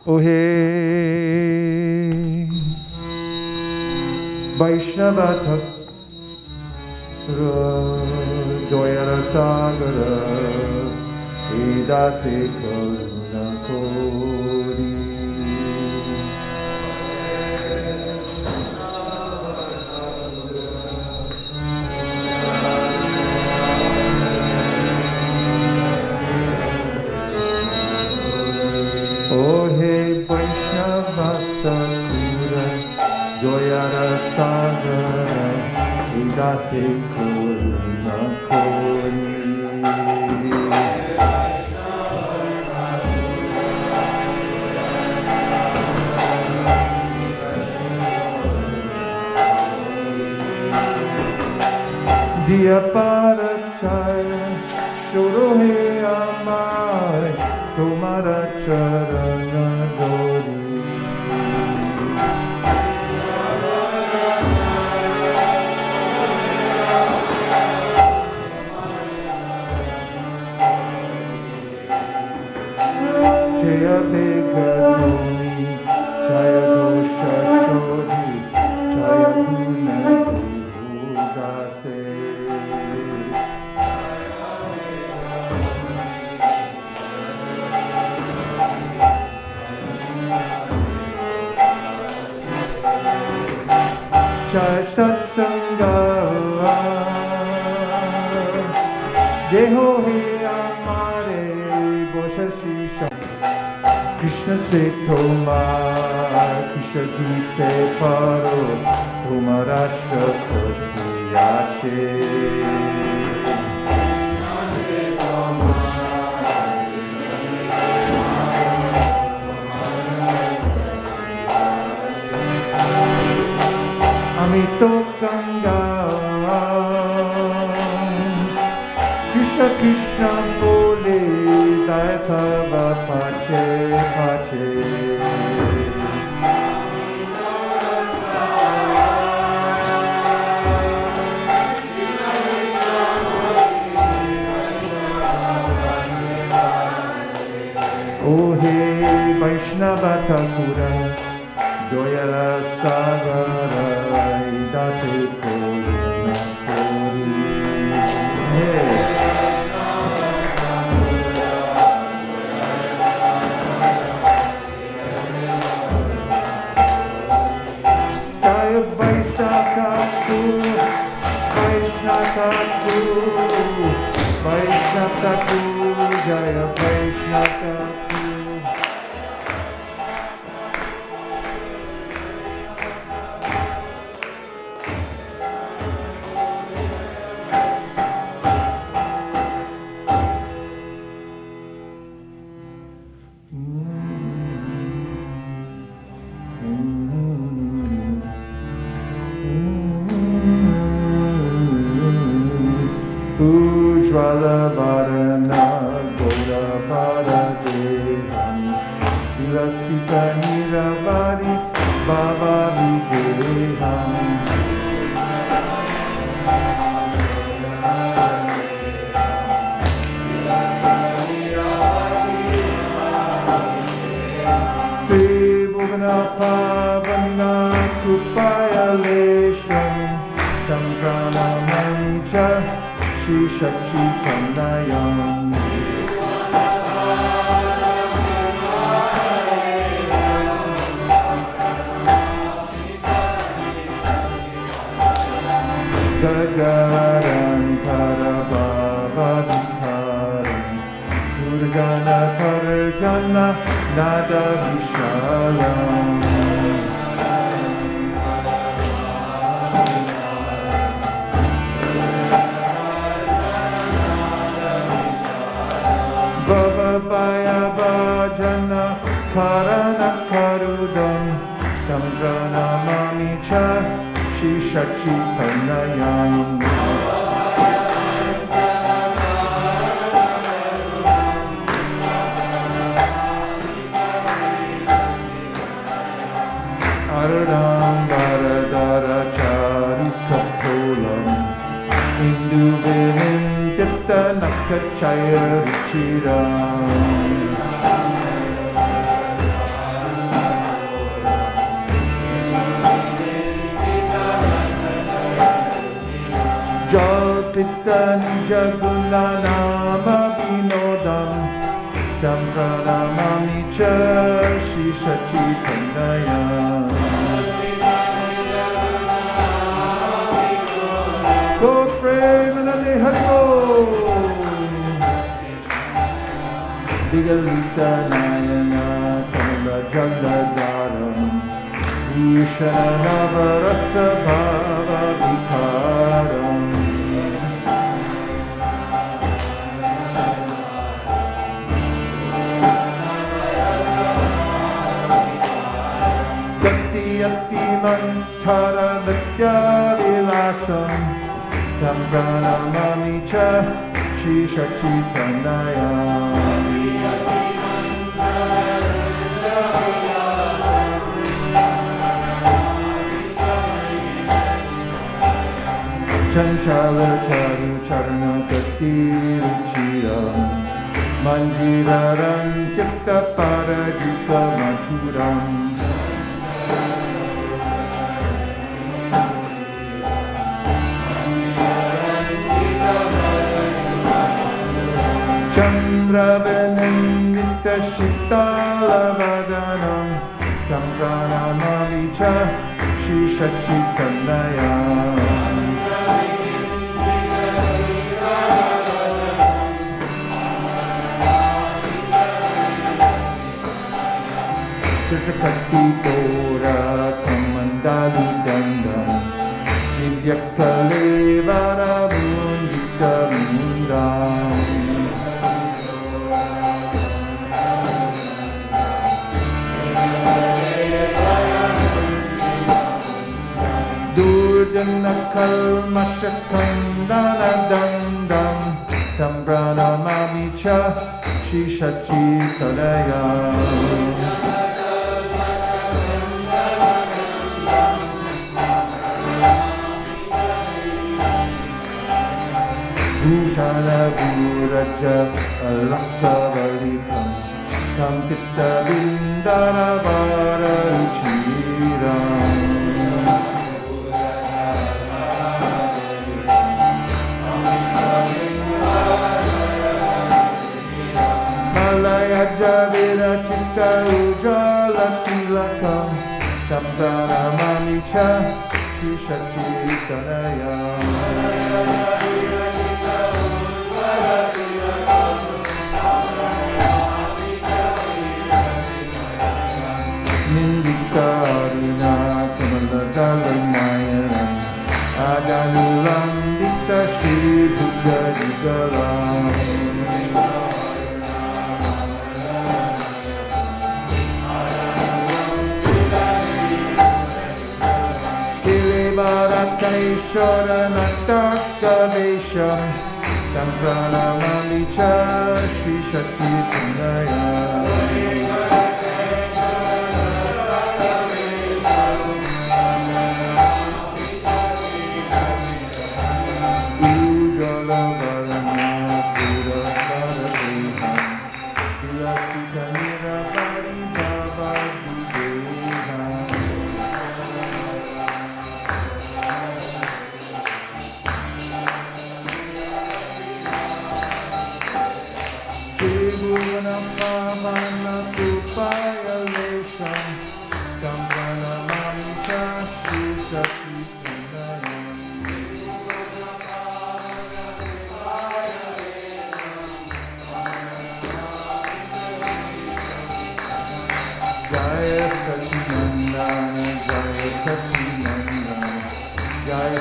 Ohe Vaishnava Doyara Sagara Dasa Karuna Kori Ohe Vaishnava Doyara Sagara Dasa Karuna Kori Diya Parachaya Shuruhe Amai Tumara Charana Dori Jaya Begatoni Jaya Dosha Shodi Jaya Guna Dase Jaya Satsanga Deho He Amare Bosha Shisha Krishna se tomar Krishna gite paro Tomara shakoti yache Amito Ganga Krishna Krishna Bole Dayata Pache Pache Ohe Vaishnava Thakura Doyara Sagara Dasa Karuna Kori Jaya Vaisesika Vaisesika Jaya Vaisesika Ujvala Varana Goda Varadeham Vilasita Niravari Baba Videham Te Bhuvana Pavana Kupaya Lesham Tam Pranamanja Shakshi Chandayam Gagarantara Baba Vikaram Durjana Tarjana Nada Vishalam Baya Bhajana Karana Karudam Tam Pranamami Cha Shri Shakshi Tanayam Aradam Varadara Charikapolam Hindu Vinindita Nakachaya Ruchiram Vitanija Gunanama Vinodam Tam Pranamami Cha Shri Sachitandaya Go Premanande Hariko Vigalita Nayana Kamala Jaladaram Ishana Varasa Bhava Vikaram Yati Mantara Nitya Vilasam Tam Pranamami Cha Shri Sachitandaya Chanchala Charu Charana Gati Ruchiram Manjiraram Chitta Paradika Mathuram Chandravanandita Shitala Vadanam Tam Pranamami Cha Shri Sachitandaya Chitakati Tora Kamandalu Dandam Divyakale Varavundita Mundam Durjana Kalmashakandana Dandam Tam Pranamami Cha Shri Sachitandaya Bhushana Bhuraja Alakavalitam Tam Pitta Vindara Vara Ruchiram Malaya Javira Chitta Ujala Tilakam Tam Pranamami Cha Shri Sachitandaya Karuna Kamala Dalanayanam Adanulam Dikta Shri Bhuja Yugalam Kilivara Nataka Vesham Tam Pranamami Cha Shri Sachitandaya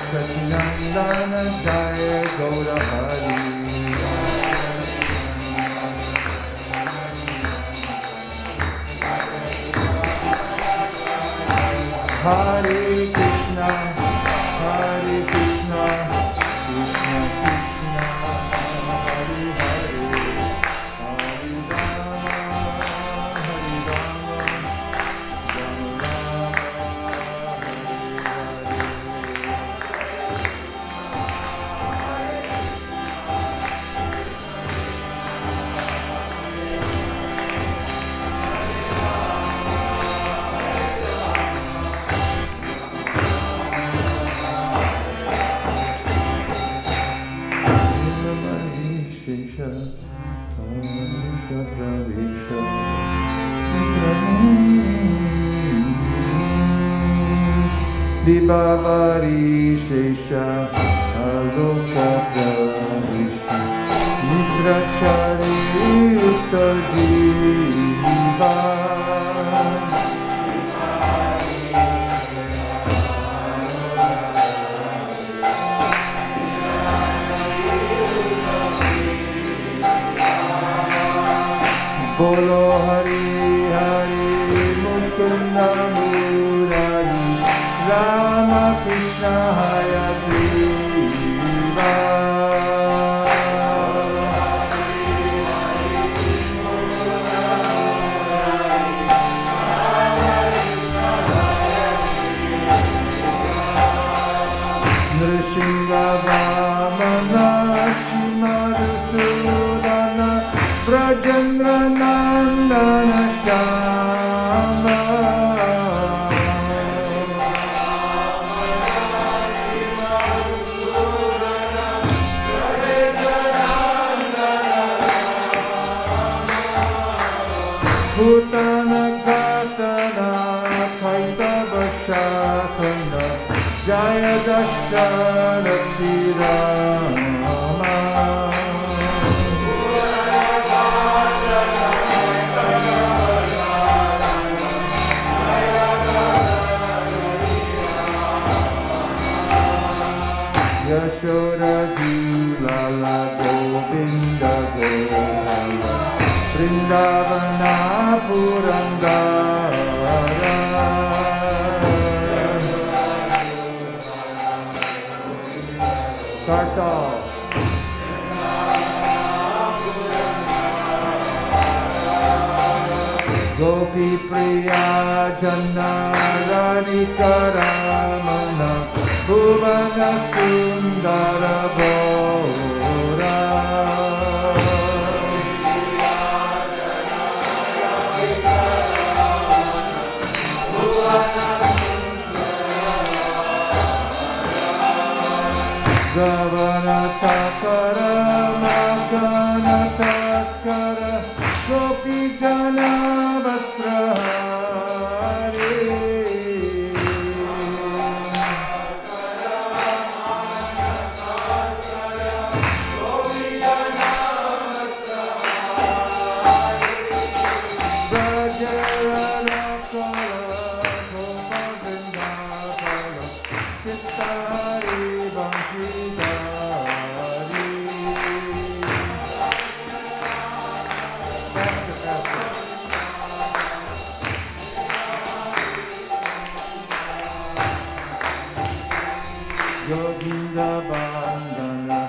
Sachinandana Jaya Gaura Hari Hare Krishna Hare Krishna Krishna Krishna Hare Hare Hare Rama Hare Rama Rama Vibhavari Shesha Alokadarisha Nidrachari Uttajiva Bolo Hari Hari Mukunda Murari Rama Krishna Hayagriva Nrsimha Vamana Shimadusudana Brajendra Nandana Shama Bhutana Katana Kaitava Shatana Jaya Dasharati Rama Yashoda Jilala Govinda Gohala Vrindavana Purandara Katha Gopi Priya Jana Radhika Ramana Bhuvana Sundara Bhora Gavana Takara Magana Takara Gopi Jana Vasrahari Brajara Kala Govinda Kala Chittari Bhankidari Govinda Bandana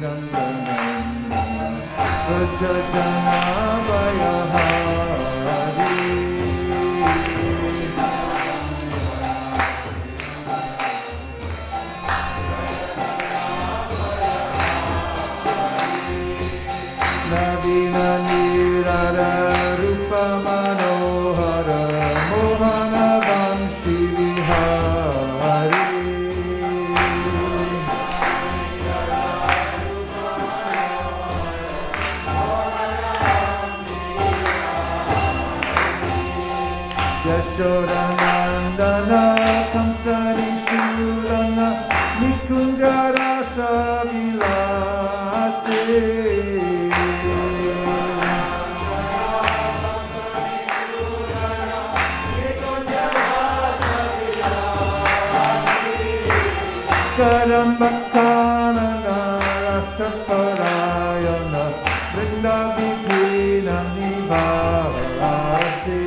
Nandana Rajajana Vayahari Navina Nirara Rupa Manohara Mohana Vanshi Vihari Yashoda Nandana Kamsari Shulana Nikunjara Savilase Karambakana Rasaparayana Vrindavipina Nivasi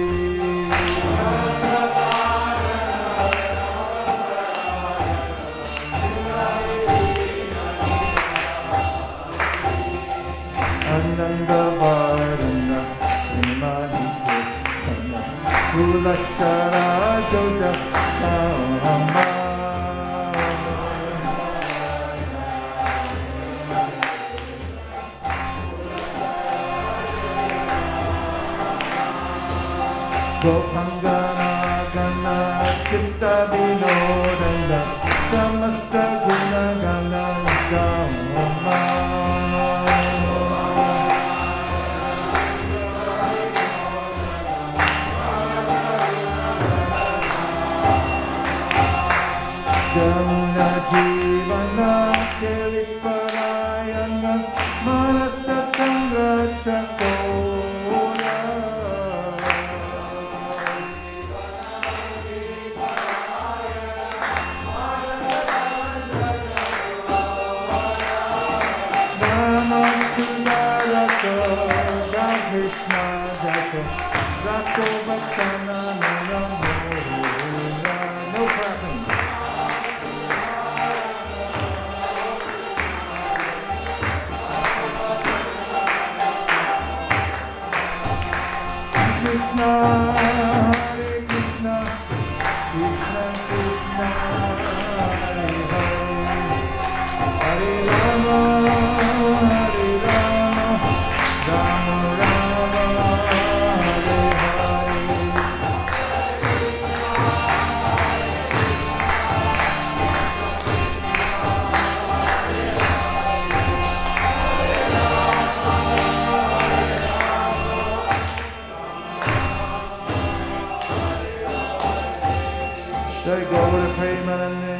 Ananda Varana Imani Krishna Kulashara Joja Mahama Gopangana Gana Chitta Vinodana Samasta Guna Gana Gama Jamuna Jivana Keliparayana Manasatandra Chakora Namaskarato Krishna Jato Rato Bhaktana Namora. No clapping. Krishna, Hare Krishna, Krishna Krishna, Hare Hare, Hare Rama, Hare Rama, Rama Rama, Hare Hare. Jai Gaura Premanande.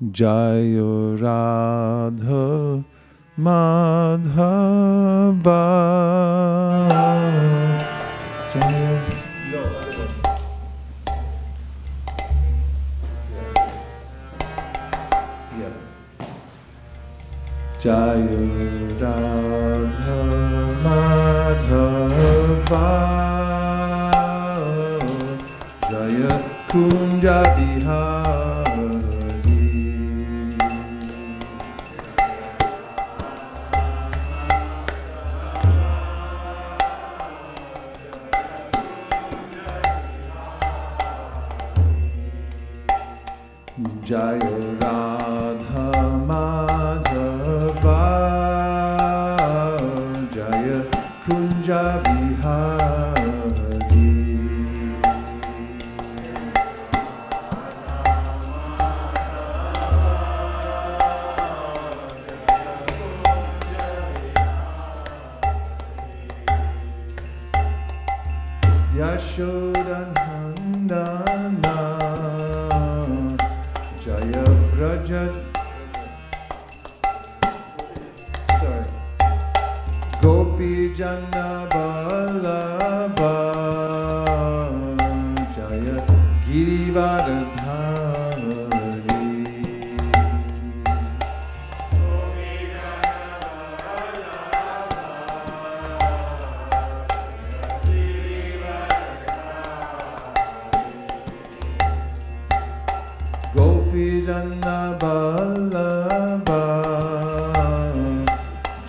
Jayo Radha Madhava. Jayo. Jayo Radha Madhava. Jaya Kunja Bihari. Jaya Radha Madhava. Jaya Kunja Bihari. Yashodanandana. Jaya Vraja. Sorry. Gopi Jana Vallabha. Jaya Girivardhari. Gopi Jana Vallabha.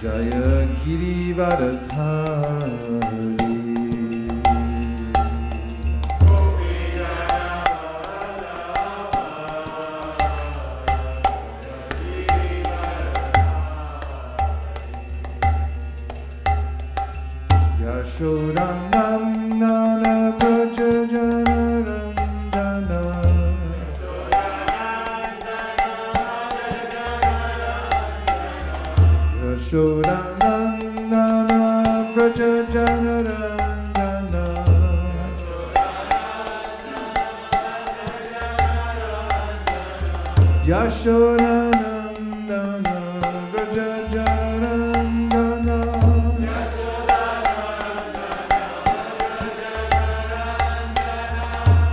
Jaya Girivardhari. Yashodanandana Vraja Jana Ranjana. Yashodanandana Vraja Jana Ranjana. Yashodanandana Vraja Jana Ranjana.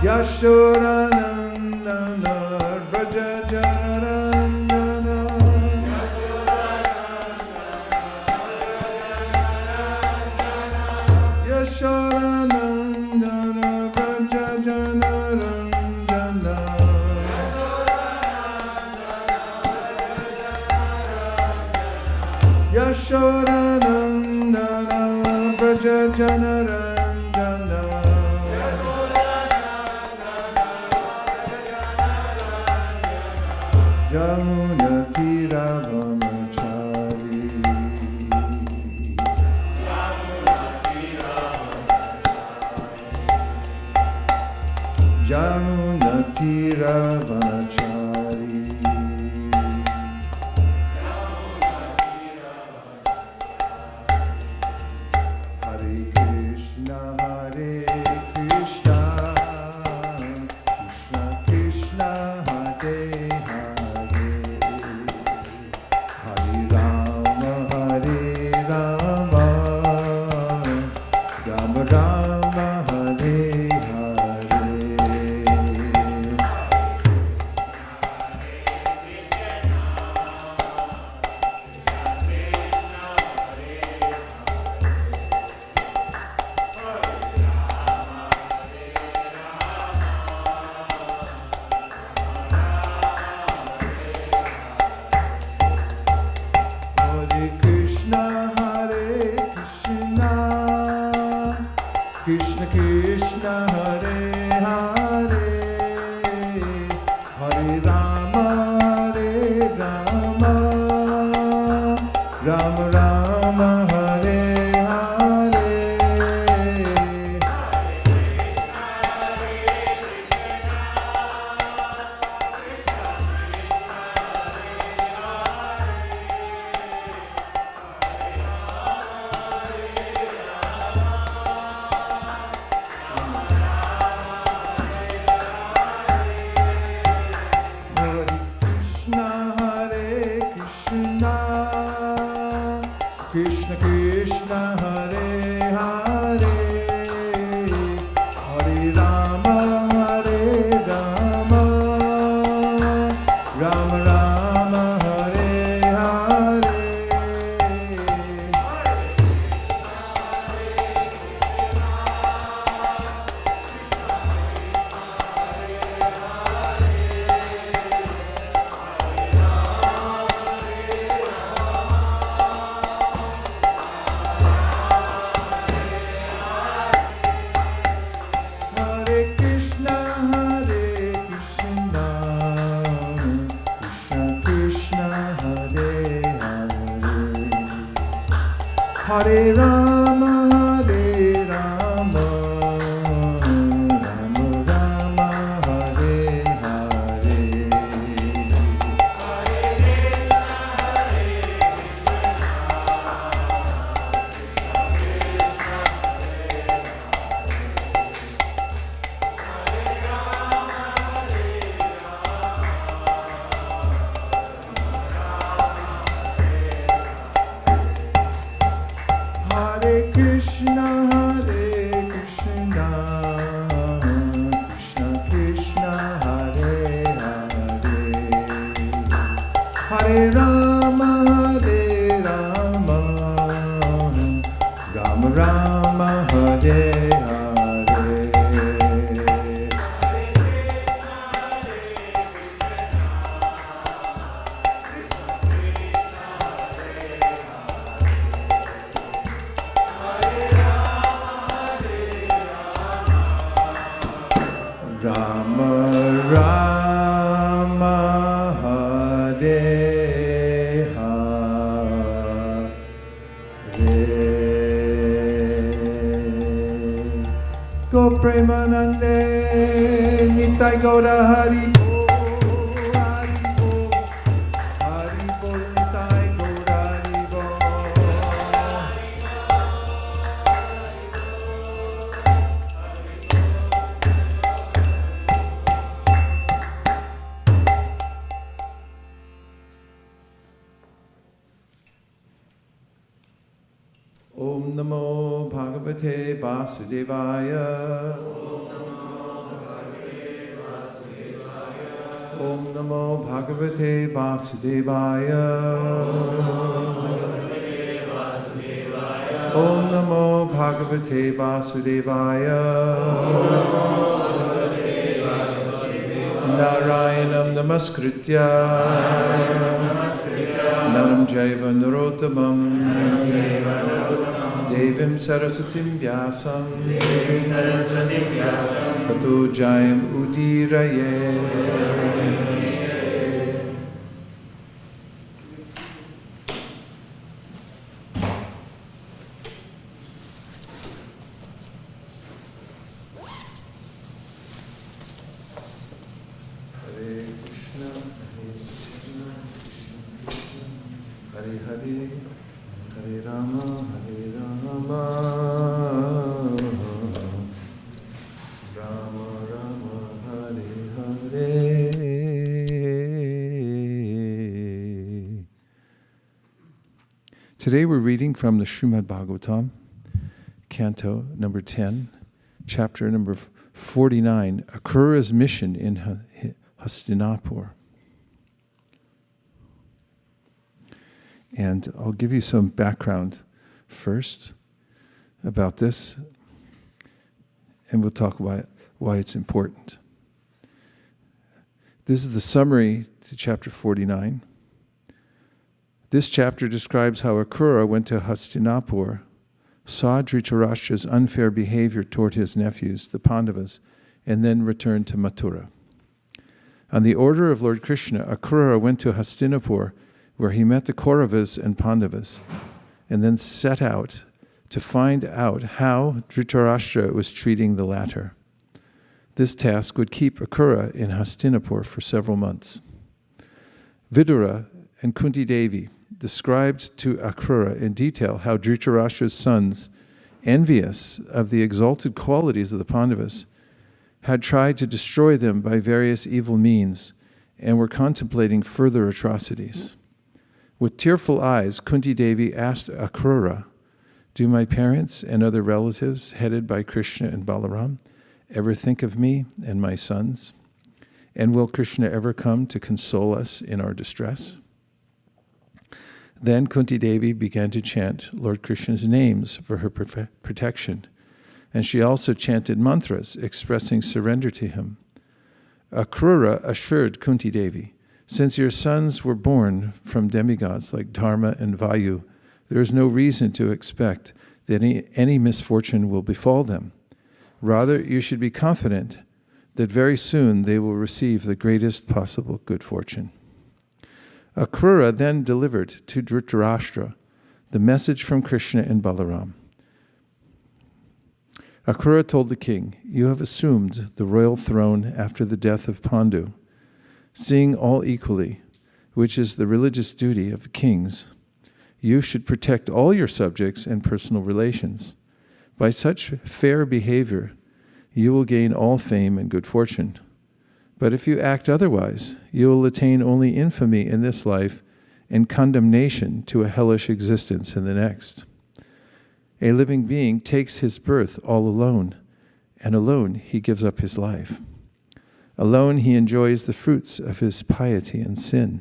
Yashodanandana Vraja Jana Ranjana. Yashodanandana Vraja Jana Ranjana. Yashodanandana Vraja Jana Ranjana. Jamuna Tira Vanachari. Jamuna Tira Vanachari. Hare Krishna, Hare Krishna, Krishna Krishna, Hare Hare, Hare Rama, Hare Rama, Rama Rama, Hare Hare. Hare Krishna, Hare Krishna, Krishna Krishna, Hare Hare, Hare Rama, Hare Rama, Rama Rama, Hare Hare. Hare Hare Rama, Hare Rama, Rama Rama, Hare Hare. Hare Krishna, Krishna Krishna, Hare Hare. Hare Rama, Rama Rama, Hare Hare. Rama Rama, Hare Hare. Go Premanande, Nitai Gaura Hari Bo, Hari Bo, Hari Bo, Nitai Gaura Hari Bo. Om Namo Bhagavate Vasudevaya. Om Namo Bhagavate Vasudevaya. Om Namo Bhagavate Vasudevaya. Narayanam Namaskritya Naram Jaiva Narottamam Devim Saraswatim Vyasam Tato Jayam Udiraye. Hare Krishna, Hare Hare, Hare Rama, Hare Rama, Rama Rama, Hare Hare. Today we're reading from the Srimad Bhagavatam, Canto number 10, chapter number 49, Akrura's mission in Hastinapur. And I'll give you some background first about this, and we'll talk about why it's important. This is the summary to chapter 49. This chapter describes how Akrura went to Hastinapur, saw Dhritarashtra's unfair behavior toward his nephews, the Pandavas, and then returned to Mathura. On the order of Lord Krishna, Akrura went to Hastinapur, where he met the Kauravas and Pandavas, and then set out to find out how Dhritarashtra was treating the latter. This task would keep Akrura in Hastinapur for several months. Vidura and Kunti Devi described to Akrura in detail how Dhritarashtra's sons, envious of the exalted qualities of the Pandavas, had tried to destroy them by various evil means and were contemplating further atrocities. With tearful eyes, Kunti Devi asked Akrura, "Do my parents and other relatives, headed by Krishna and Balaram, ever think of me and my sons? And will Krishna ever come to console us in our distress?" Then Kunti Devi began to chant Lord Krishna's names for her protection, and she also chanted mantras expressing surrender to him. Akrura assured Kunti Devi, "Since your sons were born from demigods like Dharma and Vayu, there is no reason to expect that any misfortune will befall them. Rather, you should be confident that very soon they will receive the greatest possible good fortune." Akrura then delivered to Dhritarashtra the message from Krishna and Balaram. Akrura told the king, "You have assumed the royal throne after the death of Pandu, seeing all equally, which is the religious duty of kings. You should protect all your subjects and personal relations. By such fair behavior, you will gain all fame and good fortune. But if you act otherwise, you will attain only infamy in this life and condemnation to a hellish existence in the next. A living being takes his birth all alone, and alone he gives up his life. Alone he enjoys the fruits of his piety and sin.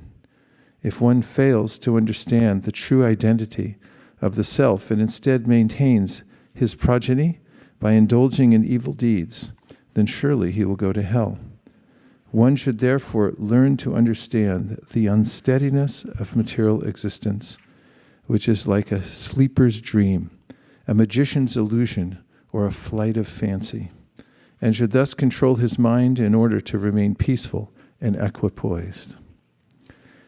If one fails to understand the true identity of the self and instead maintains his progeny by indulging in evil deeds, then surely he will go to hell. One should therefore learn to understand the unsteadiness of material existence, which is like a sleeper's dream, a magician's illusion, or a flight of fancy, and should thus control his mind in order to remain peaceful and equipoised."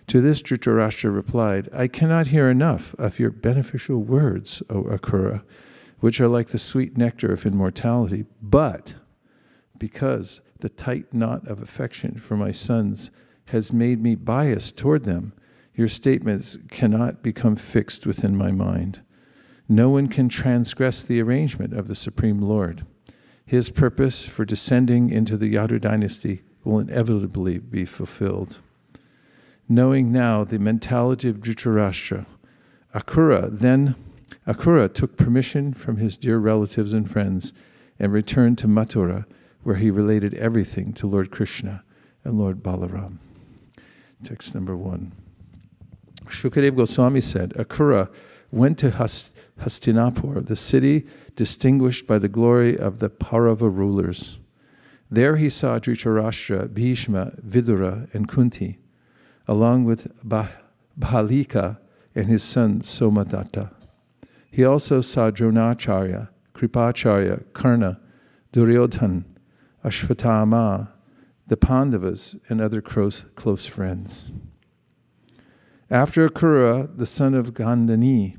To this Dhritarashtra replied, "I cannot hear enough of your beneficial words, O Akrura, which are like the sweet nectar of immortality, but because the tight knot of affection for my sons has made me biased toward them, your statements cannot become fixed within my mind. No one can transgress the arrangement of the Supreme Lord. His purpose for descending into the Yadu dynasty will inevitably be fulfilled." Knowing now the mentality of Dhritarashtra, Akrura took permission from his dear relatives and friends and returned to Mathura, where he related everything to Lord Krishna and Lord Balaram. Text number 1. Shukadeva Goswami said, Akrura went to Hastinapur, the city distinguished by the glory of the Paurava rulers. There he saw Dhritarashtra, Bhishma, Vidura, and Kunti, along with Bahalika and his son Somadatta. He also saw Dronacharya, Kripacharya, Karna, Duryodhan, Ashvatthama, the Pandavas, and other close friends. After Akrura, the son of Gandhani,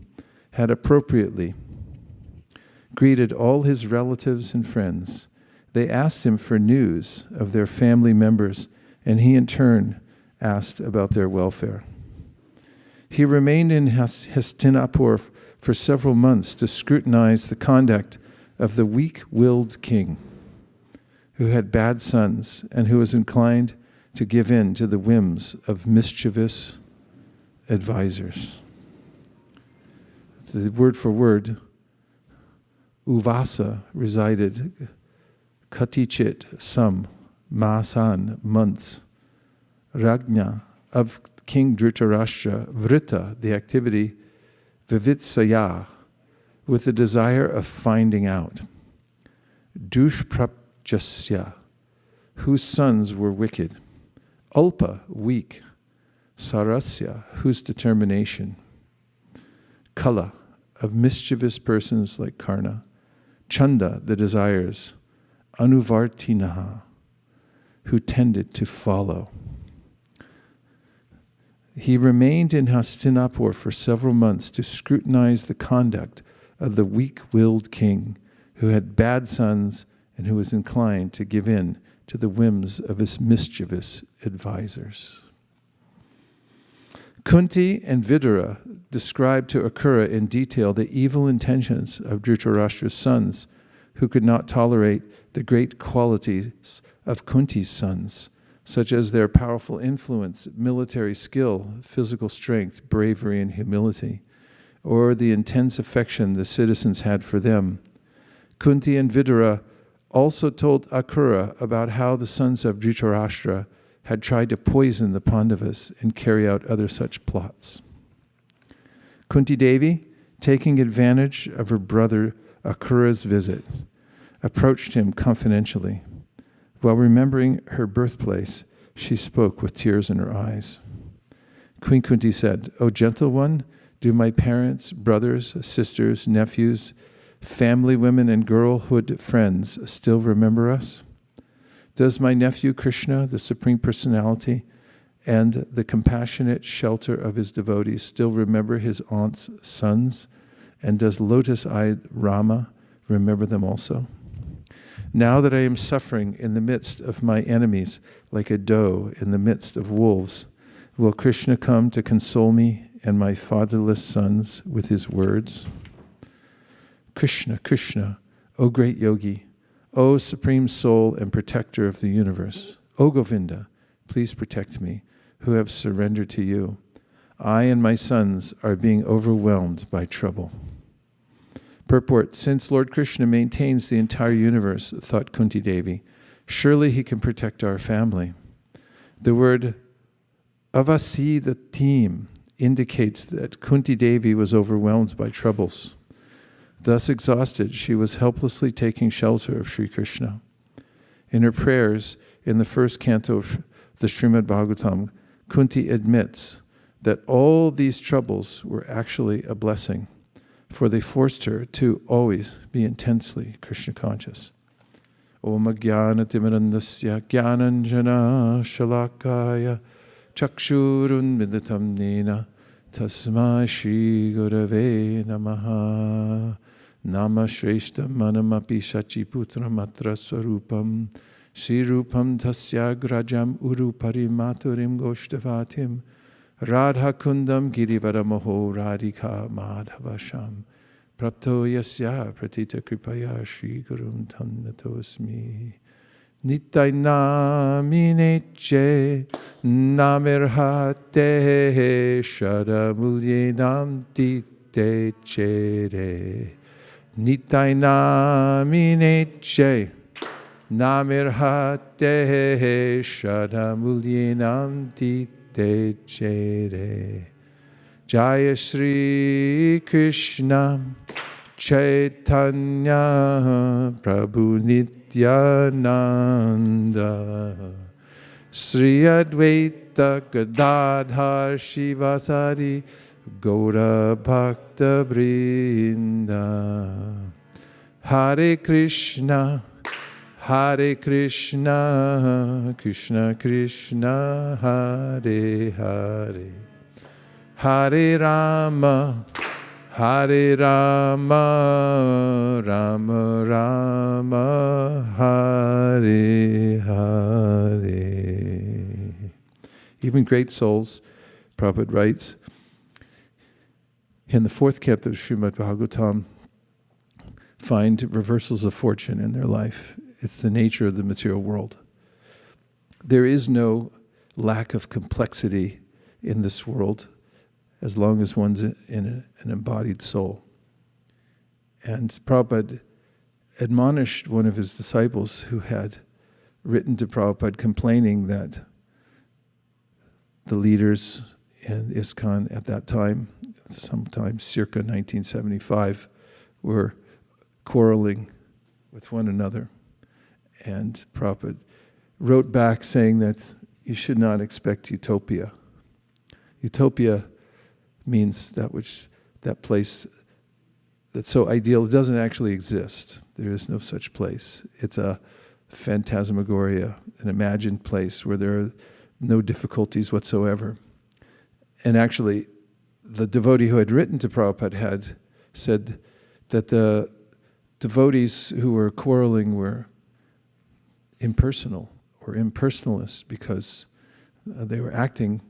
had appropriately greeted all his relatives and friends, they asked him for news of their family members, and he in turn asked about their welfare. He remained in Hastinapur for several months to scrutinize the conduct of the weak-willed king, who had bad sons and who was inclined to give in to the whims of mischievous advisors. The word for word, Uvasa resided Katichit, some, Masan, months, Ragna, of King Dhritarashtra, Vrita, the activity, Vivitsaya, with the desire of finding out, Dushprapjasya, whose sons were wicked, Ulpa, weak, Sarasya, whose determination, Kala, of mischievous persons like Karna, Chanda, the desires, Anuvartinaha, who tended to follow. He remained in Hastinapur for several months to scrutinize the conduct of the weak-willed king, who had bad sons and who was inclined to give in to the whims of his mischievous advisors. Kunti and Vidura described to Akrura in detail the evil intentions of Dhritarashtra's sons, who could not tolerate the great qualities of Kunti's sons, such as their powerful influence, military skill, physical strength, bravery, and humility, or the intense affection the citizens had for them. Kunti and Vidura also told Akrura about how the sons of Dhritarashtra had tried to poison the Pandavas and carry out other such plots. Kunti Devi, taking advantage of her brother Akrura's visit, approached him confidentially. While remembering her birthplace, she spoke with tears in her eyes. Queen Kunti said, "O gentle one, do my parents, brothers, sisters, nephews, family women, and girlhood friends still remember us? Does my nephew Krishna, the Supreme Personality, and the compassionate shelter of his devotees still remember his aunt's sons? And does lotus-eyed Rama remember them also? Now that I am suffering in the midst of my enemies, like a doe in the midst of wolves, will Krishna come to console me and my fatherless sons with his words? Krishna, Krishna, O great yogi, O supreme soul and protector of the universe, O Govinda, please protect me, who have surrendered to you. I and my sons are being overwhelmed by trouble. Purport: since Lord Krishna maintains the entire universe, thought Kunti Devi, surely he can protect our family. The word avasi, the team, indicates that Kunti Devi was overwhelmed by troubles. Thus exhausted, she was helplessly taking shelter of Sri Krishna. In her prayers, in the first canto of the Srimad Bhagavatam, Kunti admits that all these troubles were actually a blessing, for they forced her to always be intensely Krishna conscious. Om Jnana Timirandasya Jnananjana Shalakaya Chakshurun Midatam Nena Tasmai Shri Gurave Namaha Nama Shreshta Manamapi Shachiputram Matra Swarupam Shri Rupam Tasya Grajam Urupari Maturim Goshtavatim Radha Kundam Girivaramoho Radhika Madhavasham Prapto Yasya Pratita Kripaya Shri Gurum Tannatosmi Nitai Namineche Namirhate Shadamulye Namtite Chere Nitai Namineche Namirhate Shadamulye Namtite Chere. Jaya Shri Krishna Chaitanya Prabhu Nityananda Sri Advaita Gadadhar Shivasari Gaura Bhakta Brinda. Hare Krishna Hare Krishna, Krishna Krishna, Hare Hare, Hare Rama, Hare Rama, Rama Rama, Hare Hare. Even great souls, Prabhupada writes, in the fourth canto of Srimad Bhagavatam, find reversals of fortune in their life. It's the nature of the material world. There is no lack of complexity in this world as long as one's in an embodied soul. And Prabhupada admonished one of his disciples who had written to Prabhupada complaining that the leaders in ISKCON at that time, sometime circa 1975, were quarreling with one another. And Prabhupada wrote back saying that you should not expect utopia. Utopia means that place that's so ideal, it doesn't actually exist. There is no such place. It's a phantasmagoria, an imagined place where there are no difficulties whatsoever. And actually, the devotee who had written to Prabhupada had said that the devotees who were quarreling were impersonal or impersonalists because they were acting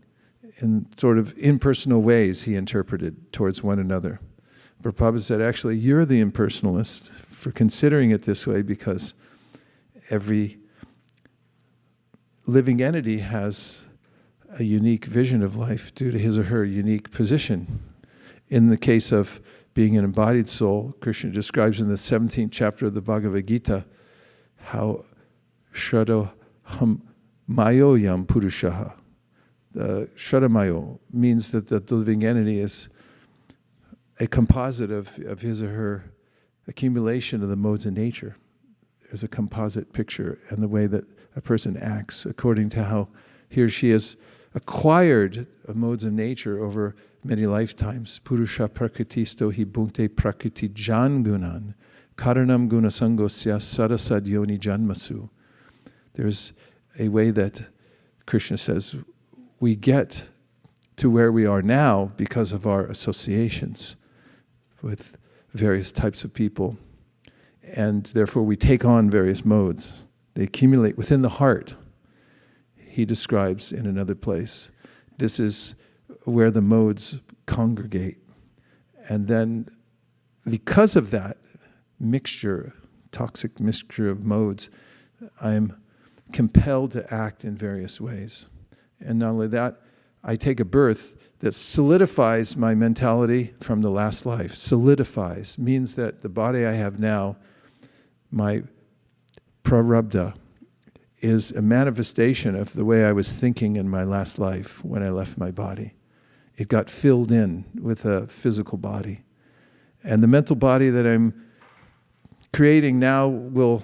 in sort of impersonal ways, he interpreted, towards one another. But Prabhupada said, actually, you're the impersonalist for considering it this way, because every living entity has a unique vision of life due to his or her unique position. In the case of being an embodied soul, Krishna describes in the 17th chapter of the Bhagavad Gita how Shraddha Mayoyam Purushaha. Shraddha means that the living entity is a composite of his or her accumulation of the modes of nature. There's a composite picture and the way that a person acts according to how he or she has acquired modes of nature over many lifetimes. Purusha prakritisto hi bhunte prakriti jangunan karanam gunasangosya sarasad yoni janmasu. There's a way that Krishna says we get to where we are now because of our associations with various types of people. And therefore we take on various modes. They accumulate within the heart. He describes in another place, this is where the modes congregate. And then because of that mixture, toxic mixture of modes, I'm compelled to act in various ways. And not only that, I take a birth that solidifies my mentality from the last life. Solidifies means that the body I have now, my prarabdha, is a manifestation of the way I was thinking in my last life when I left my body. It got filled in with a physical body. And the mental body that I'm creating now will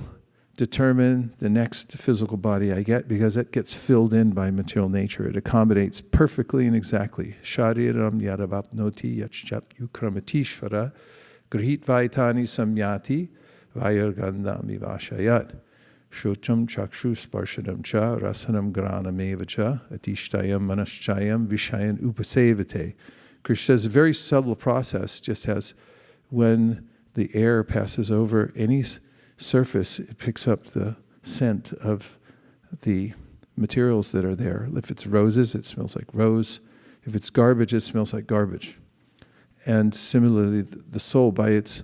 determine the next physical body I get, because it gets filled in by material nature. It accommodates perfectly and exactly. Shariram yadavapnoti yachchap yukramatishvara grihit vaitani samyati vayargandami vashayat shocham chakshu sparshanam cha rasanam granam cha atishtayam manaschayam vishayan upasevate. Krishna says a very subtle process, just as when the air passes over any surface, it picks up the scent of the materials that are there. If it's roses, it smells like rose. If it's garbage, it smells like garbage. And similarly, the soul, by its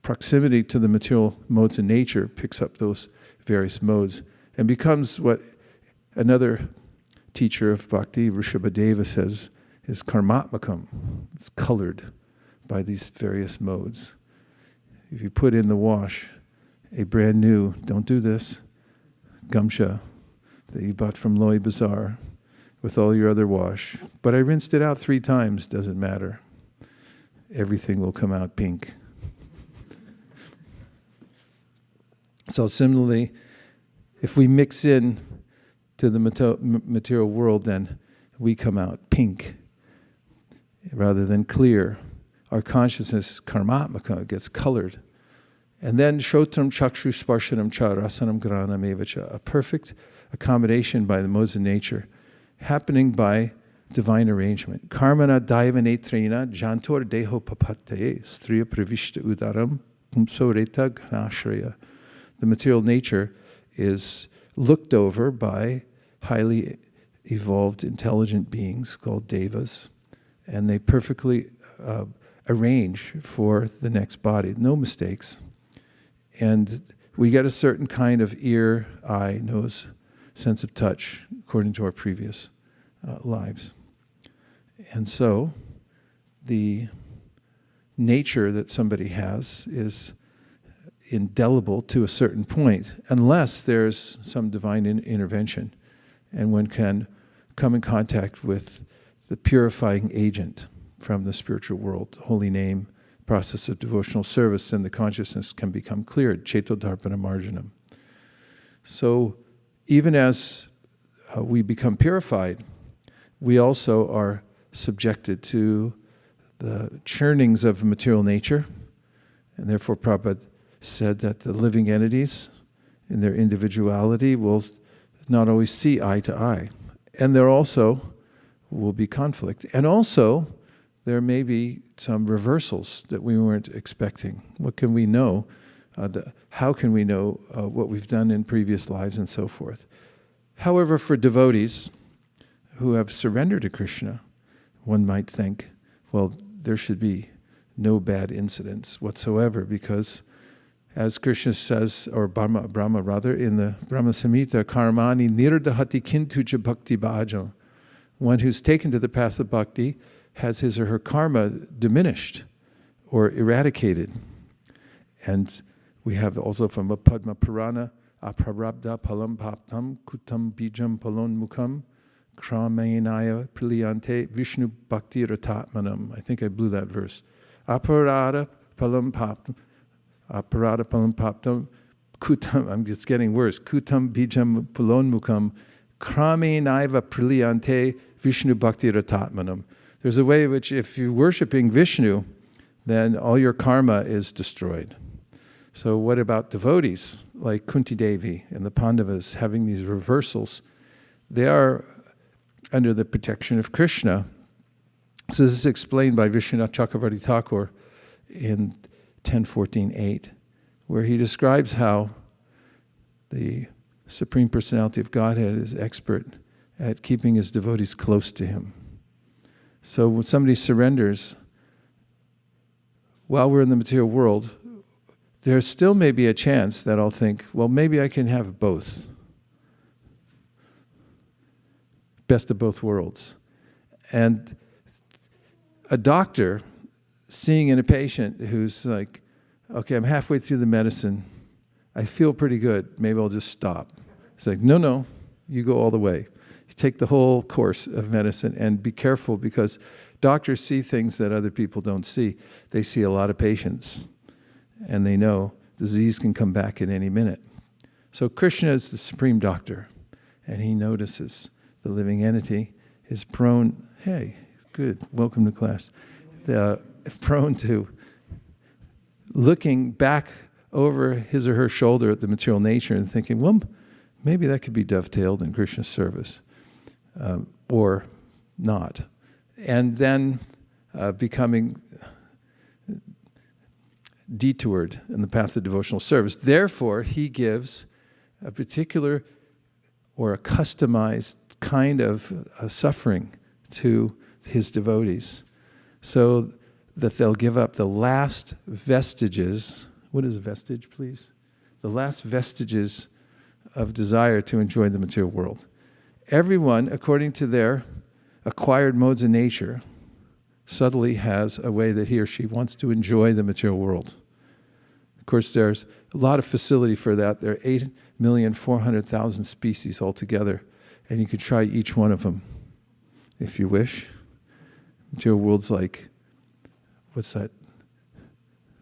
proximity to the material modes in nature, picks up those various modes and becomes what another teacher of bhakti, Rishabhadeva, says is karmatmakam. It's colored by these various modes. If you put in the wash a brand new, don't do this, gamsha that you bought from Loi Bazaar with all your other wash, but I rinsed it out 3 times, doesn't matter. Everything will come out pink. So similarly, if we mix in to the material world, then we come out pink rather than clear. Our consciousness, karmatmaka, gets colored. And then shotram chakshu sparshanam cha rasanam granam evacha, a perfect accommodation by the modes of nature, happening by divine arrangement. Karmana daivanetrena jantor deho papate striya pravishta udaram pumsoreta ghanashraya. The material nature is looked over by highly evolved, intelligent beings called devas, and they perfectly arrange for the next body, no mistakes. And we get a certain kind of ear, eye, nose, sense of touch, according to our previous lives. And so, the nature that somebody has is indelible to a certain point, unless there's some divine intervention, and one can come in contact with the purifying agent from the spiritual world, the holy name, process of devotional service, and the consciousness can become cleared, ceto dharpana marjanam. So even as we become purified, we also are subjected to the churnings of material nature, and therefore Prabhupada said that the living entities in their individuality will not always see eye to eye, and there also will be conflict, and also there may be some reversals that we weren't expecting. What can we know? How can we know what we've done in previous lives and so forth? However, for devotees who have surrendered to Krishna, one might think, well, there should be no bad incidents whatsoever, because as Krishna says, or Brahma rather, in the Brahma Samhita, karmani nirdahati kintuja bhakti bhajo. One who's taken to the path of bhakti has his or her karma diminished or eradicated. And we have also from a Padma Purana, aprarabdha palam paptam kutam bijam palon mukam kramenaya priliante vishnu bhakti ratatmanam. I think I blew that verse. Aparada palam paptam, aparada palam paptam kutam, I'm just getting worse, kutam bijam palon mukam kramenaya priliante vishnu bhakti ratatmanam. There's a way in which if you're worshiping Vishnu, then all your karma is destroyed. So what about devotees like Kunti Devi and the Pandavas having these reversals? They are under the protection of Krishna. So this is explained by Vishwanath Chakravarti Thakur in 10.14.8, where he describes how the Supreme Personality of Godhead is expert at keeping his devotees close to him. So when somebody surrenders, while we're in the material world, there still may be a chance that I'll think, well, maybe I can have both. Best of both worlds. And a doctor seeing in a patient who's like, okay, I'm halfway through the medicine, I feel pretty good, maybe I'll just stop. It's like, no, you go all the way. You take the whole course of medicine, and be careful, because doctors see things that other people don't see. They see a lot of patients, and they know disease can come back at any minute. So Krishna is the supreme doctor, and he notices the living entity is prone, hey, good, welcome to class, prone to looking back over his or her shoulder at the material nature and thinking, well, maybe that could be dovetailed in Krishna's service, or not. And then becoming detoured in the path of devotional service. Therefore, he gives a particular or a customized kind of suffering to his devotees, so that they'll give up the last vestiges. What is a vestige, please? The last vestiges of desire to enjoy the material world. Everyone, according to their acquired modes of nature, subtly has a way that he or she wants to enjoy the material world. Of course, there's a lot of facility for that. There are 8,400,000 species altogether, and you can try each one of them if you wish. Material world's like, what's that?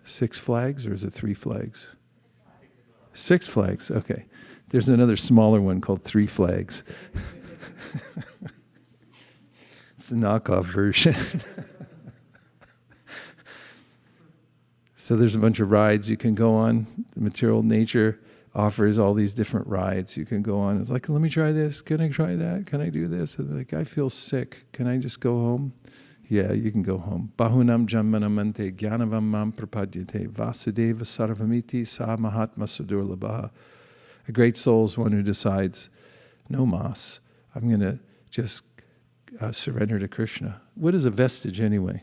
6 Flags, or is it 3 Flags? 6 Flags, okay. There's another smaller one called 3 Flags. It's the knockoff version. So there's a bunch of rides you can go on. The material nature offers all these different rides you can go on. It's like, let me try this. Can I try that? Can I do this? And like, I feel sick. Can I just go home? Yeah, you can go home. Bahunam janmanamante gyanavam mam prapadyate vasudeva sarvamiti sa mahatma sudurlabha. A great soul is one who decides, no mas, I'm going to just surrender to Krishna. What is a vestige anyway?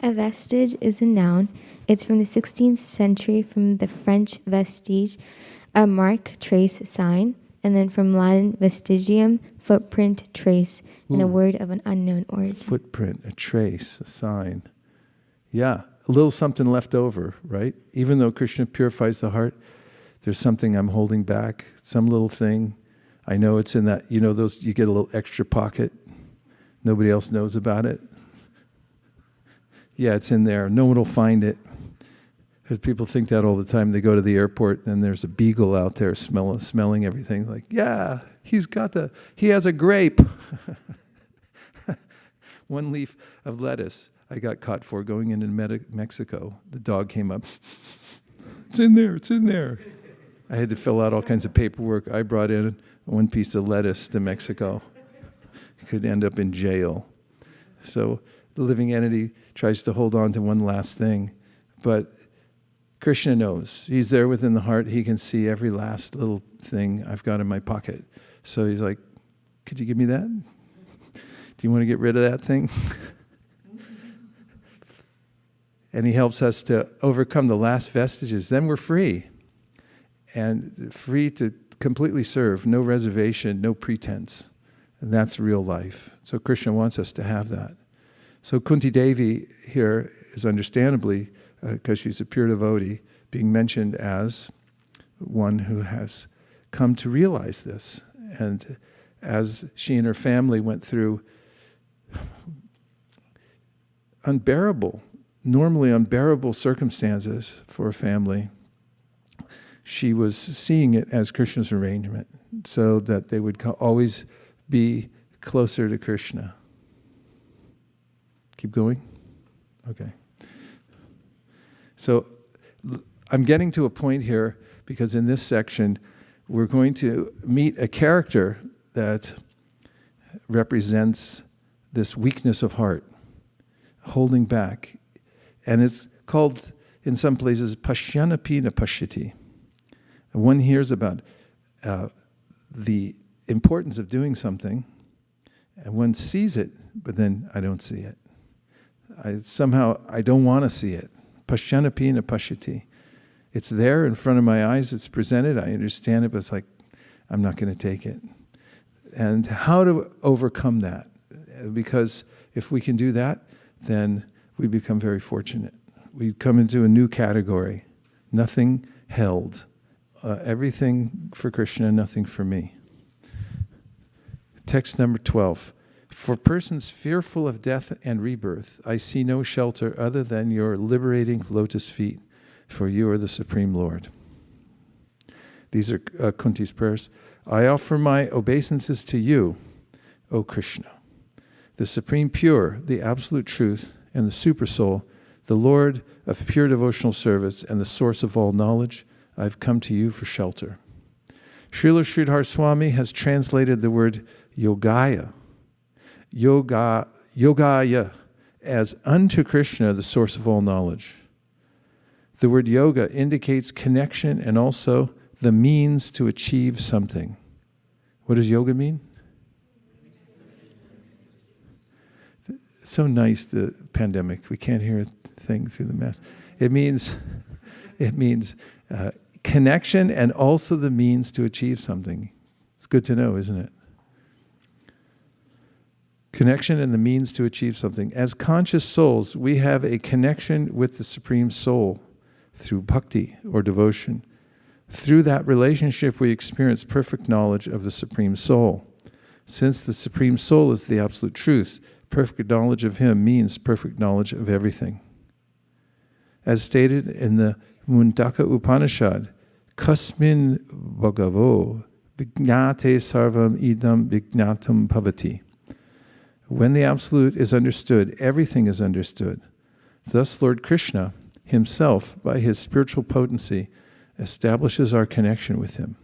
A vestige is a noun. It's from the 16th century, from the French vestige, a mark, trace, sign, and then from Latin vestigium, footprint, trace, and a word of an unknown origin. Footprint, a trace, a sign. Yeah, a little something left over, right? Even though Krishna purifies the heart, there's something I'm holding back, some little thing. I know it's in that, those, you get a little extra pocket. Nobody else knows about it. Yeah, it's in there. No one will find it. Because people think that all the time. They go to the airport and there's a beagle out there smelling everything. Like, yeah, he has a grape. 1 leaf of lettuce I got caught for going into Mexico. The dog came up. It's in there. I had to fill out all kinds of paperwork. I brought in 1 piece of lettuce to Mexico. Could end up in jail. So the living entity tries to hold on to one last thing, but Krishna knows. He's there within the heart. He can see every last little thing I've got in my pocket. So he's like, could you give me that? Do you want to get rid of that thing? And he helps us to overcome the last vestiges. Then we're free. And free to completely serve, no reservation, no pretense. And that's real life. So Krishna wants us to have that. So Kunti Devi here is understandably, because she's a pure devotee, being mentioned as one who has come to realize this. And as she and her family went through normally unbearable circumstances for a family, she was seeing it as Krishna's arrangement, so that they would always be closer to Krishna. Keep going? Okay. So I'm getting to a point here because in this section we're going to meet a character that represents this weakness of heart, holding back. And it's called, in some places, pashyanapi na pashyati. And one hears about the importance of doing something, and one sees it, but then I don't see it. I don't want to see it. Pashyanapi na pashyati. It's there in front of my eyes, it's presented, I understand it, but it's like, I'm not going to take it. And how to overcome that? Because if we can do that, then we become very fortunate. We come into a new category. Nothing held. Everything for Krishna, nothing for me. Text number 12. For persons fearful of death and rebirth, I see no shelter other than your liberating lotus feet, for you are the Supreme Lord. These are Kunti's prayers. I offer my obeisances to you, O Krishna, the Supreme Pure, the Absolute Truth, and the Super Soul, the Lord of pure devotional service and the source of all knowledge. I've come to you for shelter. Srila Sridhar Swami has translated the word yogaya, yogaya, as unto Krishna, the source of all knowledge. The word yoga indicates connection and also the means to achieve something. What does yoga mean? It's so nice, the pandemic. We can't hear a thing through the mask. It means connection and also the means to achieve something. It's good to know, isn't it? Connection and the means to achieve something. As conscious souls, we have a connection with the Supreme Soul through bhakti or devotion. Through that relationship, we experience perfect knowledge of the Supreme Soul. Since the Supreme Soul is the Absolute Truth, perfect knowledge of Him means perfect knowledge of everything. As stated in the Mundaka Upanishad, Kasmin Bhagavo Vijnate Sarvam Idam Vijnatam Bhavati. When the Absolute is understood, everything is understood. Thus Lord Krishna Himself, by His spiritual potency, establishes our connection with Him.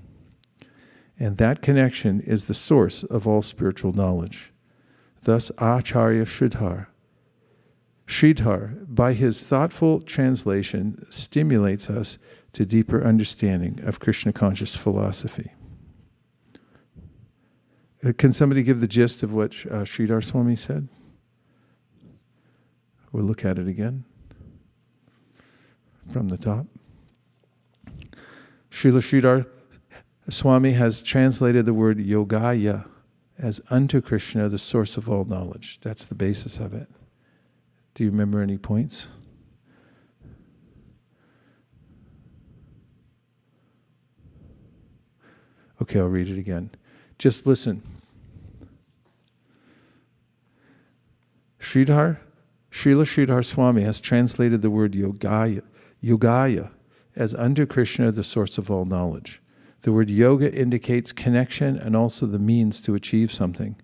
And that connection is the source of all spiritual knowledge. Thus Acharya Sridhar, by his thoughtful translation, stimulates us to deeper understanding of Krishna conscious philosophy. Can somebody give the gist of what Sridhar Swami said? We'll look at it again from the top. Srila Sridhar Swami has translated the word yogaya as unto Krishna, the source of all knowledge. That's the basis of it. Do you remember any points? Okay, I'll read it again. Just listen. Srila Sridhar Swami has translated the word yogaya as unto Krishna, the source of all knowledge. The word yoga indicates connection and also the means to achieve something.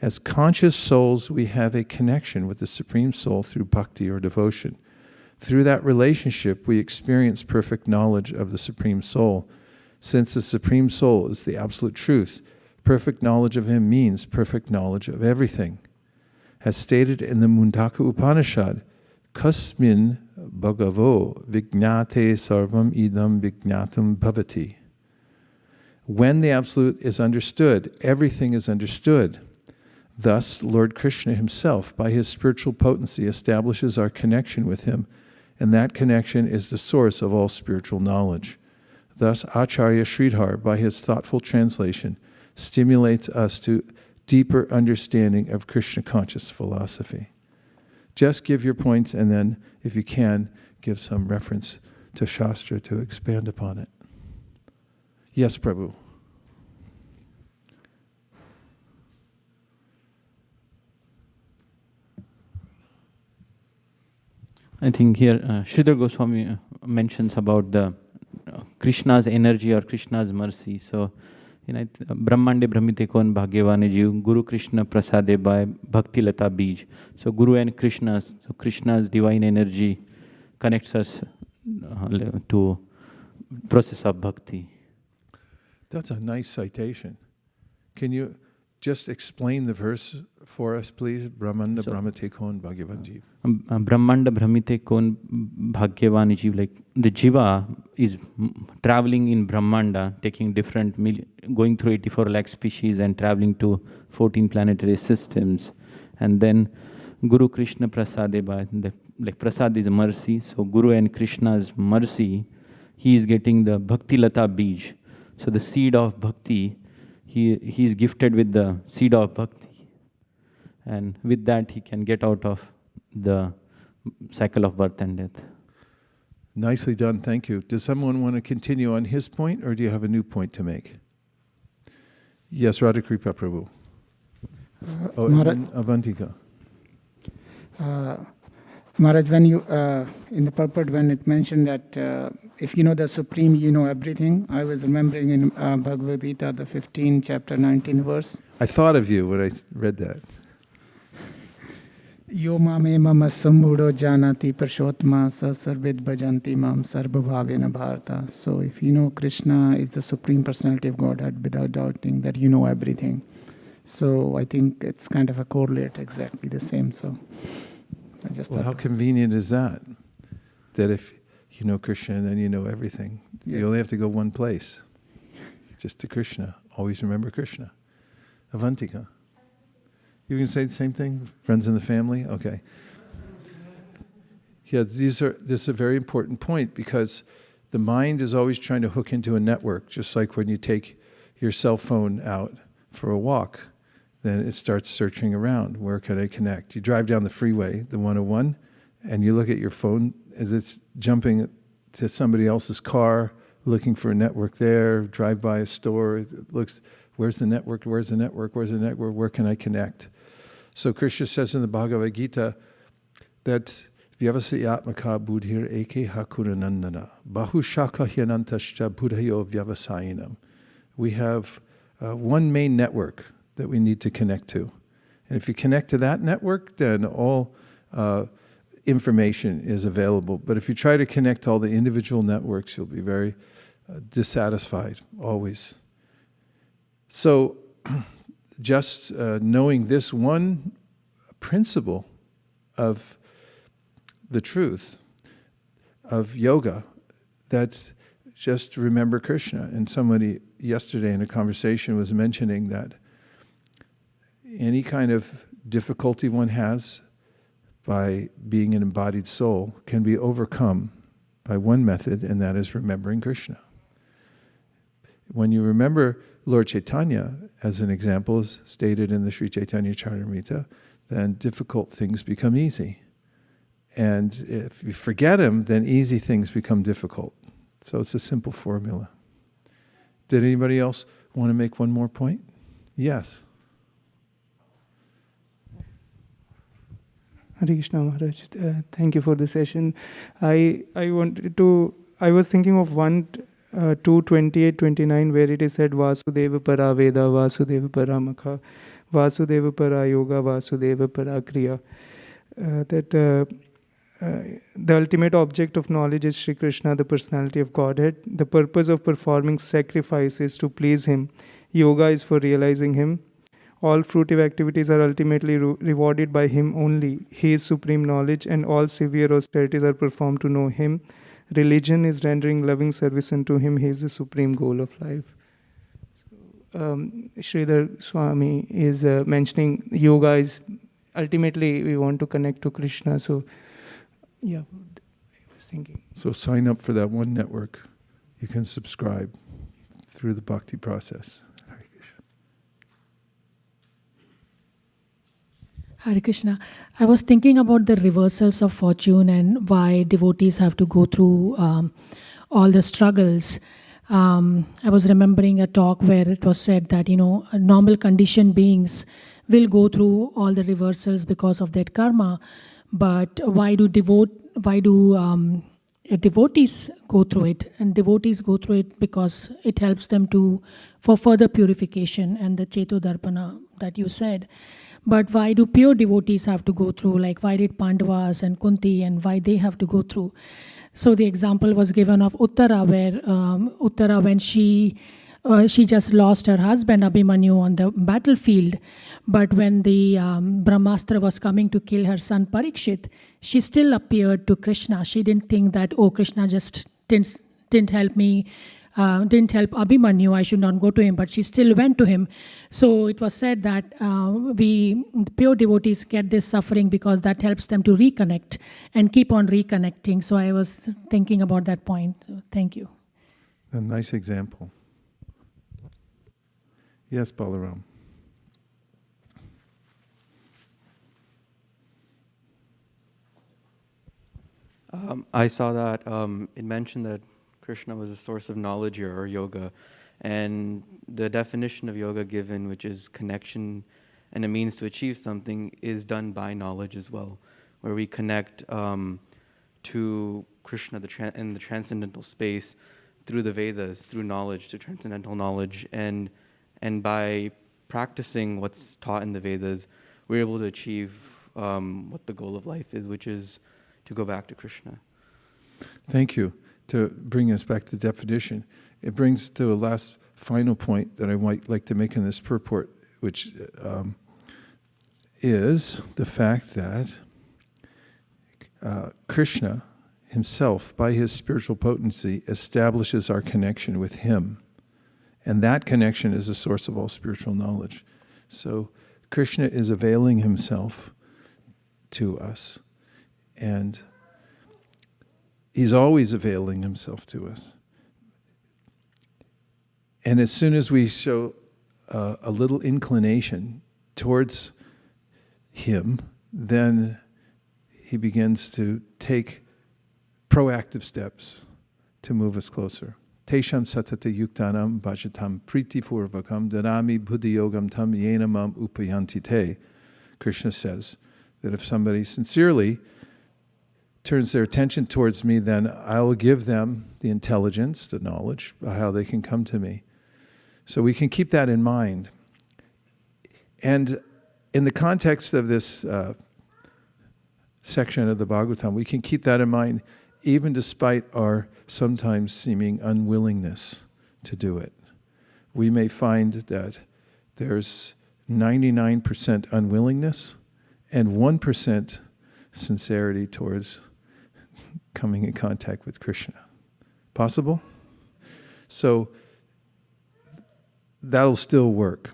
As conscious souls, we have a connection with the Supreme Soul through bhakti or devotion. Through that relationship, we experience perfect knowledge of the Supreme Soul. Since the Supreme Soul is the Absolute Truth, perfect knowledge of Him means perfect knowledge of everything. As stated in the Mundaka Upanishad, Kasmin Bhagavo Vijnate Sarvam Idam Vijnatam Bhavati. When the Absolute is understood, everything is understood. Thus, Lord Krishna Himself, by His spiritual potency, establishes our connection with Him, and that connection is the source of all spiritual knowledge. Thus, Acharya Sridhar, by his thoughtful translation, stimulates us to deeper understanding of Krishna conscious philosophy. Just give your points, and then, if you can, give some reference to Shastra to expand upon it. Yes, Prabhu. I think here Sridhar Goswami mentions about the Krishna's energy or Krishna's mercy. So, Brahmande Brahmite Kon Bhagyavane Jiv, Guru Krishna Prasade by Bhakti Lata Bij. So, Guru and Krishna, so Krishna's divine energy connects us to process of bhakti. That's a nice citation. Can you just explain the verse for us, please? Brahmanda Brahmate Kon Bhagyavan Jeev. Brahmanda Brahmite Kon Bhagyavan Jeev, like the Jiva is traveling in Brahmanda, taking different, going through 84 lakh species and traveling to 14 planetary systems. And then Guru Krishna Prasadeba, like Prasad is mercy, so Guru and Krishna's mercy, he is getting the Bhakti Lata Bij. So the seed of Bhakti, he is gifted with the seed of Bhakti. And with that, he can get out of the cycle of birth and death. Nicely done, thank you. Does someone want to continue on his point, or do you have a new point to make? Yes, Radhakripa Prabhu. Avantika. Maharaj, when you, in the purport, when it mentioned that if you know the Supreme, you know everything, I was remembering in Bhagavad Gita, the 15, chapter 19 verse. I thought of you when I read that. Yo mame mama sammudo janati prashotma sa sarvid bhajanti mam sarvabhavena bharata. So if you know Krishna is the Supreme Personality of Godhead without doubting that you know everything. So I think it's kind of a correlate, exactly the same. So I just how convenient is that? That if you know Krishna, then you know everything. Yes. You only have to go one place, just to Krishna. Always remember Krishna. Avantika. You can say the same thing? Friends in the family? Okay. Yeah, this is a very important point, because the mind is always trying to hook into a network, just like when you take your cell phone out for a walk, then it starts searching around. Where can I connect? You drive down the freeway, the 101, and you look at your phone as it's jumping to somebody else's car, looking for a network there, drive by a store, it looks, where's the network, where's the network, where's the network, where can I connect? So Krishna says in the Bhagavad Gita that Vyavasayatmaka buddhir eke hakuranandana bahushaka hyanantascha buddhayo vyavasayinam. We have one main network that we need to connect to. And if you connect to that network, then all information is available. But if you try to connect all the individual networks, you'll be very dissatisfied, always. So just knowing this one principle of the truth of yoga, that just remember Krishna. And somebody yesterday in a conversation was mentioning that any kind of difficulty one has by being an embodied soul can be overcome by one method, and that is remembering Krishna. When you remember Lord Chaitanya, as an example, is stated in the Sri Chaitanya Charitamrita, then difficult things become easy. And if you forget him, then easy things become difficult. So it's a simple formula. Did anybody else want to make one more point? Yes. Hare Krishna Maharaj, thank you for the session. I was thinking of 2:28-29, where it is said Vasudeva para Veda, Vasudeva para Makha, Vasudeva para Yoga, Vasudeva para Kriya. The ultimate object of knowledge is Sri Krishna, the personality of Godhead. The purpose of performing sacrifice is to please him. Yoga is for realizing him. All fruitive activities are ultimately rewarded by him only. He is supreme knowledge, and all severe austerities are performed to know him. Religion is rendering loving service unto him. He is the supreme goal of life. Sridhar Swami is mentioning yoga is ultimately we want to connect to Krishna. So, yeah, I was thinking. So sign up for that one network. You can subscribe through the bhakti process. Hare Krishna. I was thinking about the reversals of fortune and why devotees have to go through all the struggles. I was remembering a talk where it was said that, normal conditioned beings will go through all the reversals because of their karma. But why do devotees go through it? And devotees go through it because it helps them for further purification and the Chetodarpana that you said. But why do pure devotees have to go through? Like, why did Pandavas and Kunti and why they have to go through? So the example was given of Uttara, where Uttara, when she just lost her husband Abhimanyu on the battlefield, but when the Brahmastra was coming to kill her son Parikshit, she still appeared to Krishna. She didn't think that, oh, Krishna just didn't help me, didn't help Abhimanyu, I should not go to him, but she still went to him. So it was said that we pure devotees get this suffering because that helps them to reconnect and keep on reconnecting. So I was thinking about that point. So thank you. A nice example. Yes, Balaram. I saw that it mentioned that Krishna was a source of knowledge or yoga, and the definition of yoga given, which is connection and a means to achieve something, is done by knowledge as well, where we connect to Krishna in the transcendental space through the Vedas, through knowledge, to transcendental knowledge, and by practicing what's taught in the Vedas, we're able to achieve what the goal of life is, which is to go back to Krishna. Thank you. To bring us back to definition, it brings to a last final point that I might like to make in this purport, which is the fact that Krishna himself, by his spiritual potency, establishes our connection with him. And that connection is the source of all spiritual knowledge. So Krishna is availing himself to us. And he's always availing himself to us. And as soon as we show a little inclination towards him, then he begins to take proactive steps to move us closer. Tesham satata yuktanam bhajatam priti purvakam dharami buddhi yogam tam yenamam upayanti te. Krishna says that if somebody sincerely turns their attention towards me, then I will give them the intelligence, the knowledge, how they can come to me. So we can keep that in mind. And in the context of this section of the Bhagavatam, we can keep that in mind even despite our sometimes seeming unwillingness to do it. We may find that there's 99% unwillingness and 1% sincerity towards coming in contact with Krishna. Possible? So that'll still work.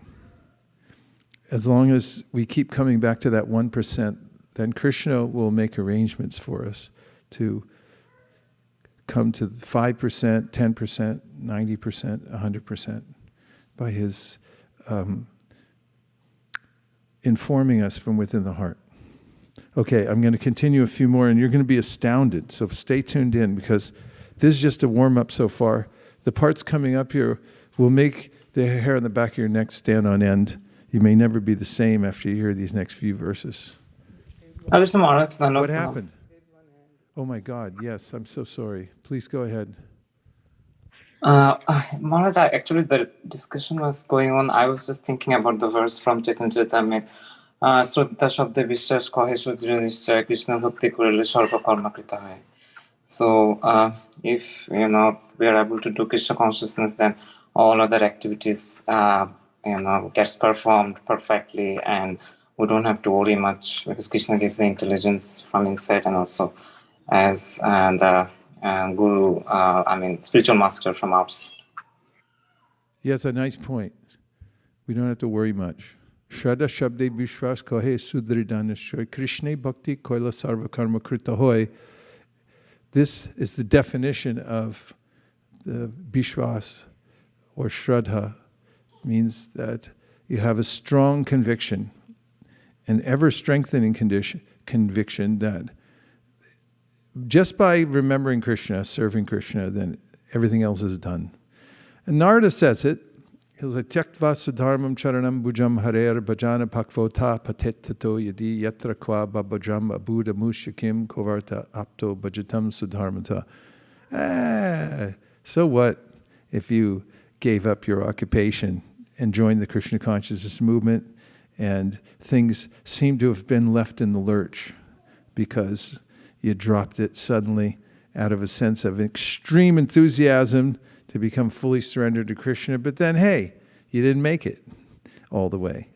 As long as we keep coming back to that 1%, then Krishna will make arrangements for us to come to 5%, 10%, 90%, 100% by his informing us from within the heart. Okay, I'm going to continue a few more, and you're going to be astounded. So stay tuned in, because this is just a warm-up so far. The parts coming up here will make the hair on the back of your neck stand on end. You may never be the same after you hear these next few verses. What happened? Oh my God, yes, I'm so sorry. Please go ahead. Maharaj, actually the discussion was going on. I was just thinking about the verse from Chaitanya Charitamrita. Shraddha Shabde Vishwas Kahe Shudra Nishchay Krishna Bhakti Kurele Sarva Karma Krita Hai. So if we are able to do Krishna consciousness, then all other activities gets performed perfectly, and we don't have to worry much, because Krishna gives the intelligence from inside, and also as the guru, spiritual master from outside. Yes, a nice point. We don't have to worry much. Shraddha Shabde Vishwas Kahe Sudridanishchoy Krishna Bhakti Koila Sarva Karma Krita Hoy. This is the definition of the Vishwas or Shraddha. Means that you have a strong conviction, an ever-strengthening conviction that just by remembering Krishna, serving Krishna, then everything else is done. And Narada says it. He'll say, Tyaktva sudharmam charanam bhujam harer bhajana pakvota patettato yadi yatra kwa babajam abuddha mushakim kovarta apto bhajatam sudharmata. So what if you gave up your occupation and joined the Krishna consciousness movement, and things seem to have been left in the lurch because you dropped it suddenly out of a sense of extreme enthusiasm to become fully surrendered to Krishna, but then, hey, you didn't make it all the way.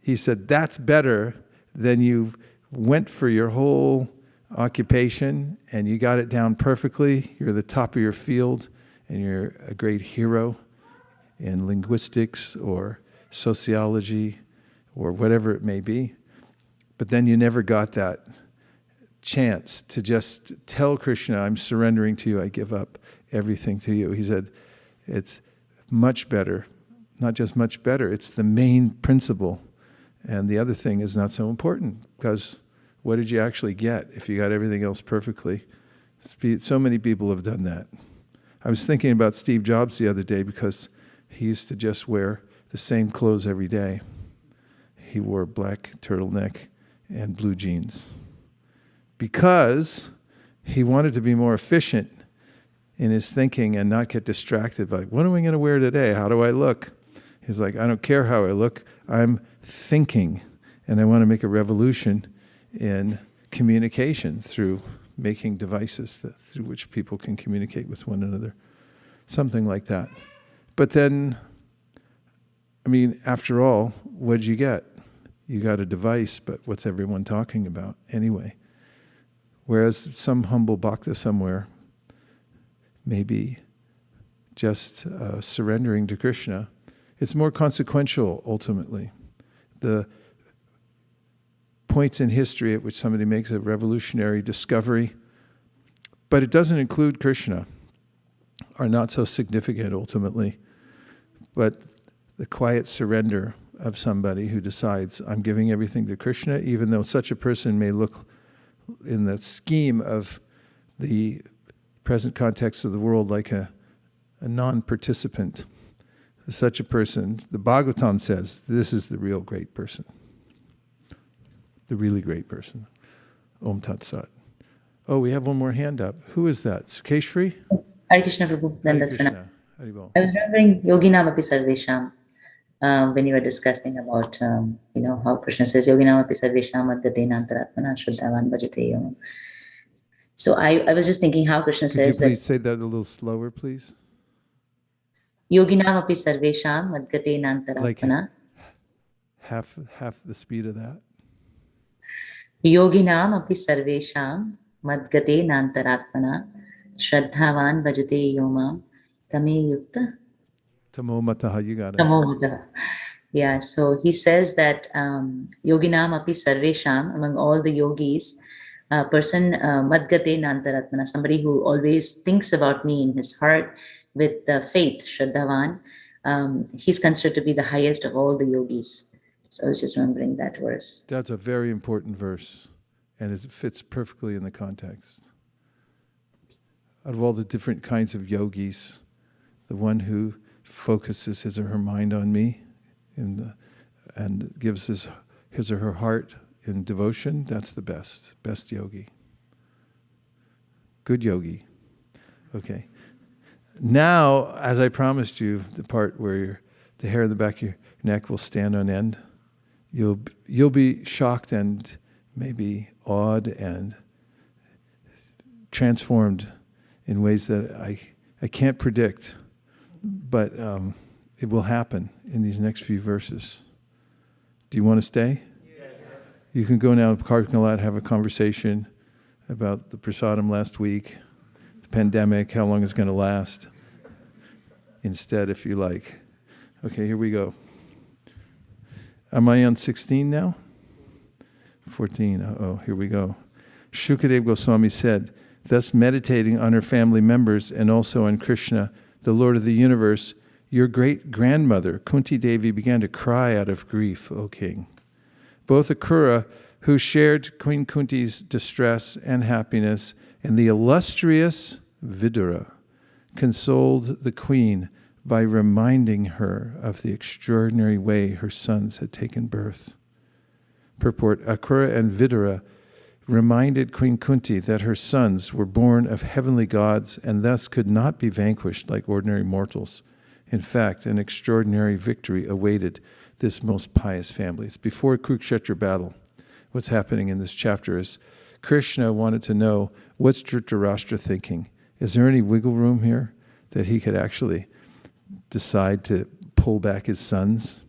He said, that's better than you went for your whole occupation and you got it down perfectly. You're the top of your field and you're a great hero in linguistics or sociology or whatever it may be. But then you never got that chance to just tell Krishna, I'm surrendering to you, I give up everything to you. He said, it's much better, not just much better, it's the main principle. And the other thing is not so important, because what did you actually get if you got everything else perfectly? So many people have done that. I was thinking about Steve Jobs the other day because he used to just wear the same clothes every day. He wore a black turtleneck and blue jeans because he wanted to be more efficient in his thinking and not get distracted by, what am I going to wear today? How do I look? He's like, I don't care how I look. I'm thinking, and I want to make a revolution in communication through making devices through which people can communicate with one another. Something like that. But then, I mean, after all, what'd you get? You got a device, but what's everyone talking about anyway? Whereas some humble bhakta somewhere, maybe just surrendering to Krishna, it's more consequential ultimately. The points in history at which somebody makes a revolutionary discovery, but it doesn't include Krishna, are not so significant ultimately. But the quiet surrender of somebody who decides, I'm giving everything to Krishna, even though such a person may look in the scheme of the present context of the world like a non-participant. Such a person, the Bhagavatam says, this is the real great person. The really great person. Om Tat Sat. Oh, we have one more hand up. Who is that? Sukeshri? Hare Krishna Prabhu. Hare Dandasvana. Krishna. Haribol. I was remembering Yoginam Api Sarvesham when you were discussing about how Krishna says Yoginam Api Sarvesham Adgatena Antaratmana Shuddhavan Bhajate Yom. So I was just thinking how Krishna Could you says that please say that a little slower, please? Yoginam Api Sarvesham Adgatena Antaratmana. Half the speed of that. Yoginam Api Sarvesham Madgatena Antaratmana Shraddhavan Bhajate Yomam Tame Yukta. Tamo Mataha, you got it. Tamomata. Yeah, so he says that Yoginam Api Sarvesham, among all the yogis, a person Madgate Nantaratmana, somebody who always thinks about me in his heart with faith, Shraddhavan, he's considered to be the highest of all the yogis. So I was just remembering that verse. That's a very important verse, and it fits perfectly in the context. Out of all the different kinds of yogis, the one who focuses his or her mind on me and gives his or her heart in devotion, that's the best yogi. Good yogi. Okay. Now, as I promised you, the part where the hair in the back of your neck will stand on end, you'll be shocked and maybe awed and transformed in ways that I can't predict, but it will happen in these next few verses. Do you want to stay? Yes. You can go now to the parking lot, have a conversation about the prasadam last week, the pandemic, how long it's going to last, instead, if you like. Okay, here we go. Am I on 16 now? 14. Oh, here we go. Shukadeva Goswami said, thus meditating on her family members and also on Krishna, the Lord of the universe, your great-grandmother, Kunti Devi, began to cry out of grief, O king. Both Akrura, who shared Queen Kunti's distress and happiness, and the illustrious Vidura, consoled the queen by reminding her of the extraordinary way her sons had taken birth. Purport, Akrura and Vidura reminded Queen Kunti that her sons were born of heavenly gods and thus could not be vanquished like ordinary mortals. In fact, an extraordinary victory awaited this most pious family. It's before Kurukshetra battle. What's happening in this chapter is Krishna wanted to know, what's Dhritarashtra thinking? Is there any wiggle room here that he could actually decide to pull back his sons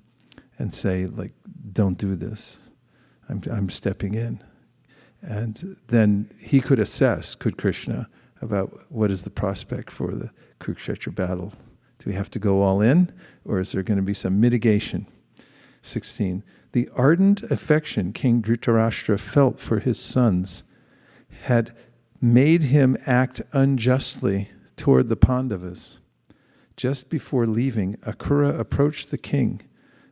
and say, like, don't do this. I'm stepping in. And then he could assess, could Krishna, about what is the prospect for the Kurukshetra battle. Do we have to go all in, or is there going to be some mitigation? 16. The ardent affection King Dhritarashtra felt for his sons had made him act unjustly toward the Pandavas. Just before leaving, Akrura approached the king,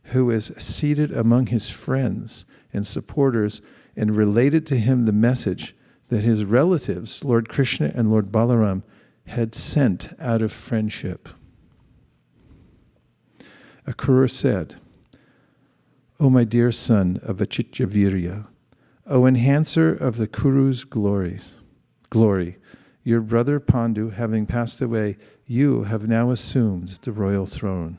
who is seated among his friends and supporters, and related to him the message that his relatives, Lord Krishna and Lord Balaram, had sent out of friendship. Akrura said, O my dear son of Achityavirya, O enhancer of the Kuru's glory, your brother Pandu having passed away, you have now assumed the royal throne.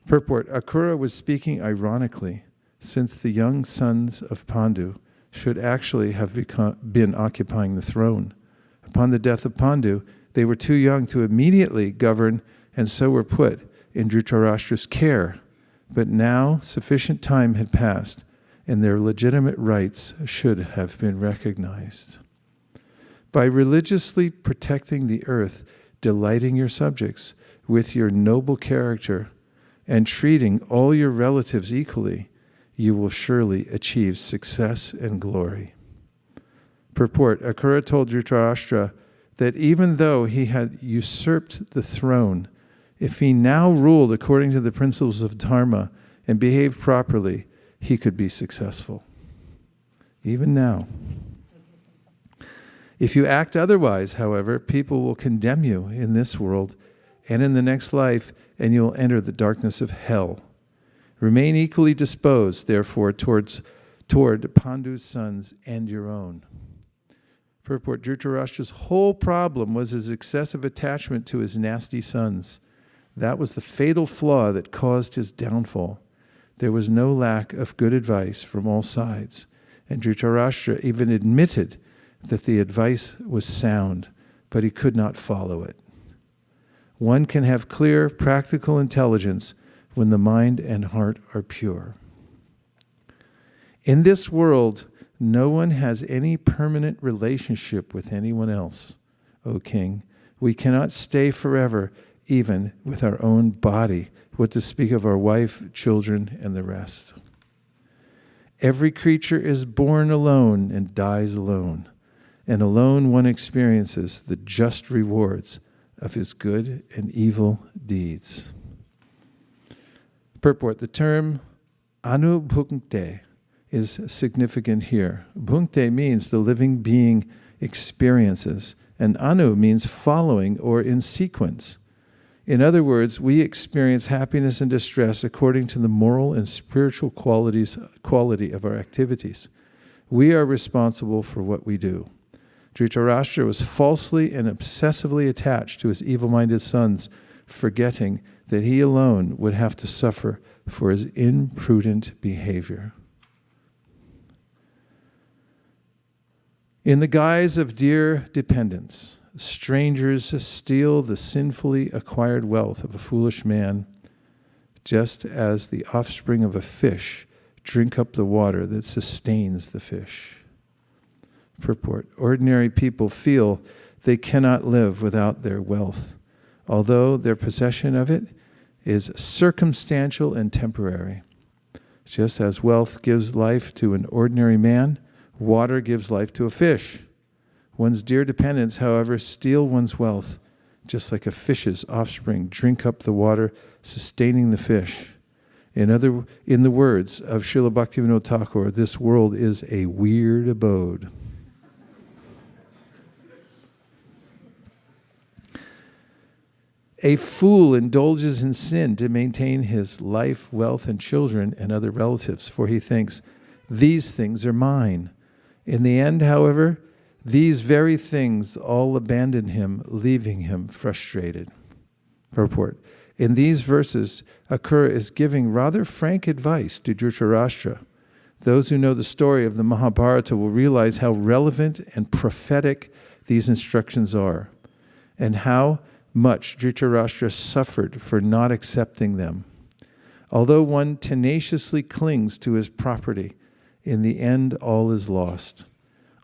Purport, Akrura was speaking ironically, since the young sons of Pandu should actually have been occupying the throne. Upon the death of Pandu, they were too young to immediately govern, and so were put in Dhritarashtra's care. But now sufficient time had passed, and their legitimate rights should have been recognized. By religiously protecting the earth, delighting your subjects with your noble character, and treating all your relatives equally, you will surely achieve success and glory. Purport, Akrura told Dhritarashtra that even though he had usurped the throne, if he now ruled according to the principles of dharma and behaved properly, he could be successful. Even now. If you act otherwise, however, people will condemn you in this world and in the next life, and you will enter the darkness of hell. Remain equally disposed, therefore, toward Pandu's sons and your own. Purport, Dhritarashtra's whole problem was his excessive attachment to his nasty sons. That was the fatal flaw that caused his downfall. There was no lack of good advice from all sides, and Dhritarashtra even admitted that the advice was sound, but he could not follow it. One can have clear, practical intelligence when the mind and heart are pure. In this world, no one has any permanent relationship with anyone else, O king. We cannot stay forever, even with our own body, what to speak of our wife, children, and the rest. Every creature is born alone and dies alone, and alone one experiences the just rewards of his good and evil deeds. Purport, the term anubhukte is significant here. Bhunkte means the living being experiences, and anu means following or in sequence. In other words, we experience happiness and distress according to the moral and spiritual quality of our activities. We are responsible for what we do. Dhritarashtra was falsely and obsessively attached to his evil-minded sons, forgetting that he alone would have to suffer for his imprudent behavior. In the guise of dear dependence, strangers steal the sinfully acquired wealth of a foolish man, just as the offspring of a fish drink up the water that sustains the fish. Purport, ordinary people feel they cannot live without their wealth, although their possession of it is circumstantial and temporary. Just as wealth gives life to an ordinary man, water gives life to a fish. One's dear dependents, however, steal one's wealth, just like a fish's offspring drink up the water, sustaining the fish. In the words of Srila Bhaktivinoda Thakur, this world is a weird abode. A fool indulges in sin to maintain his life, wealth, and children and other relatives, for he thinks, these things are mine. In the end, however, these very things all abandon him, leaving him frustrated. Purport. In these verses, Akrura is giving rather frank advice to Dhritarashtra. Those who know the story of the Mahabharata will realize how relevant and prophetic these instructions are, and how much Dhritarashtra suffered for not accepting them. Although one tenaciously clings to his property, in the end all is lost.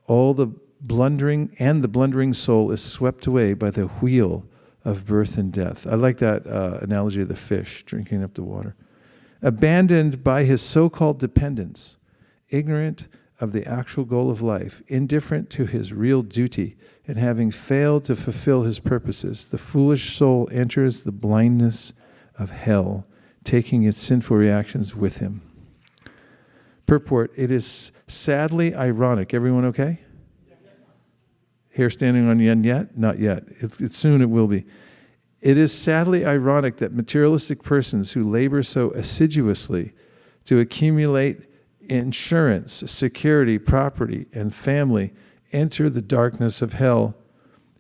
The blundering soul is swept away by the wheel of birth and death. I like that analogy of the fish drinking up the water. Abandoned by his so-called dependents, ignorant of the actual goal of life, indifferent to his real duty, and having failed to fulfill his purposes, the foolish soul enters the blindness of hell, taking its sinful reactions with him. Purport, it is sadly ironic. Everyone okay? Hair standing on end yet? Not yet. Soon it will be. It is sadly ironic that materialistic persons who labor so assiduously to accumulate insurance, security, property, and family enter the darkness of hell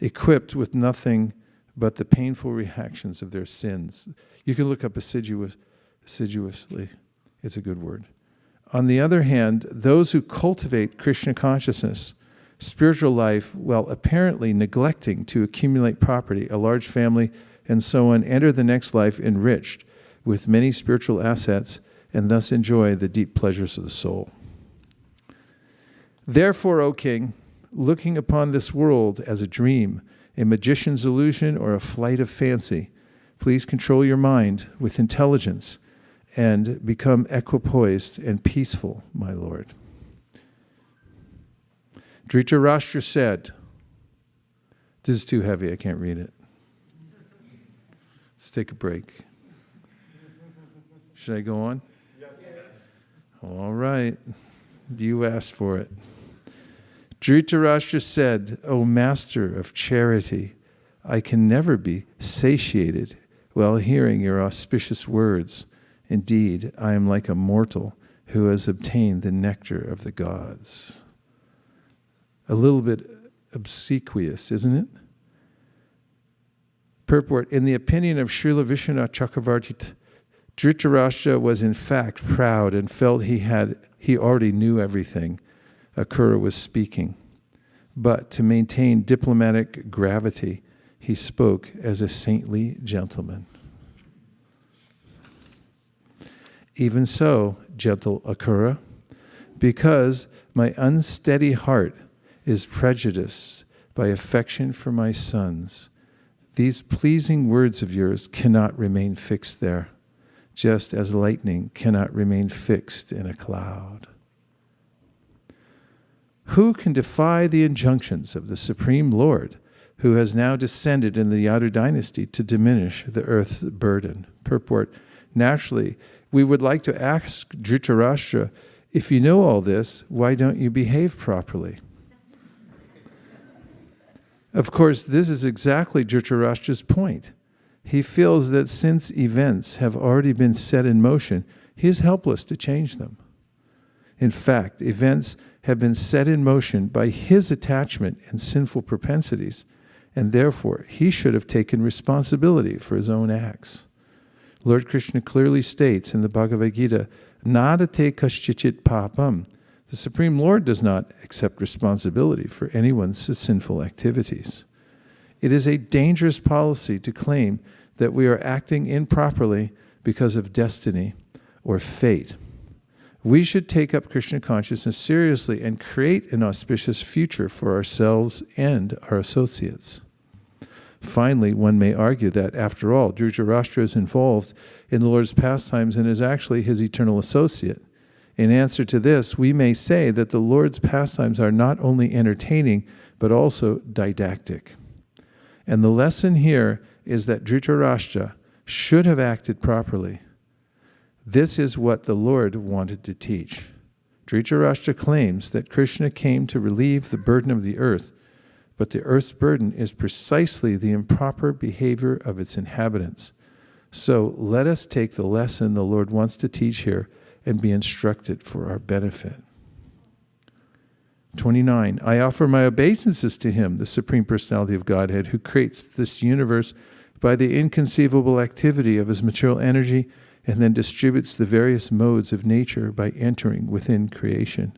equipped with nothing but the painful reactions of their sins. You can look up assiduously. It's a good word. On the other hand, those who cultivate Krishna consciousness, spiritual life, while apparently neglecting to accumulate property, a large family, and so on, enter the next life enriched with many spiritual assets and thus enjoy the deep pleasures of the soul. Therefore, O king, looking upon this world as a dream, a magician's illusion, or a flight of fancy, please control your mind with intelligence and become equipoised and peaceful, my lord. Dhritarashtra said, this is too heavy, I can't read it. Let's take a break. Should I go on? Yes. All right. You asked for it. Dhritarashtra said, O master of charity, I can never be satiated while hearing your auspicious words. Indeed, I am like a mortal who has obtained the nectar of the gods. A little bit obsequious, isn't it? Purport, in the opinion of Srila Vishwanath Chakravarti, Dhritarashtra was in fact proud and felt he already knew everything. Akrura was speaking. But to maintain diplomatic gravity, he spoke as a saintly gentleman. Even so, gentle Akrura, because my unsteady heart is prejudiced by affection for my sons, these pleasing words of yours cannot remain fixed there, just as lightning cannot remain fixed in a cloud. Who can defy the injunctions of the Supreme Lord, who has now descended in the Yadu dynasty to diminish the earth's burden? Purport, naturally, we would like to ask Dhritarashtra, if you know all this, why don't you behave properly? Of course, this is exactly Dhritarashtra's point. He feels that since events have already been set in motion, he is helpless to change them. In fact, events have been set in motion by his attachment and sinful propensities, and therefore he should have taken responsibility for his own acts. Lord Krishna clearly states in the Bhagavad Gita, Nadate kaschichit papam. The Supreme Lord does not accept responsibility for anyone's sinful activities. It is a dangerous policy to claim that we are acting improperly because of destiny or fate. We should take up Krishna consciousness seriously and create an auspicious future for ourselves and our associates. Finally, one may argue that, after all, Dhritarashtra is involved in the Lord's pastimes and is actually his eternal associate. In answer to this, we may say that the Lord's pastimes are not only entertaining, but also didactic. And the lesson here is that Dhritarashtra should have acted properly. This is what the Lord wanted to teach. Dhritarashtra claims that Krishna came to relieve the burden of the earth, but the earth's burden is precisely the improper behavior of its inhabitants. So let us take the lesson the Lord wants to teach here and be instructed for our benefit. 29. I offer my obeisances to him, the Supreme Personality of Godhead, who creates this universe by the inconceivable activity of his material energy and then distributes the various modes of nature by entering within creation.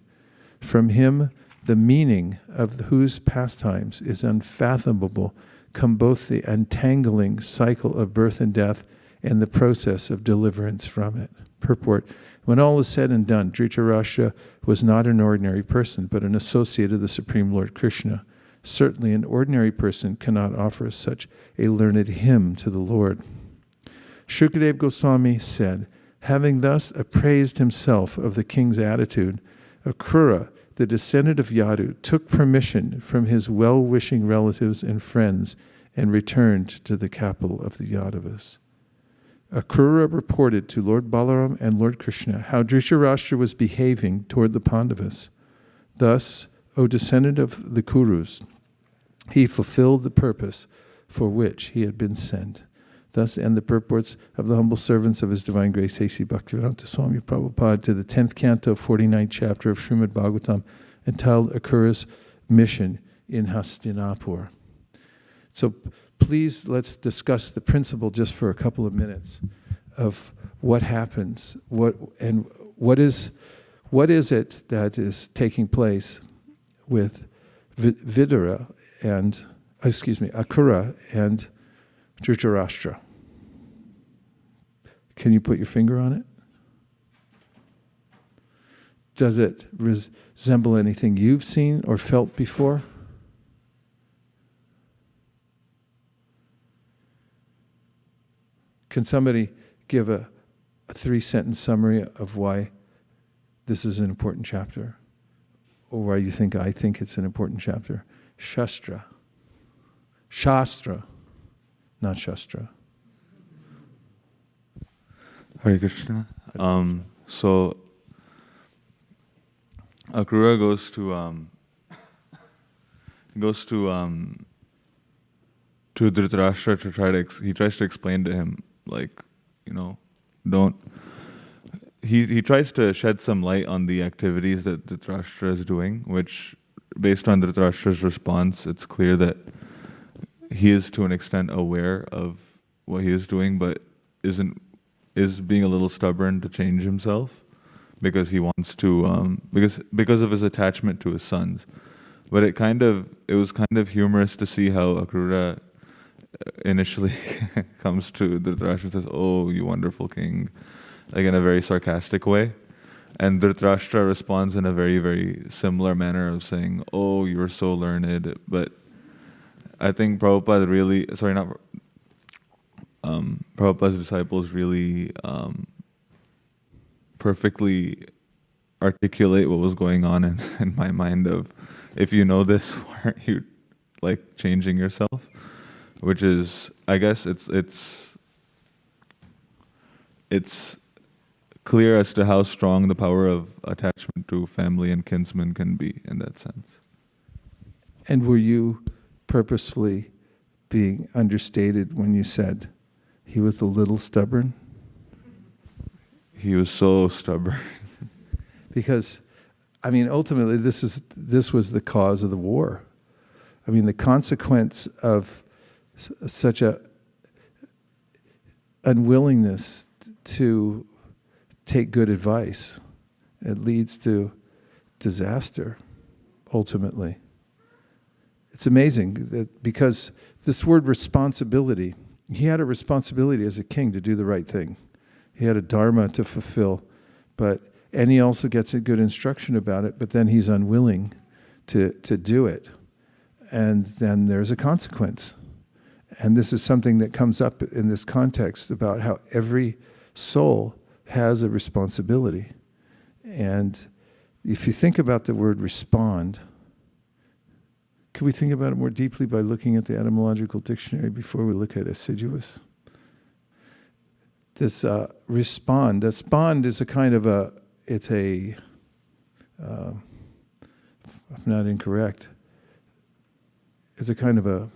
From him, the meaning of whose pastimes is unfathomable, come both the untangling cycle of birth and death and the process of deliverance from it. Purport: when all is said and done, Dhritarashtra was not an ordinary person, but an associate of the Supreme Lord Krishna. Certainly an ordinary person cannot offer such a learned hymn to the Lord. Shukadeva Goswami said, having thus appraised himself of the king's attitude, Akrura, the descendant of Yadu, took permission from his well-wishing relatives and friends and returned to the capital of the Yadavas. Akrura reported to Lord Balaram and Lord Krishna how Dhritarashtra was behaving toward the Pandavas. Thus, O descendant of the Kurus, he fulfilled the purpose for which he had been sent. Thus end the purports of the humble servants of His Divine Grace A.C. Bhaktivedanta Swami Prabhupada to the 10th canto, 49th chapter of Srimad Bhagavatam, entitled Akrura's Mission in Hastinapur. So please, let's discuss the principle just for a couple of minutes of what happens, what is it that is taking place with Akrura and Dhritarashtra. Can you put your finger on it? Does it resemble anything you've seen or felt before? Can somebody give a 3-sentence summary of why this is an important chapter? Or why you think I think it's an important chapter? Shastra, not Shastra. Hare Krishna. So Akrura goes to Dhritarashtra to he tries to explain to him, like, he tries to shed some light on the activities that Dhritarashtra is doing, which, based on Dhritarashtra's response, it's clear that he is to an extent aware of what he is doing, but is being a little stubborn to change himself because he wants to, because of his attachment to his sons. But it was kind of humorous to see how Akrura initially comes to Dhritarashtra and says, "Oh, you wonderful king," like in a very sarcastic way. And Dhritarashtra responds in a very, very similar manner of saying, "Oh, you're so learned." But I think Prabhupada's disciples really perfectly articulate what was going on in my mind of, if you know this, why aren't you like changing yourself? Which is, I guess it's clear as to how strong the power of attachment to family and kinsmen can be in that sense. And were you purposefully being understated when you said he was a little stubborn? He was so stubborn. Because, I mean, ultimately, this was the cause of the war. I mean, the consequence of such a unwillingness to take good advice, it leads to disaster, ultimately. It's amazing that because this word responsibility, he had a responsibility as a king to do the right thing. He had a dharma to fulfill, and he also gets a good instruction about it, but then he's unwilling to do it. And then there's a consequence. And this is something that comes up in this context about how every soul has a responsibility. And if you think about the word respond, could we think about it more deeply by looking at the etymological dictionary before we look at assiduous? This respond is a kind of if I'm not incorrect, it's a kind of a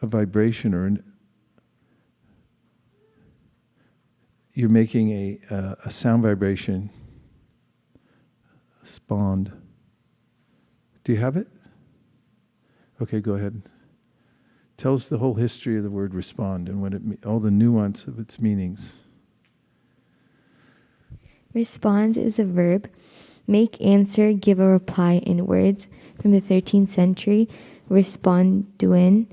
vibration, or you're making a sound vibration. Spond. Do you have it? Okay, go ahead. Tell us the whole history of the word respond and what all the nuance of its meanings. Respond is a verb. Make answer, give a reply in words. From the 13th century, responduin.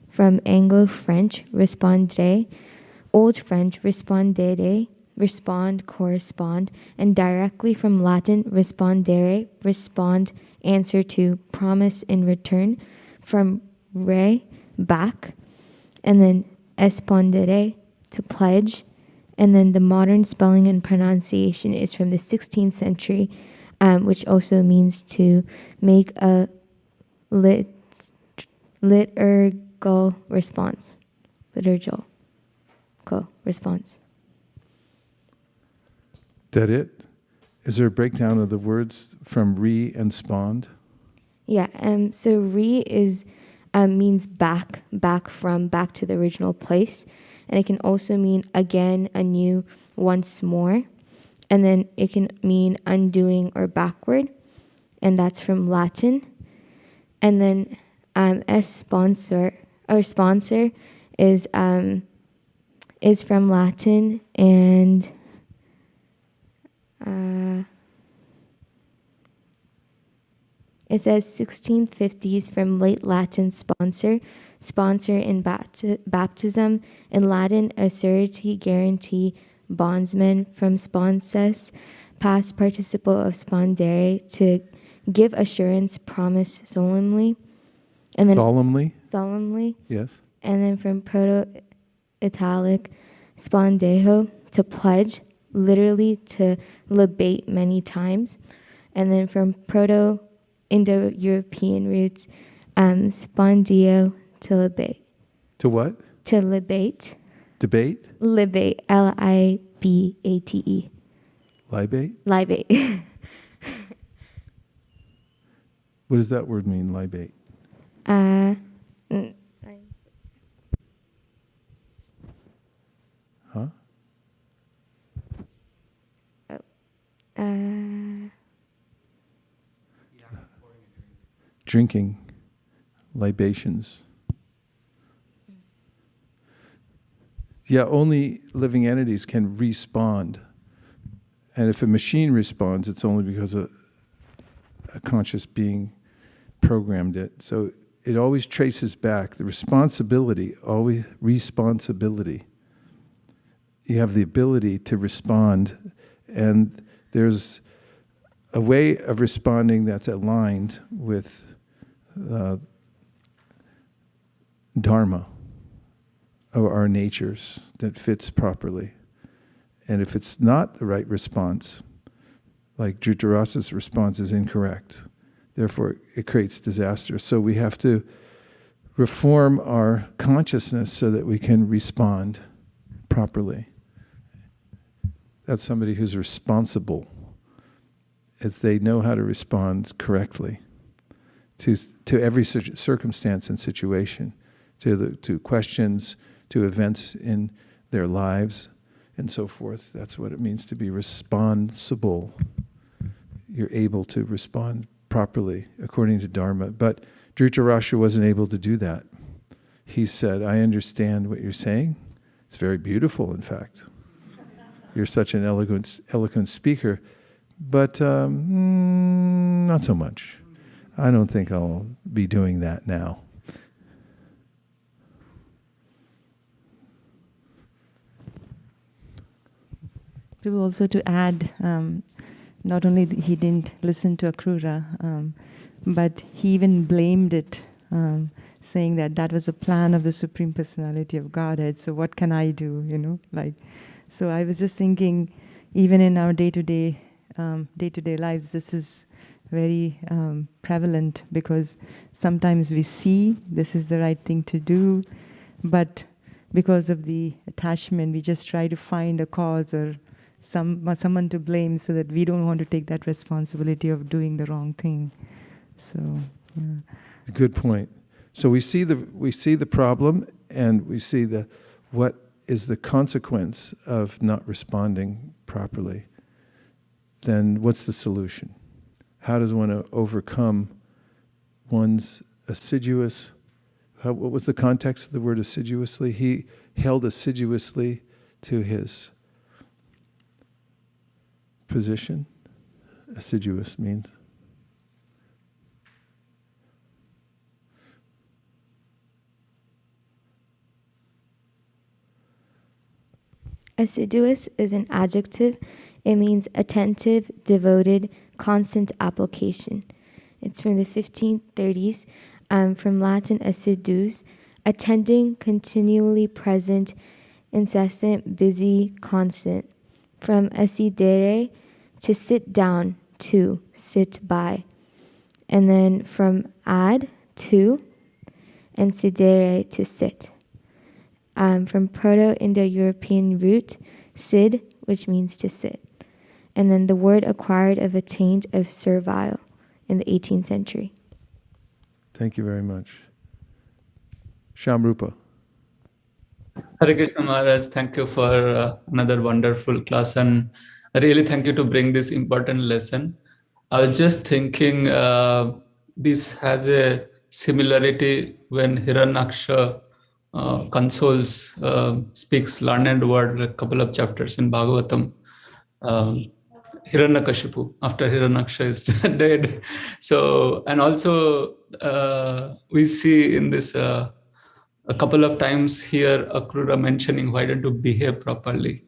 From Anglo-French, respondre. Old French, rispondere. Respond, correspond. And directly from Latin, respondere. Respond, answer to, promise in return. From re, back. And then espondere, to pledge. And then the modern spelling and pronunciation is from the 16th century, which also means to make a liturgical response. Liturgical response. That it? Is there a breakdown of the words from re and spond? Yeah, so re is means back to the original place. And it can also mean again, anew, once more. And then it can mean undoing or backward. And that's from Latin. And then sponsor is from Latin, and it says 1650s from late Latin sponsor in baptism, in Latin a surety, guarantee, bondsman, from sponsus, past participle of spondere, to give assurance, promise solemnly. And then solemnly. Yes. And then from Proto-Italic, spondejo, to pledge, literally to libate many times. And then from Proto-Indo-European roots, spondio, to libate. To what? To libate. Debate? Libate, L-I-B-A-T-E. Libate? Libate. What does that word mean, libate? Huh? Drinking, libations. Yeah, only living entities can respond. And if a machine responds, it's only because a conscious being programmed it. So it always traces back. The responsibility, always responsibility. You have the ability to respond, and there's a way of responding that's aligned with Dharma, or our natures, that fits properly. And if it's not the right response, like Dhritarashtra's response is incorrect, therefore it creates disaster. So we have to reform our consciousness so that we can respond properly. That's somebody who's responsible, as they know how to respond correctly to every circumstance and situation, to questions, to events in their lives, and so forth. That's what it means to be responsible. You're able to respond properly according to Dharma. But Dhritarashtra wasn't able to do that. He said, I understand what you're saying. It's very beautiful, in fact. You're such an eloquent speaker, but not so much. I don't think I'll be doing that now. Also to add, not only he didn't listen to Akrura, but he even blamed it, saying that was a plan of the Supreme Personality of Godhead. So what can I do? So I was just thinking, even in our day-to-day lives, this is very prevalent, because sometimes we see this is the right thing to do, but because of the attachment, we just try to find a cause or someone to blame, so that we don't want to take that responsibility of doing the wrong thing. So, yeah. Good point. So we see the problem, and we see what is the consequence of not responding properly. Then what's the solution? How does one overcome one's assiduous? what was the context of the word assiduously? He held assiduously to his position. Assiduous means. Assiduous is an adjective. It means attentive, devoted, constant application. It's from the 1530s, from Latin assidus, attending, continually present, incessant, busy, constant. From assidere, to sit down, to sit by. And then from ad, to, and sidere, to sit. From Proto-Indo-European root, sid, which means to sit. And then the word acquired of attained of servile in the 18th century. Thank you very much. Shamrupa. Hare Krishna Maharaj, thank you for another wonderful class, and really thank you to bring this important lesson. I was just thinking this has a similarity when Hiranyaksha consoles, speaks learned word, a couple of chapters in Bhagavatam. Hiranyakashipu, after Hiranyaksha is dead. So, and also we see in this a couple of times here Akrura mentioning, why don't you behave properly?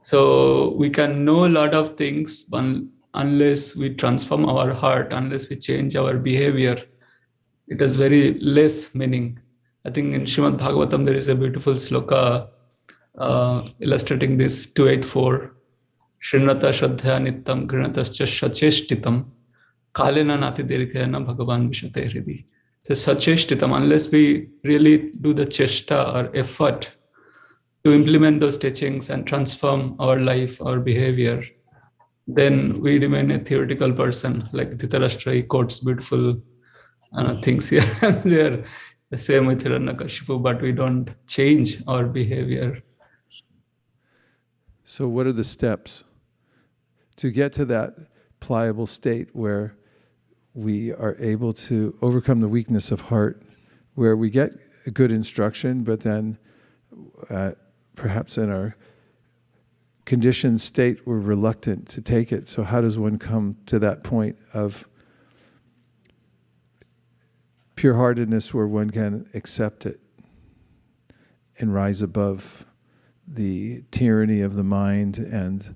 So we can know a lot of things, but unless we transform our heart, unless we change our behavior, it has very less meaning. I think in Srimad Bhagavatam there is a beautiful sloka illustrating this, 284. Shrinata Shraddhya Nittam Grinatascha Sacheshtitam Kalena Nati Dirghena Bhagavan Vishate Hridi. So Sacheshtitam, unless we really do the chesta or effort to implement those teachings and transform our life, our behavior, then we remain a theoretical person. Like Dhritarashtra, he quotes beautiful things here and there. The same with Hiranyakashipu, but we don't change our behavior. So what are the steps to get to that pliable state where we are able to overcome the weakness of heart, where we get a good instruction, but then perhaps in our conditioned state we're reluctant to take it. So how does one come to that point of pure-heartedness where one can accept it and rise above the tyranny of the mind and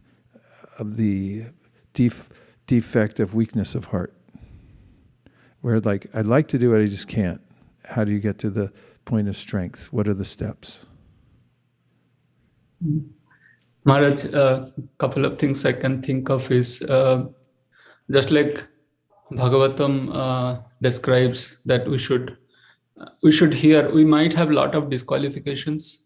of the defect of weakness of heart? Where like, I'd like to do it, I just can't. How do you get to the point of strength? What are the steps? Maharaj, a couple of things I can think of is just like Bhagavatam describes that we should hear. We might have a lot of disqualifications.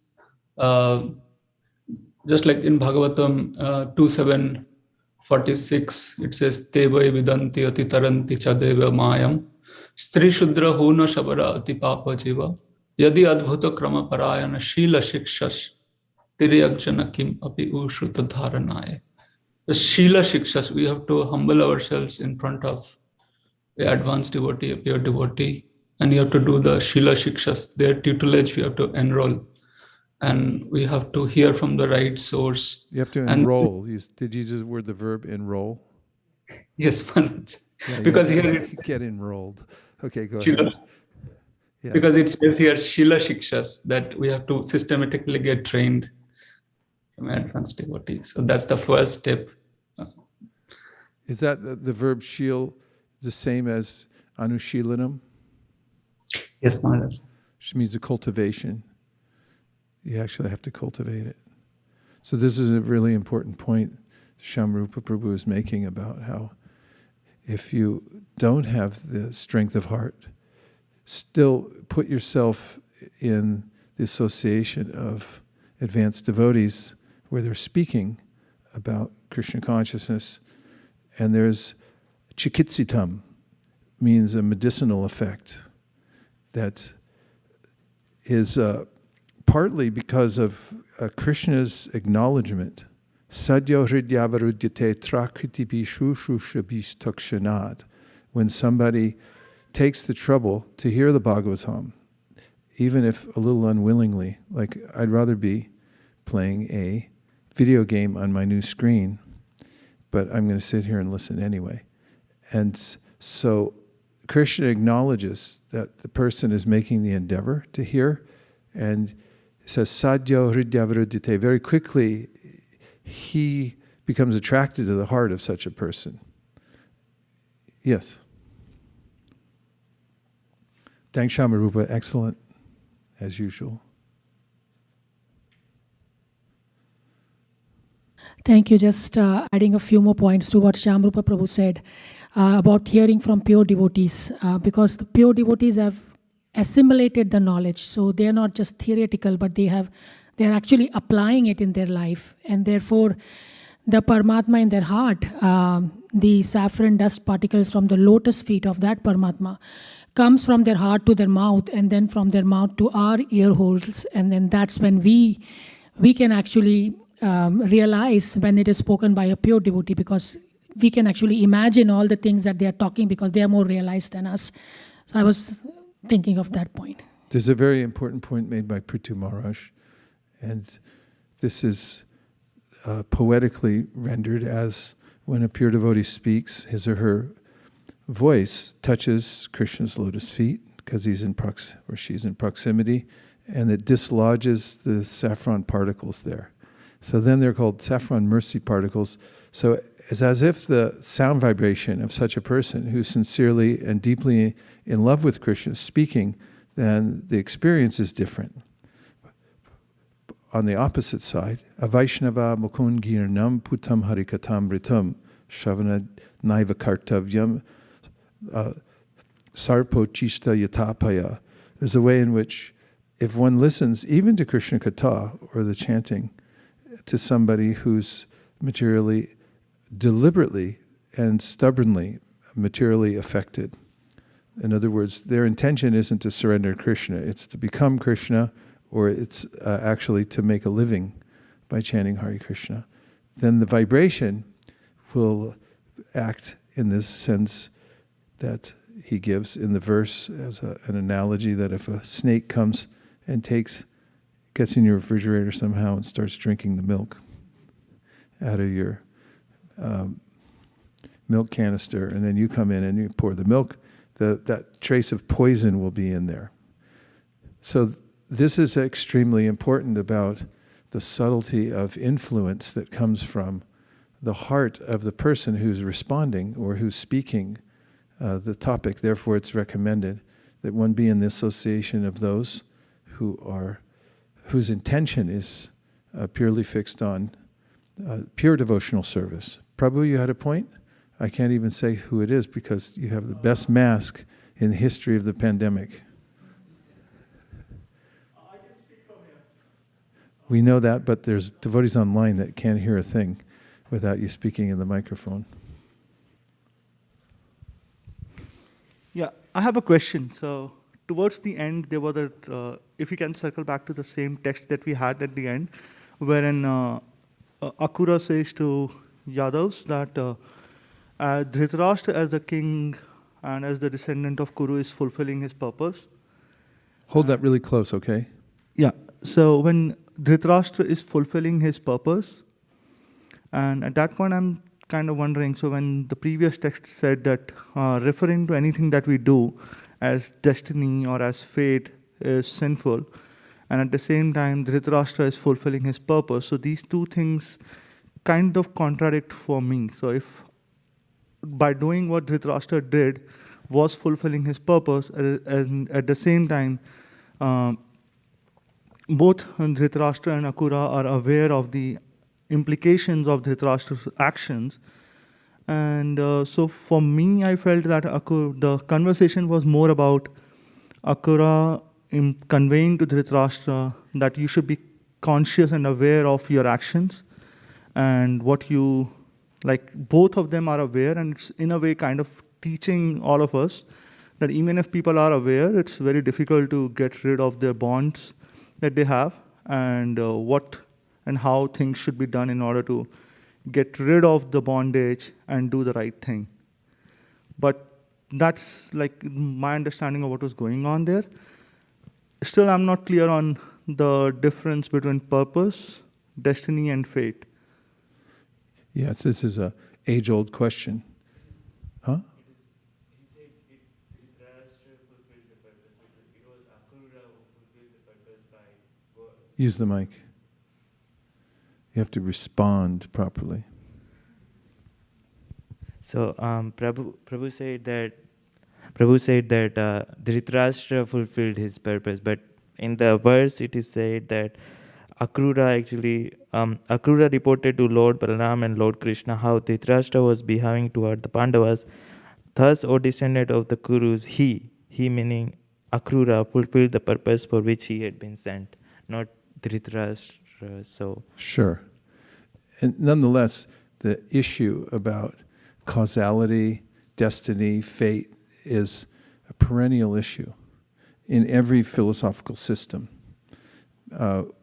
Just like in Bhagavatam 2.7.46, it says, Te vai vidanti ati taranti cha deva mayam, stri shudra huna shabara ati papa jiva, yadi adbhuta krama parayana shila shikshas, tiriyakjana kim api ushruta dharanaya. The shila shikshas, we have to humble ourselves in front of an advanced devotee, a pure devotee, and you have to do the shila shikshas, their tutelage we have to enroll. And we have to hear from the right source. You have to enroll. Did you use the word, the verb enroll? Yes, Maharaj. Yeah, because here get enrolled. Okay, go Shila, ahead. Yeah. Because it says here Shila Shikshas, that we have to systematically get trained from advanced devotees. So that's the first step. Is that the verb shil the same as anushilanam? Yes, Maharaj. Which means the cultivation. You actually have to cultivate it. So this is a really important point Shamrupa Prabhu is making about how if you don't have the strength of heart, still put yourself in the association of advanced devotees where they're speaking about Krishna consciousness, and there's chikitsitam, means a medicinal effect that is partly because of Krishna's acknowledgement. Sadyo hridyavarudyate trakritipi shushushabis takshanat. When somebody takes the trouble to hear the Bhagavatam even if a little unwillingly. Like, I'd rather be playing a video game on my new screen, but I'm going to sit here and listen anyway. And so Krishna acknowledges that the person is making the endeavor to hear, and says, Sadhyo hridyavarudite. Very quickly, he becomes attracted to the heart of such a person. Yes. Thanks, Shamarupa. Excellent, as usual. Thank you. Just adding a few more points to what Shamrupa Prabhu said about hearing from pure devotees, because the pure devotees have assimilated the knowledge. So they are not just theoretical, but they are actually applying it in their life. And therefore, the Paramatma in their heart, the saffron dust particles from the lotus feet of that Paramatma, comes from their heart to their mouth, and then from their mouth to our ear holes. And then that's when we can actually realize when it is spoken by a pure devotee, because we can actually imagine all the things that they are talking, because they are more realized than us. So I was thinking of that point. There's a very important point made by Prithu Maharaj, and this is poetically rendered as when a pure devotee speaks, his or her voice touches Krishna's lotus feet because he's in or she's in proximity, and it dislodges the saffron particles there. So then they're called saffron mercy particles. So it's as if the sound vibration of such a person who's sincerely and deeply in love with Krishna is speaking, then the experience is different. On the opposite side, Avaishnava mukund girnam putam harikatamritam shavana naiva kartavyam sarpo chista yatapaya. There's a way in which if one listens even to Krishna Katha or the chanting to somebody who's materially, deliberately and stubbornly materially affected. In other words, their intention isn't to surrender to Krishna, it's to become Krishna, or it's actually to make a living by chanting Hare Krishna. Then the vibration will act in this sense that he gives in the verse as an analogy, that if a snake comes and gets in your refrigerator somehow and starts drinking the milk out of your milk canister, and then you come in and you pour the milk, that trace of poison will be in there. So this is extremely important about the subtlety of influence that comes from the heart of the person who's responding or who's speaking the topic. Therefore, it's recommended that one be in the association of those whose intention is purely fixed on pure devotional service. Prabhu, you had a point? I can't even say who it is because you have the best mask in the history of the pandemic. I can speak from here. We know that, but there's devotees online that can't hear a thing without you speaking in the microphone. Yeah, I have a question. So towards the end, there was if you can circle back to the same text that we had at the end, wherein Akrura says to Yadavs that Dhritarashtra as the king and as the descendant of Kuru is fulfilling his purpose. Hold that really close, okay? Yeah, so when Dhritarashtra is fulfilling his purpose, and at that point I'm kind of wondering, so when the previous text said that referring to anything that we do as destiny or as fate is sinful, and at the same time Dhritarashtra is fulfilling his purpose, so these two things kind of contradict for me. So if by doing what Dhritarashtra did was fulfilling his purpose, and at the same time both Dhritarashtra and Akrura are aware of the implications of Dhritarashtra's actions. And so for me, I felt that the conversation was more about Akrura conveying to Dhritarashtra that you should be conscious and aware of your actions and what you, like both of them are aware, and it's in a way kind of teaching all of us that even if people are aware, it's very difficult to get rid of their bonds that they have, and what and how things should be done in order to get rid of the bondage and do the right thing. But that's like my understanding of what was going on there. still I'm not clear on the difference between purpose, destiny, and fate. Yes, this is a age-old question. Huh? Use the mic. You have to respond properly. So Prabhu said that Dhritarashtra fulfilled his purpose, but in the verse it is said that Akrura reported to Lord Balaram and Lord Krishna how Dhritarashtra was behaving toward the Pandavas. Thus, O descendant of the Kurus, he meaning Akrura, fulfilled the purpose for which he had been sent, not Dhritarashtra. So sure. And nonetheless, the issue about causality, destiny, fate is a perennial issue in every philosophical system.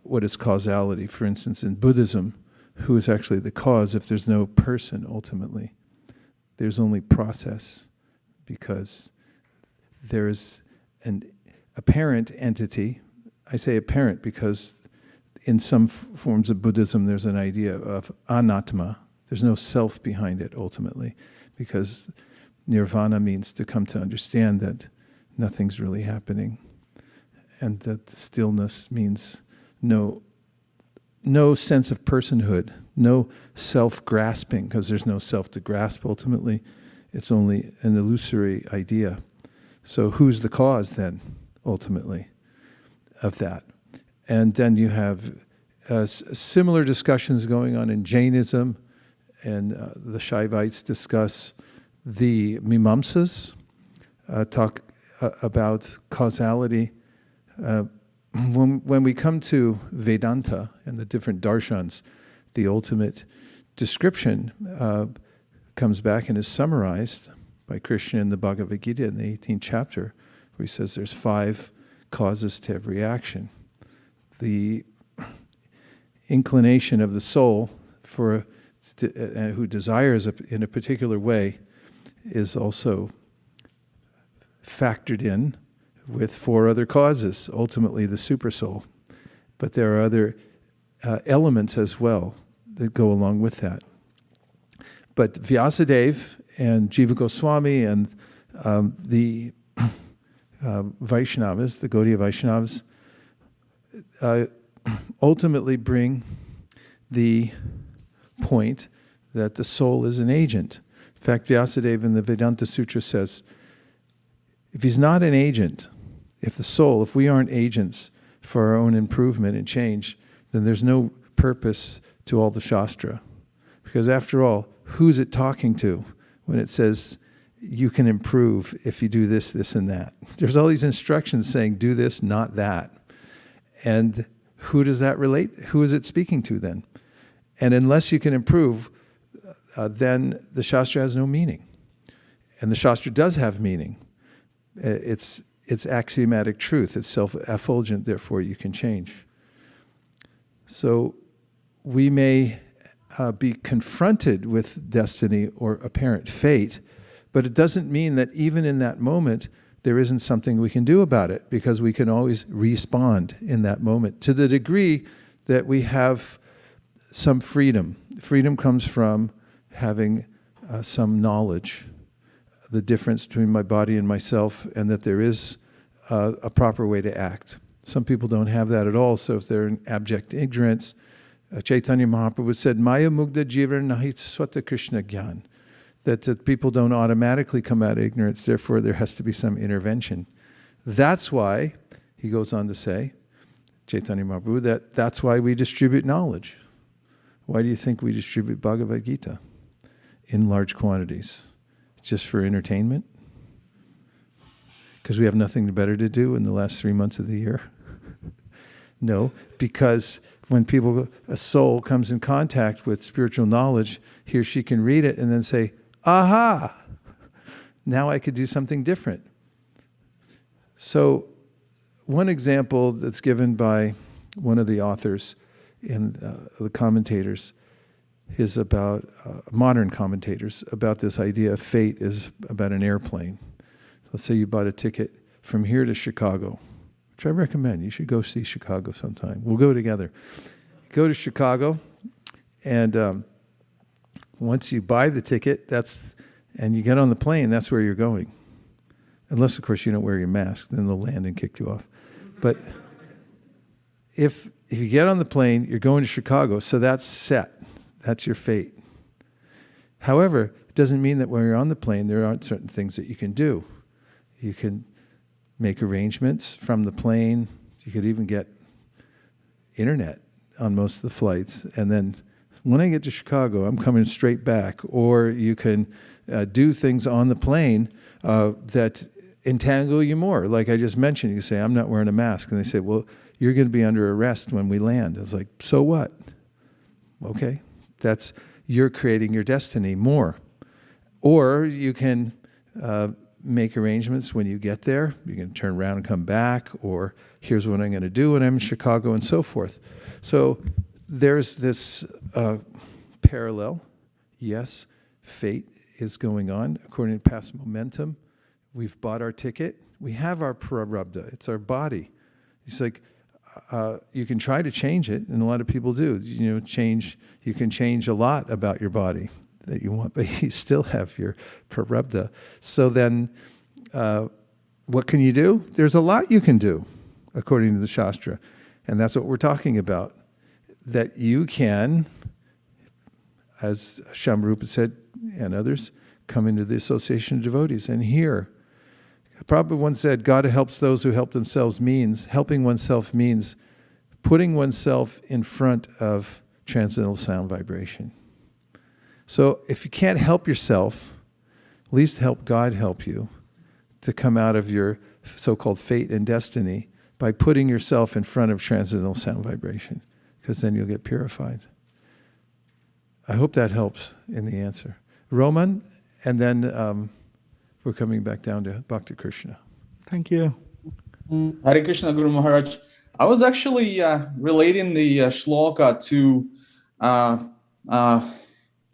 What is causality? For instance, in Buddhism, who is actually the cause if there's no person ultimately? There's only process, because there is an apparent entity. I say apparent because in some forms of Buddhism there's an idea of anatma. There's no self behind it ultimately, because nirvana means to come to understand that nothing's really happening, and that the stillness means no sense of personhood, no self-grasping, because there's no self to grasp ultimately. It's only an illusory idea. So who's the cause then, ultimately, of that? And then you have similar discussions going on in Jainism, and the Shaivites discuss the Mimamsas, talk about causality. When we come to Vedanta and the different darshans, the ultimate description comes back and is summarized by Krishna in the Bhagavad Gita in the 18th chapter, where he says there's 5 causes to every action. The inclination of the soul who desires in a particular way is also factored in with 4 other causes, ultimately the supersoul. But there are other elements as well that go along with that. But Vyasadeva and Jiva Goswami and the Vaishnavas, the Gaudiya Vaishnavas, ultimately bring the point that the soul is an agent. In fact, Vyasadeva in the Vedanta Sutra says, if he's not an agent, if we aren't agents for our own improvement and change, then there's no purpose to all the Shastra. Because after all, who's it talking to when it says you can improve if you do this, this, and that? There's all these instructions saying do this, not that. And who does that relate? Who is it speaking to then? And unless you can improve, then the Shastra has no meaning. And the Shastra does have meaning. It's axiomatic truth. It's self-effulgent, therefore you can change. So we may be confronted with destiny or apparent fate, but it doesn't mean that even in that moment there isn't something we can do about it, because we can always respond in that moment to the degree that we have some freedom. Freedom comes from having some knowledge, the difference between my body and myself, and that there is a proper way to act. Some people don't have that at all, so if they're in abject ignorance, Chaitanya Mahaprabhu said, Maya Mugdha Jiva Nahit Swata Krishna Gyan, that people don't automatically come out of ignorance, therefore there has to be some intervention. That's why, he goes on to say, Chaitanya Mahaprabhu, that's why we distribute knowledge. Why do you think we distribute Bhagavad Gita in large quantities? Just for entertainment? Because we have nothing better to do in the last 3 months of the year? No, because when a soul comes in contact with spiritual knowledge, he or she can read it and then say, aha, now I could do something different. So one example that's given by one of the authors in the commentators is about, modern commentators, about this idea of fate is about an airplane. Let's say you bought a ticket from here to Chicago, which I recommend. You should go see Chicago sometime. We'll go together. Go to Chicago, and once you buy the ticket, and you get on the plane, that's where you're going. Unless, of course, you don't wear your mask, then they'll land and kick you off. But if you get on the plane, you're going to Chicago, so that's set. That's your fate. However, it doesn't mean that when you're on the plane, there aren't certain things that you can do. You can make arrangements from the plane. You could even get internet on most of the flights. And then when I get to Chicago, I'm coming straight back. Or you can do things on the plane that entangle you more. Like I just mentioned, you say, I'm not wearing a mask. And they say, well, you're going to be under arrest when we land. I was like, so what? Okay, you're creating your destiny more. Or you can make arrangements when you get there. You can turn around and come back, or here's what I'm going to do when I'm in Chicago, and so forth. So there's this parallel. Yes, fate is going on according to past momentum. We've bought our ticket. We have our prarabdha. It's our body. It's like you can try to change it, and a lot of people do. You can change a lot about your body that you want, but you still have your prarabdha. So then, what can you do? There's a lot you can do, according to the Shastra. And that's what we're talking about. That you can, as Shamrupa said, and others, come into the association of devotees and hear. Prabhupada once said, God helps those who help themselves helping oneself means putting oneself in front of transcendental sound vibration. So if you can't help yourself, at least help God help you to come out of your so-called fate and destiny by putting yourself in front of transcendental sound vibration, because then you'll get purified. I hope that helps in the answer. Roman, and then we're coming back down to Bhakti Krishna. Thank you. Hare Krishna, Guru Maharaj. I was actually relating the shloka to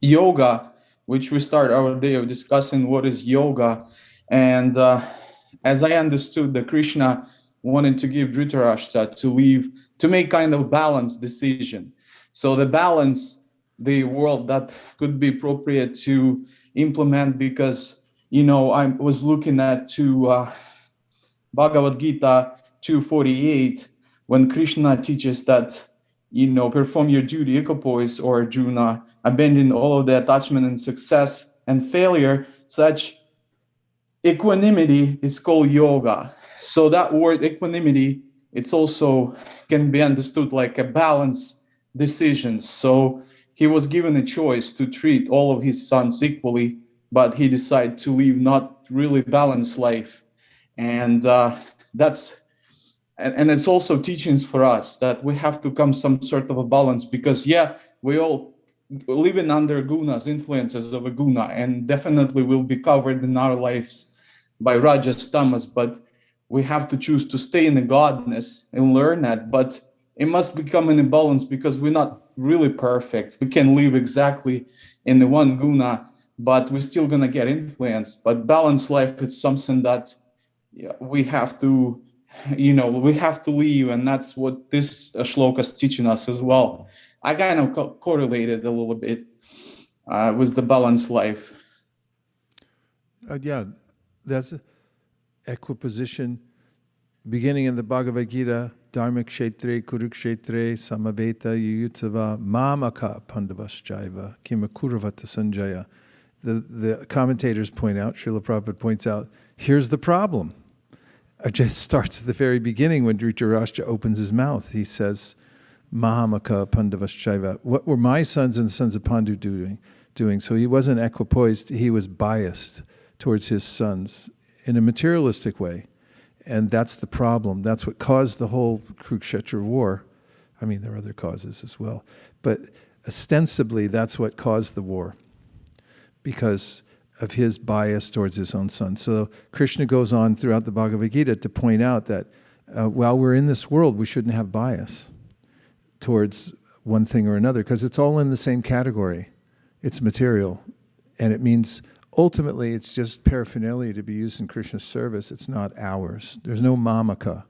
yoga, which we start our day of discussing what is yoga. And as I understood, that Krishna wanted to give Dhritarashtra to make kind of balanced decision. So the balance, the world that could be appropriate to implement, because I was looking at Bhagavad Gita 2:48, when Krishna teaches that, perform your duty, equipoise, or Arjuna, abandon all of the attachment and success and failure. Such equanimity is called yoga. So that word equanimity, it's also can be understood like a balanced decision. So he was given a choice to treat all of his sons equally, but he decided to live not really balanced life. And and it's also teachings for us that we have to come some sort of a balance, because we all living under gunas, influences of a guna, and definitely will be covered in our lives by rajas, tamas, but we have to choose to stay in the godness and learn that. But it must become in a balance, because we're not really perfect. We can live exactly in the one guna, but we're still going to get influenced. But balanced life is something that we have to, we have to live, and that's what this shloka is teaching us as well. I kind of correlated a little bit with the balanced life. That's equiposition. Beginning in the Bhagavad Gita, Dharma kshetre, kurukshetre, samaveta, yuyutsava, mamaka pandavaschaiva, kimakuravata sanjaya. The commentators point out, Srila Prabhupada points out, here's the problem. It just starts at the very beginning when Dhritarashtra opens his mouth. He says, Mahamaka Pandavaschaiva. What were my sons and the sons of Pandu doing? So he wasn't equipoised, he was biased towards his sons in a materialistic way. And that's the problem. That's what caused the whole Kurukshetra war. I mean, there are other causes as well. But ostensibly, that's what caused the war, because of his bias towards his own son. So Krishna goes on throughout the Bhagavad Gita to point out that while we're in this world, we shouldn't have bias towards one thing or another, because it's all in the same category. It's material. And it means ultimately it's just paraphernalia to be used in Krishna's service. It's not ours. There's no mamaka.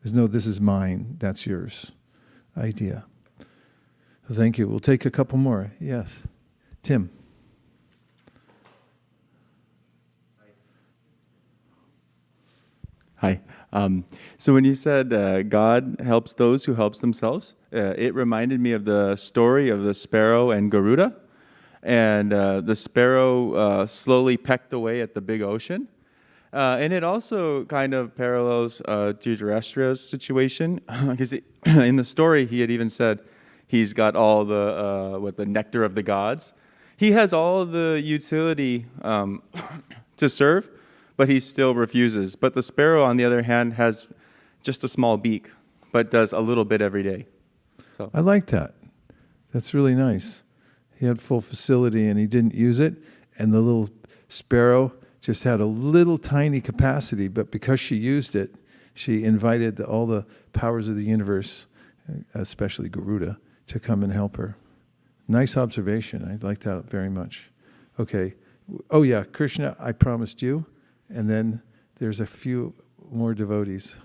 There's no this is mine, that's yours idea. Thank you. We'll take a couple more. Yes. Tim. Hi. So when you said God helps those who helps themselves, it reminded me of the story of the sparrow and Garuda. And the sparrow slowly pecked away at the big ocean. And it also kind of parallels Dhritarashtra's situation. Because in the story, he had even said he's got all the nectar of the gods. He has all the utility to serve, but he still refuses. But the sparrow, on the other hand, has just a small beak, but does a little bit every day. So I like that. That's really nice. He had full facility and he didn't use it, and the little sparrow just had a little tiny capacity, but because she used it, she invited all the powers of the universe, especially Garuda, to come and help her. Nice observation. I like that very much. Okay. Oh yeah, Krishna, I promised you. And then there's a few more devotees.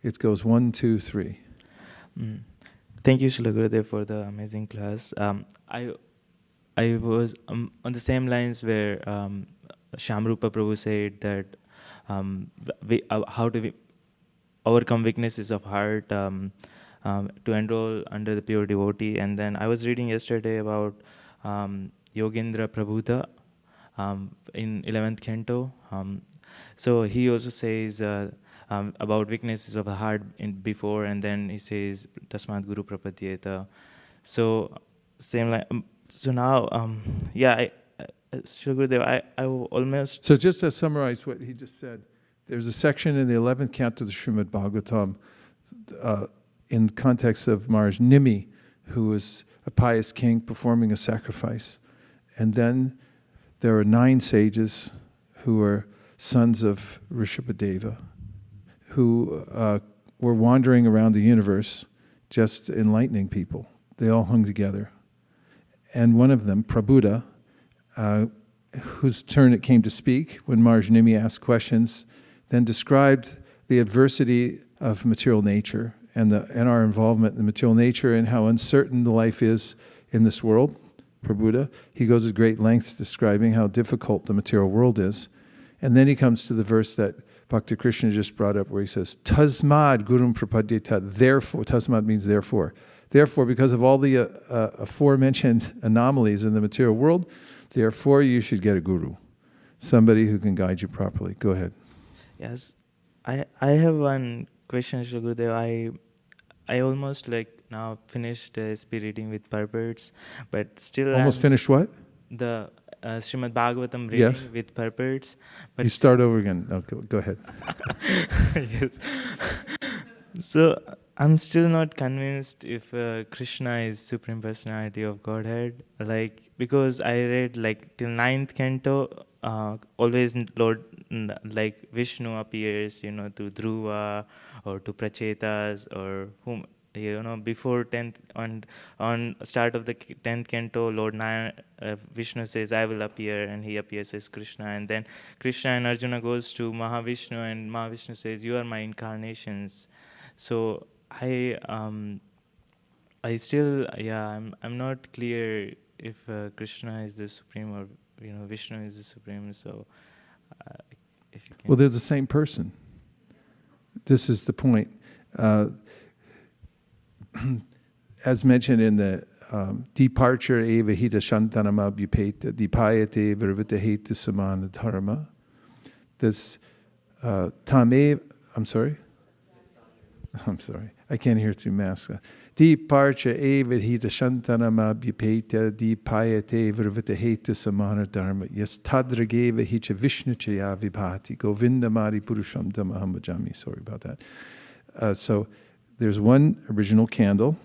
It goes 1, 2, 3. Thank you, Srila Gurudev, for the amazing class. I was on the same lines where Shamrupa Prabhu said that how do we overcome weaknesses of heart to enroll under the pure devotee. And then I was reading yesterday about Yogendra Prabhuda in 11th canto. So he also says about weaknesses of the heart before, and then he says Tasmat Guru Prapadyeta. So same like so now Shri Gurudev, I almost... So just to summarize what he just said, there's a section in the 11th canto of the Srimad Bhagavatam in context of Maharaj Nimi, who was a pious king performing a sacrifice. And then there are 9 sages who are sons of Rishabhadeva, who were wandering around the universe just enlightening people. They all hung together. And one of them, Prabhuda, whose turn it came to speak when Maharaj Nimi asked questions, then described the adversity of material nature and our involvement in the material nature and how uncertain the life is in this world. Prabhuda, he goes at great lengths describing how difficult the material world is. And then he comes to the verse that Bhakti Krishna just brought up where he says, Tasmad Gurum Prapadyeta, therefore, Tasmad means therefore. Therefore, because of all the aforementioned anomalies in the material world, therefore you should get a guru, somebody who can guide you properly. Go ahead. Yes, I have one question, Shri Gurudev. I almost now finished SP reading with purports, but still almost finished what? The Srimad Bhagavatam reading with purports. But you start over again. No, go ahead. Yes. So I'm still not convinced if Krishna is Supreme Personality of Godhead. Because I read till 9th canto, always Lord, Vishnu appears, to Dhruva or to Prachetas or whom, before 10th, on start of the 10th canto, Lord Vishnu says, I will appear, and he appears as Krishna. And then Krishna and Arjuna goes to Mahavishnu, and Mahavishnu says, you are my incarnations. So I'm not clear if Krishna is the supreme or Vishnu is the supreme. So if you can. Well, they're the same person. This is the point. As mentioned in the departure eva hita shantanama abhyupeta dipayate virvita hetu samana dharma. This tame, I'm sorry, I can't hear through masks. Departure eva hita shantanama abhyupeta dipayate virvita hetu samana dharma. Yes, tadrageva hicha vishnu chaya vibhati govinda mari purusham damaham bhajami. Sorry about that. So there's one original candle,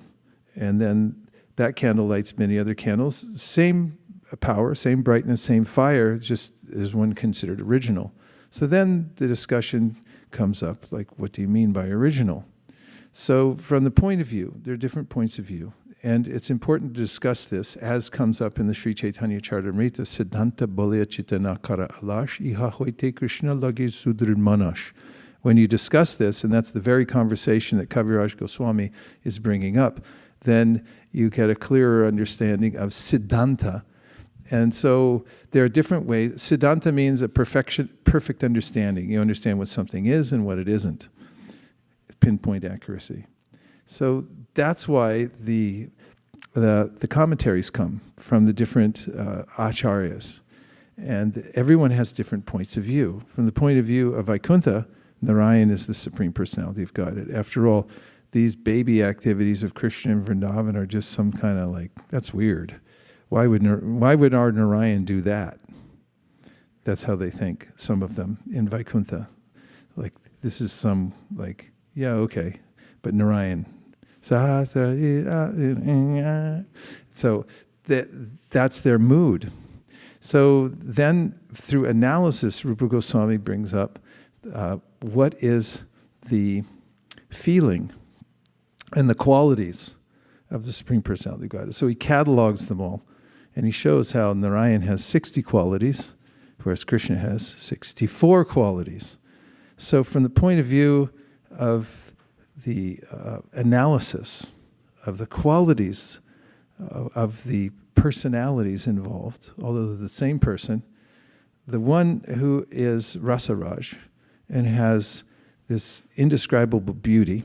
and then that candle lights many other candles. Same power, same brightness, same fire, just is one considered original. So then the discussion comes up, what do you mean by original? So from the point of view, there are different points of view, and it's important to discuss this, as comes up in the Sri Chaitanya Charitamrita, Siddhanta Bolya Chitana Kara Alash, Iha Hoite Krishna Lage Sudrir Manash. When you discuss this, and that's the very conversation that Kaviraj Goswami is bringing up, then you get a clearer understanding of Siddhanta. And so there are different ways. Siddhanta means a perfect understanding. You understand what something is and what it isn't. Pinpoint accuracy. So that's why the commentaries come from the different acharyas. And everyone has different points of view. From the point of view of Vaikuntha, Narayan is the Supreme Personality of Godhead. After all, these baby activities of Krishna and Vrindavan are just some kind of like, that's weird. Why would our Narayan do that? That's how they think, some of them, in Vaikuntha. Like, this is some, like, yeah, okay, but Narayan. So that's their mood. So then, through analysis, Rupa Goswami brings up what is the feeling and the qualities of the Supreme Personality of Godhead. So he catalogs them all, and he shows how Narayan has 60 qualities, whereas Krishna has 64 qualities. So from the point of view of the analysis of the qualities of the personalities involved, although they're the same person, the one who is Rasaraj and has this indescribable beauty,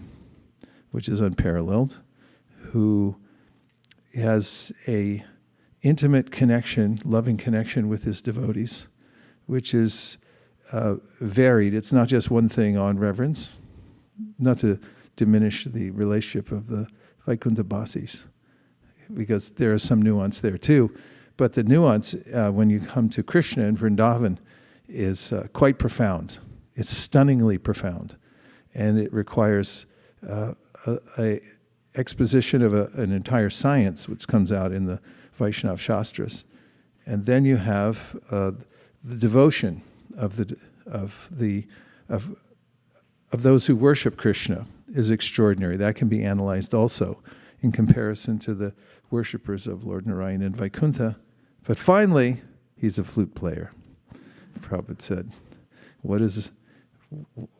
which is unparalleled, who has a intimate connection, loving connection with his devotees, which is varied. It's not just one thing on reverence, not to diminish the relationship of the Vaikuntha Basis, because there is some nuance there too. But the nuance, when you come to Krishna and Vrindavan, is quite profound. It's stunningly profound. And it requires a exposition of an entire science, which comes out in the Vaishnava Shastras. And then you have the devotion of those who worship Krishna is extraordinary. That can be analyzed also in comparison to the worshippers of Lord Narayan and Vaikuntha. But finally, he's a flute player. Prabhupada said,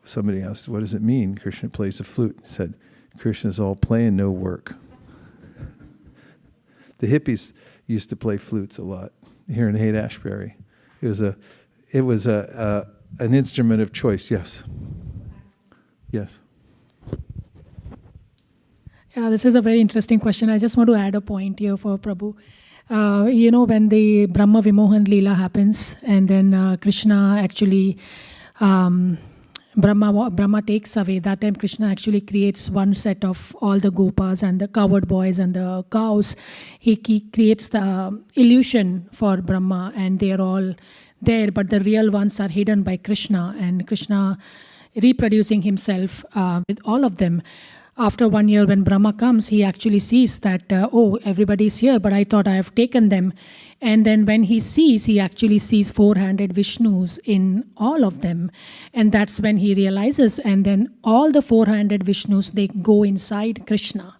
somebody asked, what does it mean? Krishna plays the flute. He said, Krishna's all play and no work. The hippies used to play flutes a lot here in Haight-Ashbury. It was an instrument of choice. Yes. Yes. Yeah, this is a very interesting question. I just want to add a point here for Prabhu. When the Brahma Vimohan Leela happens, and then Krishna actually, Brahma takes away, that time Krishna actually creates one set of all the gopas and the cowherd boys and the cows. He creates the illusion for Brahma, and they are all there, but the real ones are hidden by Krishna, and Krishna reproducing himself with all of them. After 1 year, when Brahma comes, he actually sees that, everybody's here, but I thought I have taken them. And then when he sees, he actually sees 400 Vishnus in all of them. And that's when he realizes, and then all the 400 Vishnus, they go inside Krishna.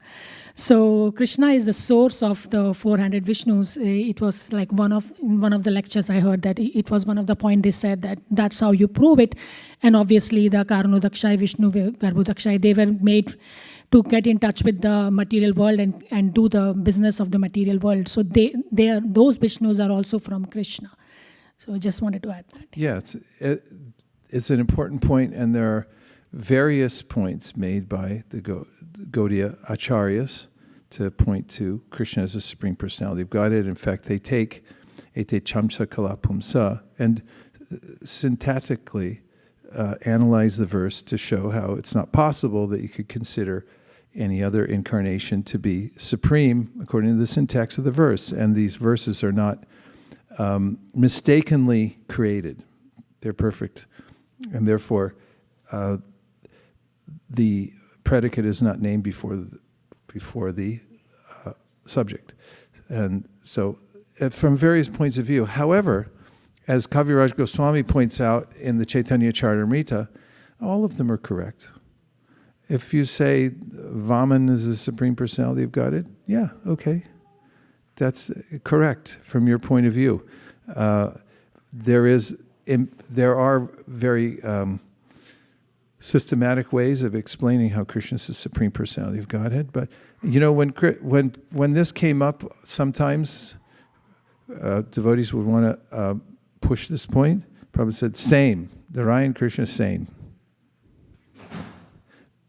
So Krishna is the source of the 400 Vishnus. It was like in one of the lectures I heard that it was one of the points they said that that's how you prove it. And obviously the Karanodakshai, Vishnu, Garbhodakshai, they were made to get in touch with the material world and do the business of the material world. So those Vishnus are also from Krishna. So I just wanted to add that. Yeah, it's an important point, and there are various points made by the Gaudiya Acharyas to point to Krishna as a Supreme Personality of Godhead. In fact, they take Ete Chamsa Kala Pumsa and syntactically analyze the verse to show how it's not possible that you could consider any other incarnation to be supreme according to the syntax of the verse. And these verses are not mistakenly created. They're perfect. And therefore, the predicate is not named before the subject. And so from various points of view. However, as Kaviraj Goswami points out in the Chaitanya Charitamrita, all of them are correct. If you say Vaman is the Supreme Personality of Godhead, yeah, okay. That's correct from your point of view. There are very systematic ways of explaining how Krishna is the Supreme Personality of Godhead. But you know, when this came up, sometimes devotees would want to push this point. Prabhupada said, same. Narayan Krishna, same.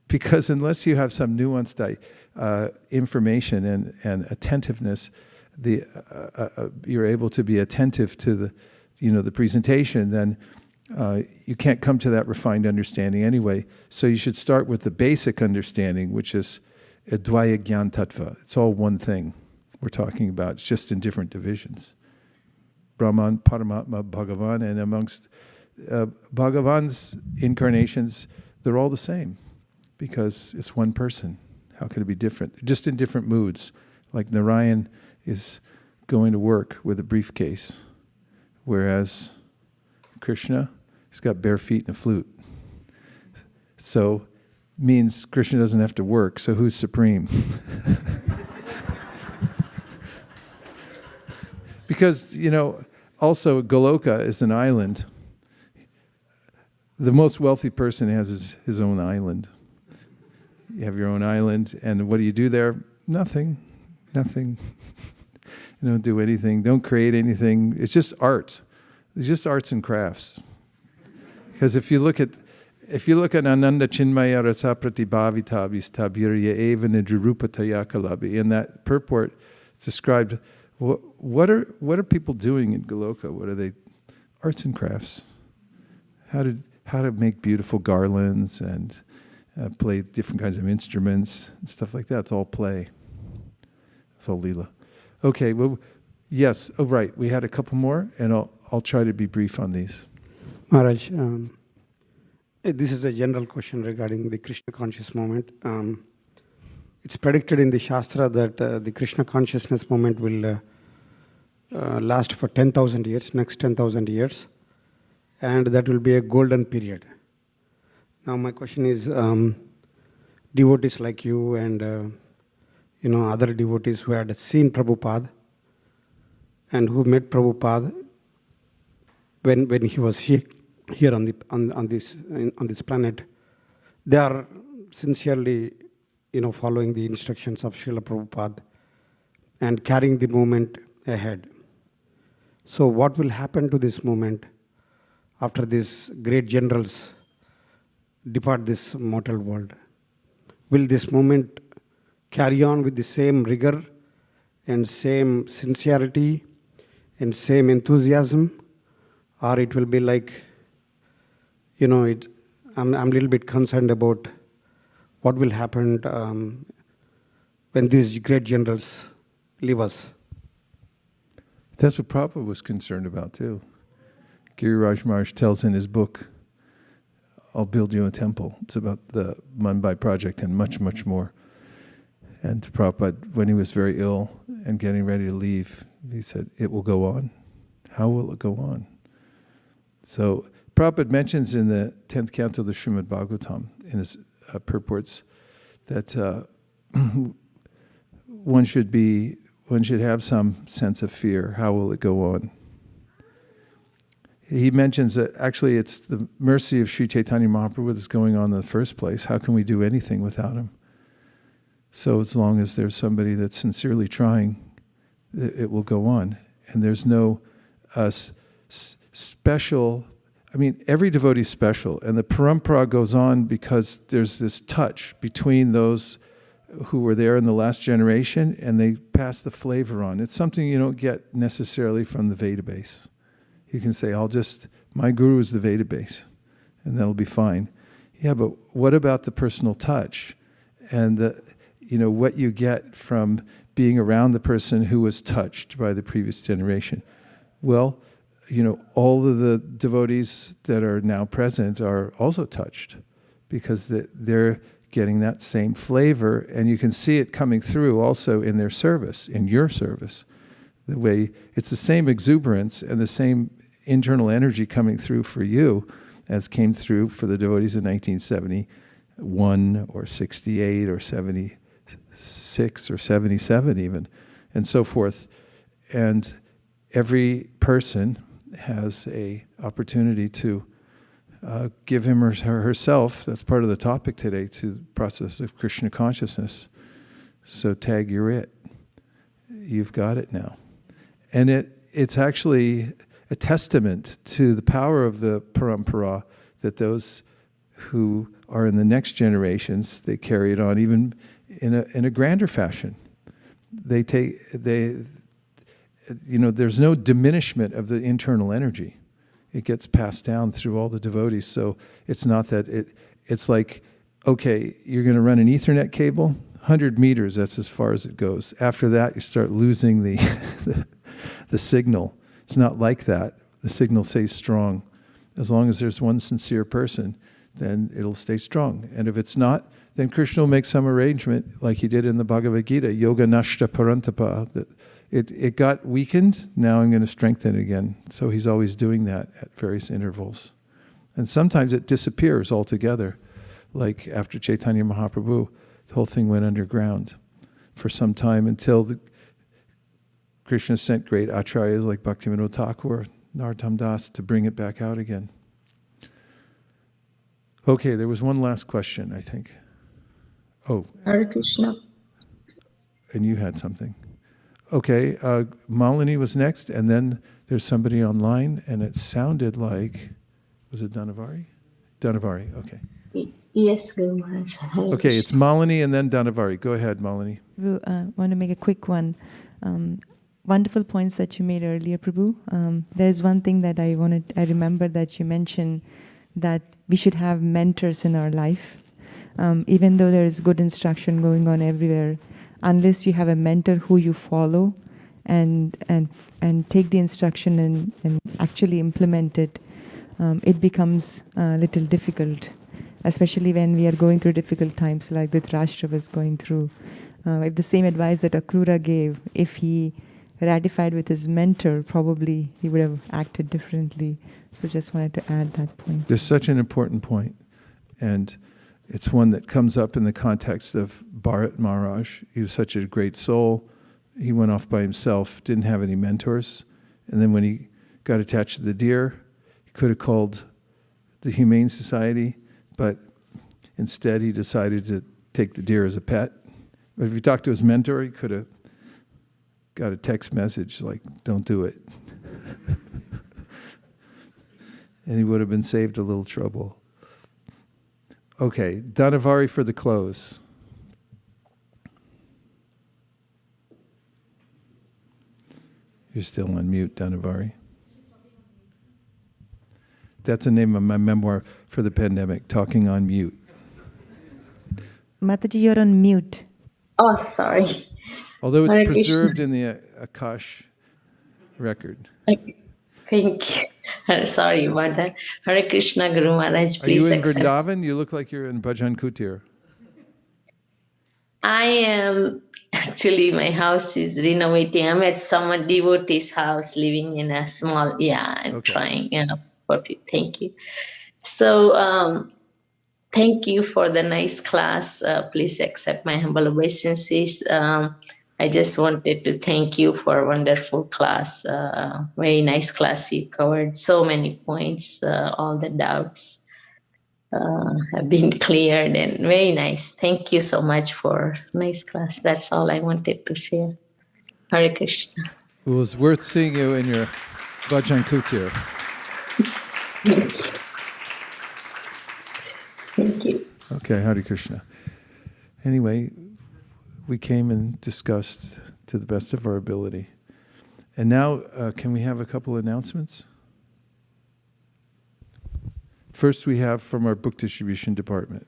Because unless you have some nuanced information and attentiveness, you're able to be attentive to the presentation, then you can't come to that refined understanding anyway. So you should start with the basic understanding, which is Advaya Gyan Tattva. It's all one thing we're talking about. It's just in different divisions. Brahman, Paramatma, Bhagavan, and amongst Bhagavan's incarnations, they're all the same because it's one person. How could it be different? Just in different moods. Like Narayan is going to work with a briefcase, whereas Krishna, he's got bare feet and a flute. So means Krishna doesn't have to work, so who's supreme? Because, also Goloka is an island. The most wealthy person has his own island. You have your own island, and what do you do there? Nothing. You don't do anything. Don't create anything. It's just art. It's just arts and crafts. Because if you look at Ananda Chinmaya Rasa Pratibhavitabis Tabirya Eva Nijurupataya Kalabi, in that purport, it's described what are people doing in Goloka? What are they? Arts and crafts. How to make beautiful garlands and play different kinds of instruments and stuff like that. It's all play. It's all Leela. Okay, well, yes. Oh, right. We had a couple more, and I'll try to be brief on these. Maharaj, this is a general question regarding the Krishna conscious moment. It's predicted in the Shastra that the Krishna consciousness moment will last for 10,000 years, next 10,000 years, and that will be a golden period. Now my question is, devotees like you and other devotees who had seen Prabhupada and who met Prabhupada when he was here on this planet, they are sincerely following the instructions of Srila Prabhupada and carrying the movement ahead. So what will happen to this movement after these great generals depart this mortal world? Will this movement carry on with the same rigor and same sincerity and same enthusiasm, or it will be like, I'm a little bit concerned about what will happen when these great generals leave us. That's what Prabhupada was concerned about too. Giriraj Maharaj tells in his book, I'll build you a temple. It's about the Mumbai project and much, much more. And Prabhupada, when he was very ill and getting ready to leave, he said, it will go on. How will it go on? So Prabhupada mentions in the 10th canto of the Srimad Bhagavatam, in his purports, that one should have some sense of fear. How will it go on? He mentions that actually it's the mercy of Sri Chaitanya Mahaprabhu that's going on in the first place. How can we do anything without him? So as long as there's somebody that's sincerely trying, it will go on. And there's no special, every devotee is special. And the parampara goes on because there's this touch between those who were there in the last generation, and they pass the flavor on. It's something you don't get necessarily from the Veda base. You can say, my guru is the Veda base, and that'll be fine. Yeah, but what about the personal touch? And what you get from being around the person who was touched by the previous generation? Well, all of the devotees that are now present are also touched because they're getting that same flavor, and you can see it coming through also in their service, in your service. The way it's the same exuberance and the same internal energy coming through for you as came through for the devotees in 1971 or 68 or 76 or 77 even, and so forth. And every person has a opportunity to give him herself. That's part of the topic today, to the process of Krishna consciousness. So tag, you're it. You've got it now. And it's actually a testament to the power of the parampara, that those who are in the next generations, they carry it on even in a grander fashion. There's no diminishment of the internal energy. It gets passed down through all the devotees. So it's not that it's like, okay, you're going to run an Ethernet cable, 100 meters, that's as far as it goes. After that, you start losing the signal. It's not like that. The signal stays strong. As long as there's one sincere person, then it'll stay strong. And if it's not, then Krishna will make some arrangement, like he did in the Bhagavad Gita, yoga nashta parantapa, that it got weakened, now I'm going to strengthen it again. So he's always doing that at various intervals. And sometimes it disappears altogether. Like after Chaitanya Mahaprabhu, the whole thing went underground for some time until Krishna sent great acharyas like Bhaktivinoda Thakur, Narottam Das to bring it back out again. Okay, there was one last question, I think. Oh. Hare Krishna. And you had something. Okay, Malini was next, and then there's somebody online, and it sounded like, was it Dhanavari? Dhanavari, okay. Yes, Guru Maharaj. Okay, it's Malini and then Dhanavari. Go ahead, Malini. I want to make a quick one. Wonderful points that you made earlier, Prabhu. There's one thing that I remember that you mentioned, that we should have mentors in our life. Even though there is good instruction going on everywhere, unless you have a mentor who you follow and take the instruction and actually implement it, it becomes a little difficult, especially when we are going through difficult times like Dhritarashtra was going through. If the same advice that Akrura gave, if he ratified with his mentor, probably he would have acted differently. So just wanted to add that point. There's such an important point, and it's one that comes up in the context of Bharat Maharaj. He was such a great soul. He went off by himself, didn't have any mentors. And then when he got attached to the deer, he could have called the Humane Society, but instead he decided to take the deer as a pet. But if he talked to his mentor, he could have got a text message like, don't do it. And he would have been saved a little trouble. Okay, Dhanavari for the close. You're still on mute, Dhanavari. That's the name of my memoir for the pandemic, Talking on Mute. Mataji, you're on mute. Oh, sorry. Although it's Hare preserved Krishna. in the Akash record. Thank you. Sorry about that. Hare Krishna, Guru Maharaj, Are you please in accept. Vrindavan? You look like you're in Bhajan Kutir. I am actually, my house is renovating. I'm at someone devotee's house, living in a small, I'm trying, for it. Thank you. So, thank you for the nice class. Please accept my humble obeisances. I just wanted to thank you for a wonderful class. Very nice class. You covered so many points. All the doubts have been cleared, and very nice. Thank you so much for nice class. That's all I wanted to share. Hare Krishna. It was worth seeing you in your Bhajan Kutir. Thank you. Okay, Hare Krishna. Anyway, we came and discussed to the best of our ability. And now, can we have a couple announcements? First, we have from our book distribution department.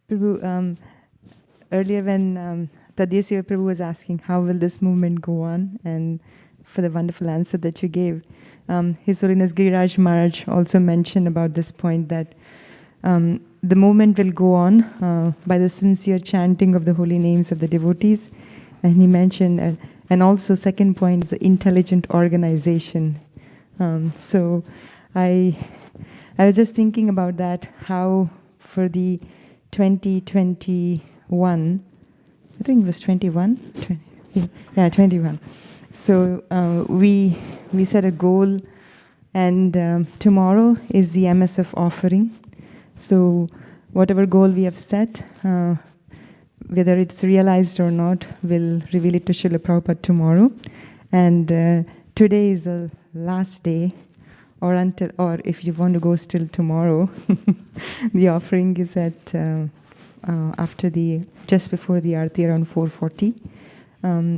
Prabhu, earlier when Tadesiva Prabhu was asking how will this movement go on, and for the wonderful answer that you gave, His Holiness Giriraj Maharaj also mentioned about this point that the movement will go on by the sincere chanting of the holy names of the devotees. And he mentioned, and also second point is the intelligent organization. So I was just thinking about that, how for the 2021, I think it was 21. 21. So we set a goal, and tomorrow is the MSF offering. So whatever goal we have set, whether it's realized or not, we'll reveal it to Srila Prabhupada tomorrow. And today is the last day, or if you want to go still tomorrow, the offering is at just before the Aarti around 4:40.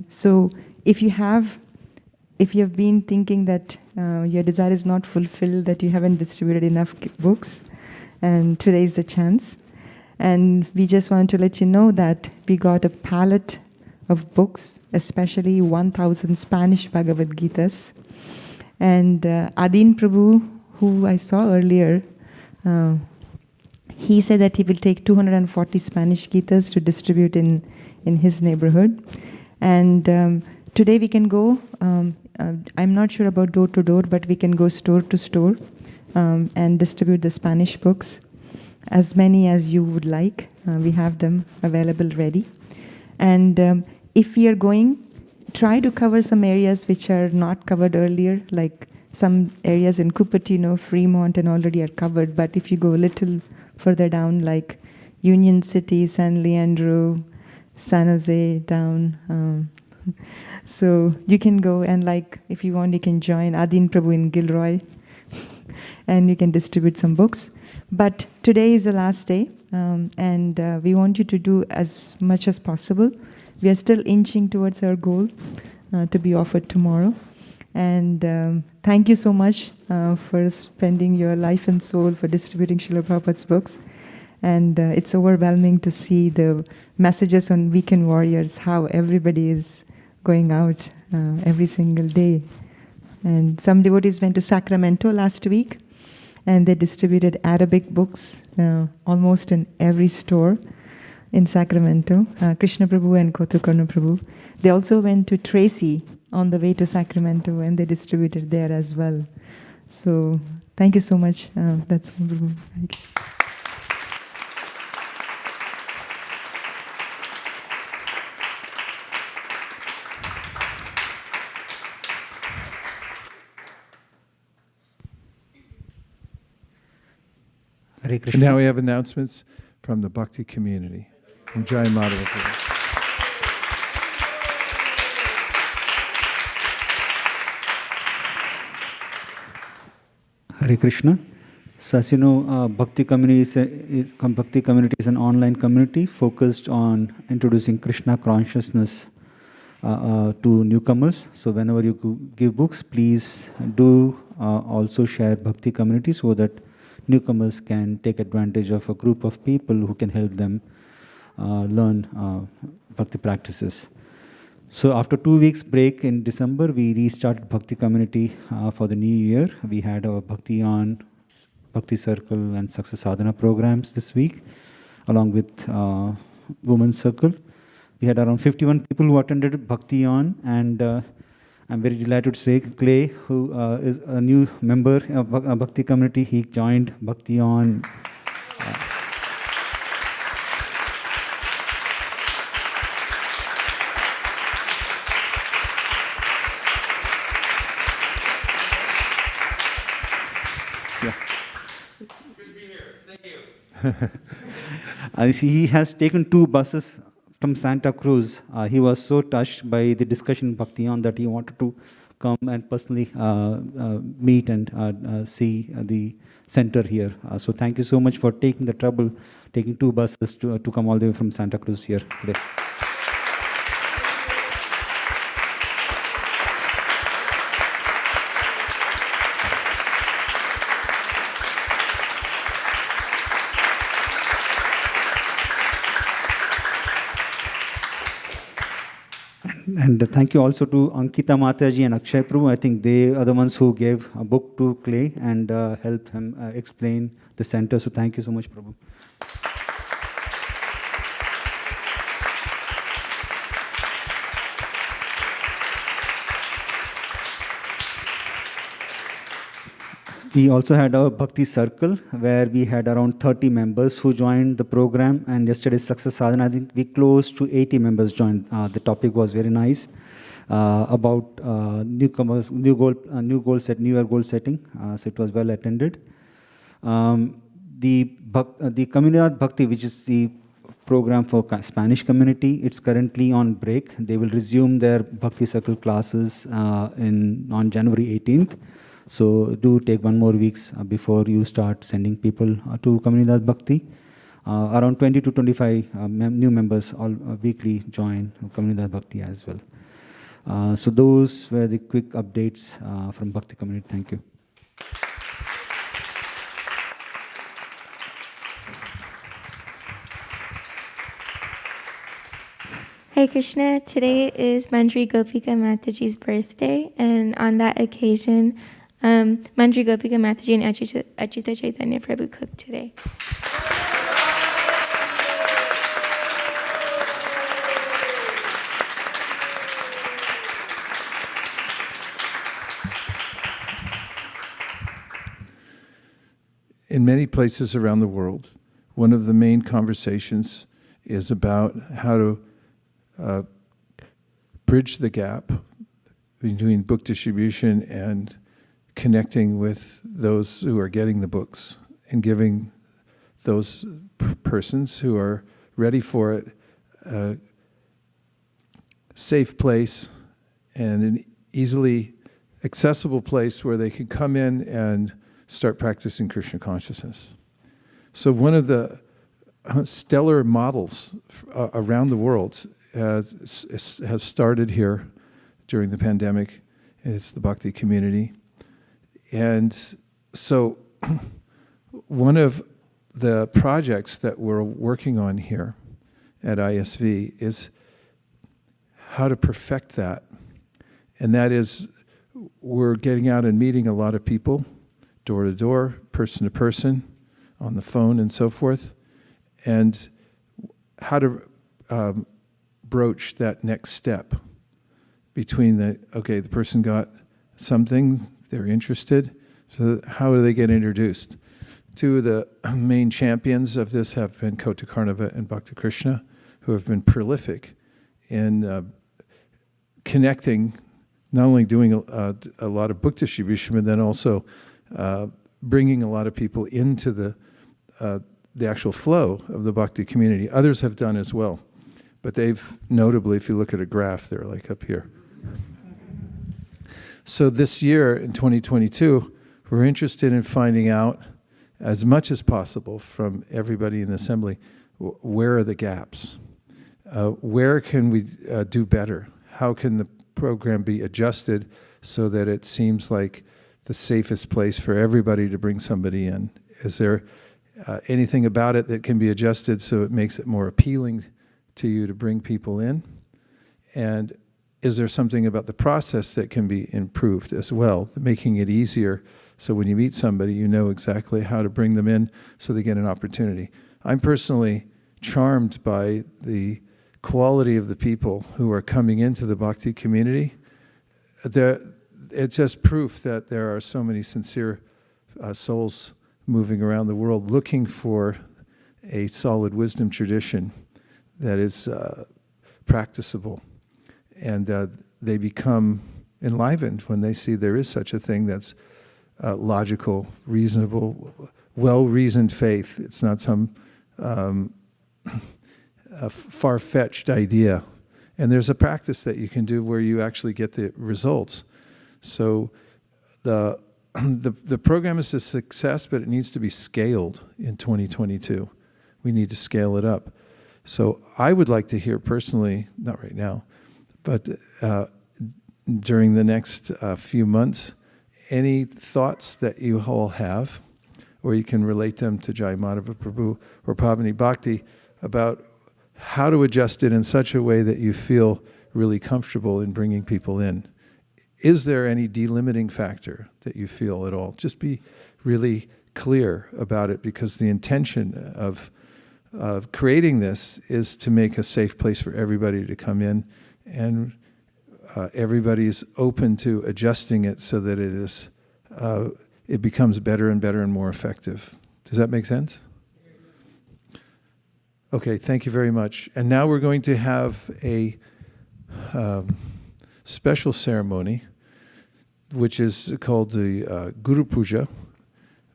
So if you have been thinking that your desire is not fulfilled, that you haven't distributed enough books, and today is the chance. And we just want to let you know that we got a pallet of books, especially 1,000 Spanish Bhagavad Gitas. And Adin Prabhu, who I saw earlier, he said that he will take 240 Spanish Gitas to distribute in his neighborhood. And today we can go, I'm not sure about door to door, but we can go store to store and distribute the Spanish books, as many as you would like. We have them available ready. And if we are going, try to cover some areas which are not covered earlier, like some areas in Cupertino, Fremont, and already are covered. But if you go a little further down, like Union City, San Leandro, San Jose down, so you can go, and if you want, you can join Adin Prabhu in Gilroy, and you can distribute some books. But today is the last day, and we want you to do as much as possible. We are still inching towards our goal to be offered tomorrow. And thank you so much for spending your life and soul for distributing Srila Prabhupada's books. And it's overwhelming to see the messages on Weekend Warriors, how everybody is going out every single day. And some devotees went to Sacramento last week, and they distributed Arabic books almost in every store in Sacramento. Krishna Prabhu and Kotukarna Prabhu. They also went to Tracy on the way to Sacramento, and they distributed there as well. So thank you so much. That's all, Prabhu. Thank you. Hare Krishna. And now we have announcements from the Bhakti community. From Jai Madhava Prabhu. Hare Krishna. So as you know, Bhakti community is an online community focused on introducing Krishna consciousness to newcomers. So whenever you give books, please do also share Bhakti community so that newcomers can take advantage of a group of people who can help them learn Bhakti practices. So after 2 weeks break in December, we restarted Bhakti community for the new year. We had our Bhakti on, Bhakti Circle and Success Sadhana programs this week, along with Women's Circle. We had around 51 people who attended Bhakti on, and I'm very delighted to say Clay, who is a new member of Bhakti community, he joined Bhakti on. He has taken 2 buses from Santa Cruz. He was so touched by the discussion Bhakti on that he wanted to come and personally meet and see the center here. So thank you so much for taking the trouble, taking 2 buses to come all the way from Santa Cruz here today. And thank you also to Ankita Mataji and Akshay Prabhu. I think they are the ones who gave a book to Clay and helped him explain the center. So thank you so much, Prabhu. We also had our Bhakti Circle, where we had around 30 members who joined the program. And yesterday's Success Sadhana, I think we close to 80 members joined. The topic was very nice about newcomers, new year goal setting. So it was well attended. The Comunidad Bhakti, which is the program for Spanish community, it's currently on break. They will resume their Bhakti Circle classes on January 18th. So do take 1 more weeks before you start sending people to Comunidad Bhakti. Around 20 to 25 new members all weekly join Comunidad Bhakti as well. So those were the quick updates from Bhakti community. Thank you. Hare Krishna, today is Manjri Gopika Mataji's birthday, and on that occasion, Manjri Gopika Mataji and Achyuta Chaitanya Prabhu cooked today. In many places around the world, one of the main conversations is about how to bridge the gap between book distribution and connecting with those who are getting the books and giving those persons who are ready for it a safe place and an easily accessible place where they can come in and start practicing Krishna consciousness. So one of the stellar models around the world has started here during the pandemic, and it's the Bhakti community. And so one of the projects that we're working on here at ISV is how to perfect that. And that is, we're getting out and meeting a lot of people, door to door, person to person, on the phone and so forth, and how to broach that next step between the person got something, they're interested, so how do they get introduced? Two of the main champions of this have been Kota Karnava and Bhakti Krishna, who have been prolific in connecting, not only doing a lot of book distribution, but then also bringing a lot of people into the actual flow of the Bhakti community. Others have done as well, but they've notably, if you look at a graph, they're like up here. So this year, in 2022, we're interested in finding out as much as possible from everybody in the assembly, where are the gaps? Where can we do better? How can the program be adjusted so that it seems like the safest place for everybody to bring somebody in? Is there anything about it that can be adjusted so it makes it more appealing to you to bring people in? And is there something about the process that can be improved as well, making it easier so when you meet somebody, you know exactly how to bring them in so they get an opportunity? I'm personally charmed by the quality of the people who are coming into the Bhakti community. It's just proof that there are so many sincere souls moving around the world looking for a solid wisdom tradition that is practicable. And they become enlivened when they see there is such a thing that's logical, reasonable, well-reasoned faith. It's not some far-fetched idea. And there's a practice that you can do where you actually get the results. So the program is a success, but it needs to be scaled in 2022. We need to scale it up. So I would like to hear personally, not right now, but during the next few months, any thoughts that you all have, or you can relate them to Jai Madhava Prabhu or Pavani Bhakti, about how to adjust it in such a way that you feel really comfortable in bringing people in. Is there any delimiting factor that you feel at all? Just be really clear about it, because the intention of creating this is to make a safe place for everybody to come in, and everybody's open to adjusting it so that it it becomes better and better and more effective. Does that make sense? Okay, thank you very much. And now we're going to have a special ceremony, which is called the Guru Puja,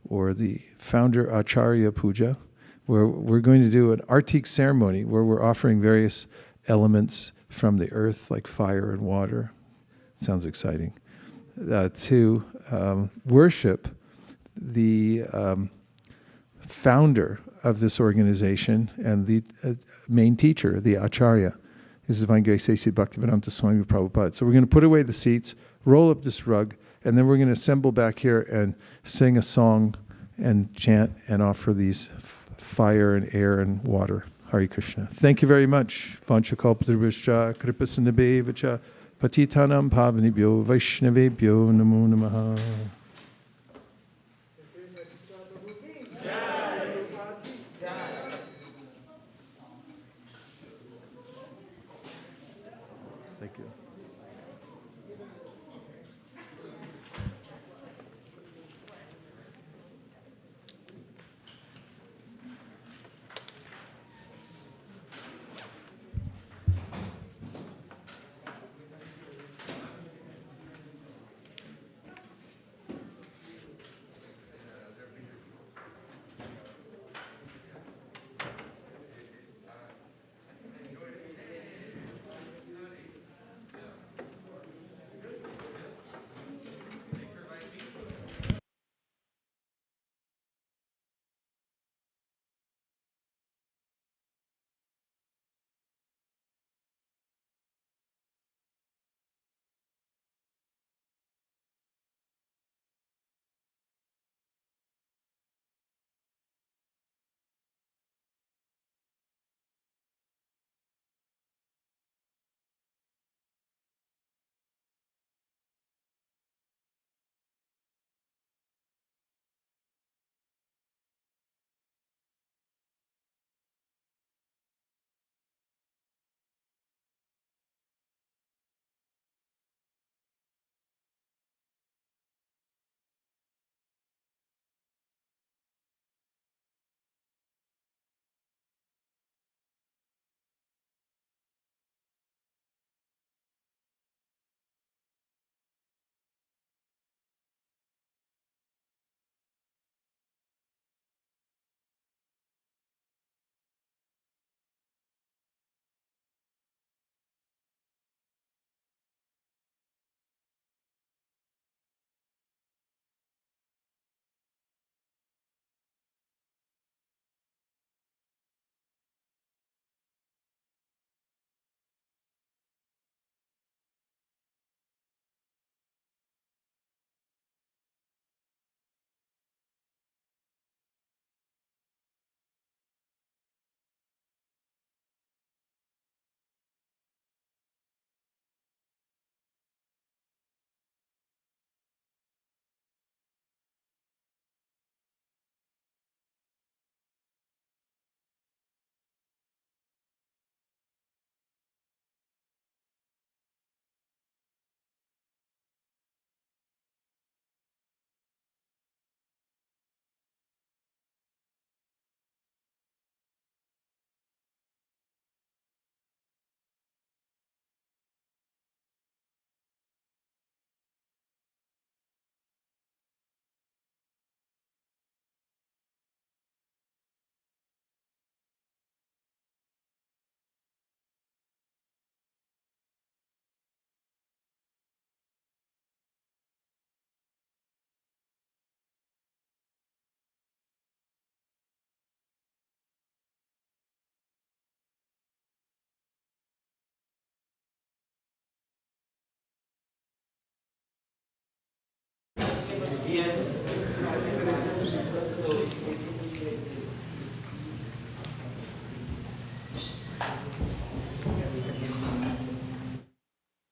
or the Founder Acharya Puja, where we're going to do an Artik ceremony where we're offering various elements from the earth, like fire and water. Sounds exciting. To worship the founder of this organization and the main teacher, the Acharya, His Divine Grace A.C. Bhaktivedanta Swami Prabhupada. So we're going to put away the seats, roll up this rug, and then we're going to assemble back here and sing a song and chant and offer these fire and air and water. Hare Krishna. Thank you very much. Vanchakalpatarvishya kripasinabhevacha patitanam pavanibhyo vaishnavebhyo namo namaha. Thank you.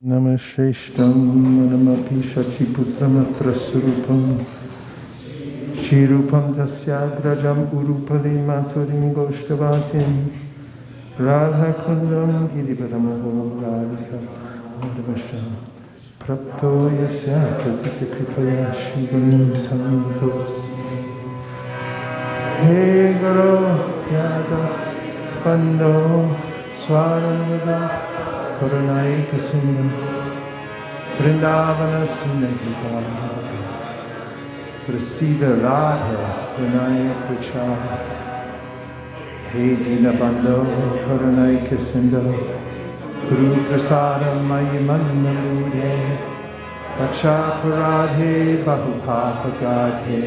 Namasheshtam Manamapi Shachiputramatra Surupam Shirupam Tasyagrajam Urupali Maturim Goshtavatim Radha Kundam Girivaramaho Radhika Madhavasha Prapto yasya pratita kripaya shrigun tantos. He Guru Pyada Pando Swarangada Karunaika Sindhu Vrindavana Sinahita Prasida Radha Pranaya Prachara He Dina Bando Karunaika Sindhu Guru Prasada Mayimanna Mudhe Paksha Paradhe Bahupapa Gadhe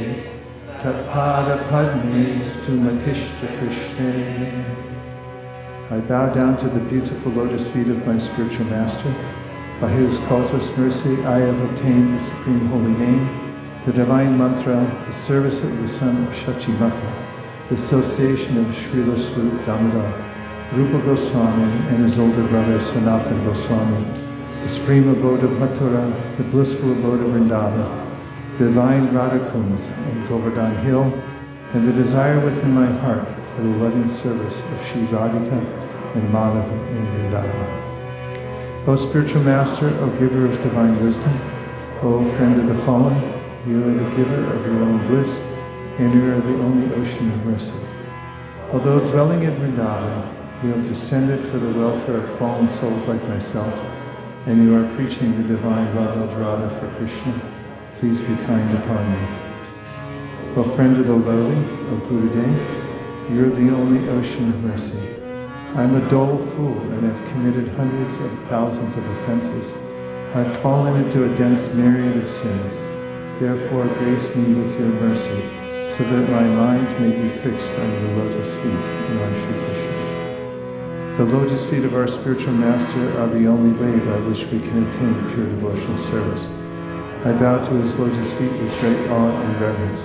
Tatpada Padme Stumatishta Krishna. I bow down to the beautiful lotus feet of my spiritual master, by whose causeless mercy I have obtained the supreme holy name, the divine mantra, the service of the son of Shachimata, the association of Srila Swarup Damodar, Rupa Goswami and his older brother Sanatan Goswami, the supreme abode of Mathura, the blissful abode of Vrindavan, divine Radhakund and Govardhan Hill, and the desire within my heart for the loving service of Shri Radhika and Madhava in Vrindavan. O spiritual master, O giver of divine wisdom, O friend of the fallen, you are the giver of your own bliss, and you are the only ocean of mercy. Although dwelling in Vrindavan, you have descended for the welfare of fallen souls like myself, and you are preaching the divine love of Radha for Krishna. Please be kind upon me. O friend of the lowly, O Gurudev, you are the only ocean of mercy. I am a dull fool and have committed hundreds of thousands of offenses. I have fallen into a dense myriad of sins. Therefore grace me with your mercy, so that my mind may be fixed on the lotus feet of our Shri Krishna. The lotus feet of our spiritual master are the only way by which we can attain pure devotional service. I bow to his lotus feet with great awe and reverence.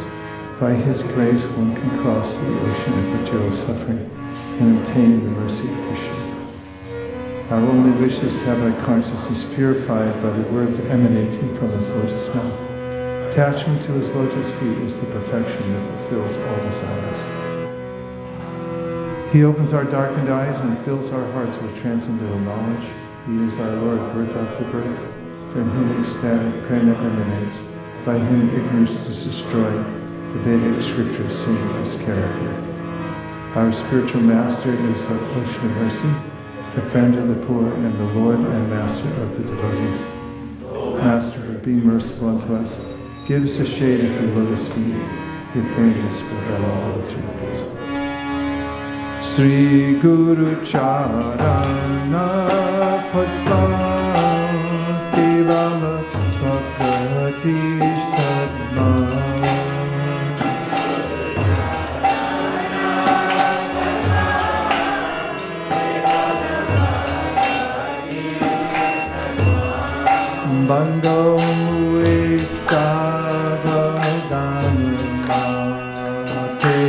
By his grace one can cross the ocean of material suffering and obtain the mercy of Krishna. Our only wish is to have our consciousness purified by the words emanating from his lotus mouth. Attachment to his lotus feet is the perfection that fulfills all desires. He opens our darkened eyes and fills our hearts with transcendental knowledge. He is our Lord, birth after birth, from whom ecstatic prema emanates, by whom ignorance is destroyed. The Vedic scriptures sing of his character. Our spiritual master is the ocean of mercy, the friend of the poor, and the Lord and master of the devotees. Master, be merciful unto us. Give us the shade of your lotus feet. Your fame is spread all over the three worlds. Sri Guru Charana Padma Kevala Bhagavati Sadma Bando Mue Savadana Mate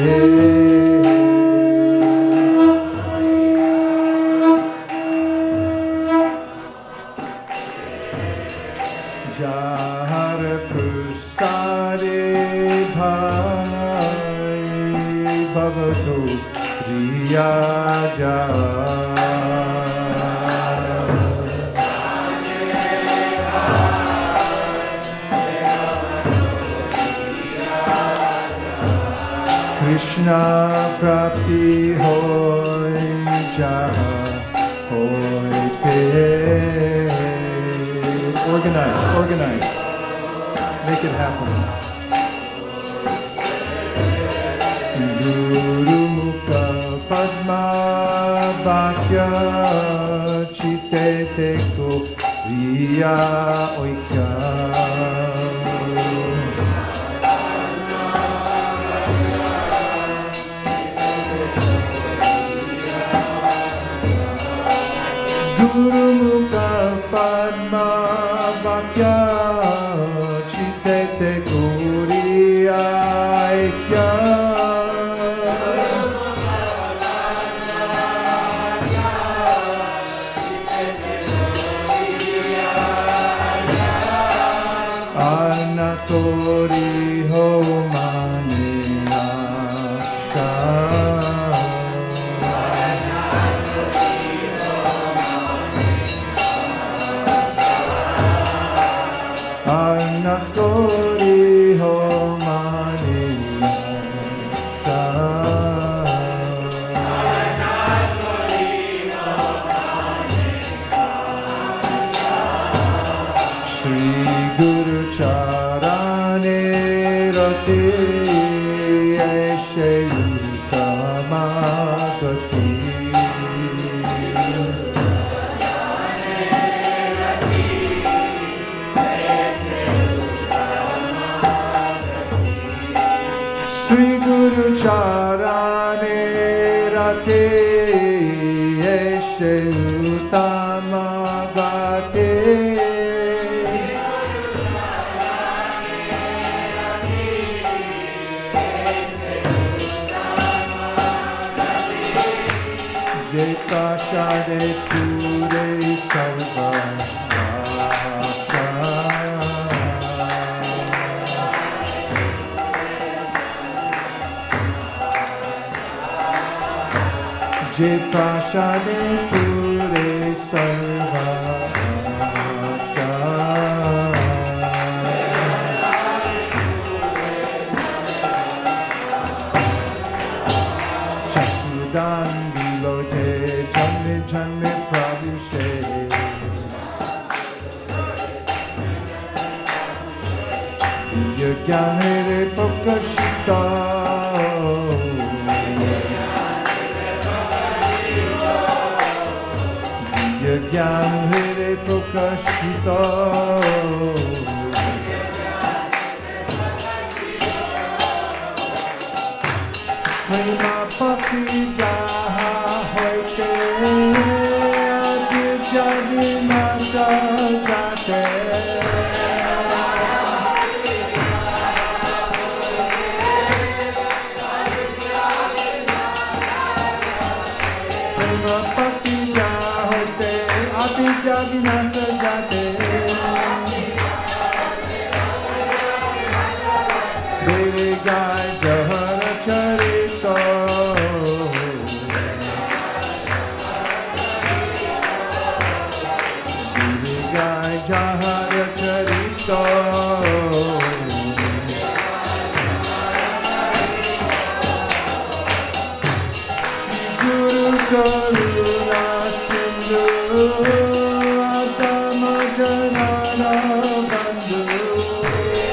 Krishna Prapti Hoy Jaha Hoy Te. Organize. Make it happen. Guru Mukha Padma Bhakya Chite Teko Riya Oika. Guru Mukha Padma Bhakya Chite Teko Riya Oika. Anatori ho mani asha. Kori Ho Mani Shri Guru Charane Rati Eshe Utamagati Shri Guru Charane Rati Eshe Utamagati Jeta Shade Ture Sarva Jeta Shade Ture Sarva Chakudan Vilote Janme Janme Pravishe Yajnane Pokashita Yajnane Pokashita Prema Pati Jaha Hoite Adi Jadi Mata Jate Prema Pati Jaha Hoite Adi Jadi Mata Jate Devi Gai Jahara Charito Devi Gai Jahara Charito Guru Karuna Sindhu Adama Janana Bandhu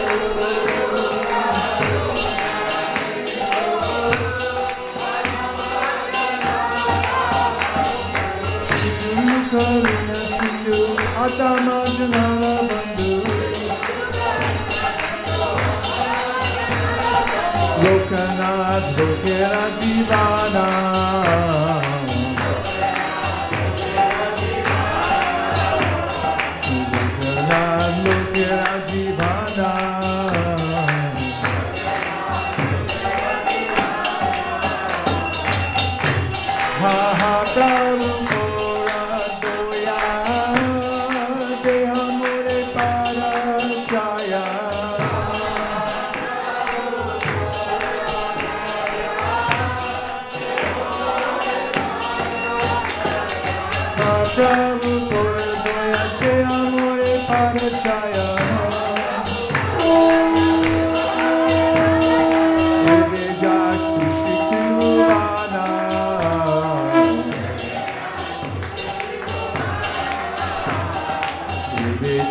Karuna Sindhu Adama Janana Bandhu Lokanath Lokera Divana Lokanath Lokera Divana Ha ha Prabhu Kora Doya Deha Mure Para Jaya Ha Prabhu Kora Doya Deha Mure Para Jaya Deve Jashi Shikiruvana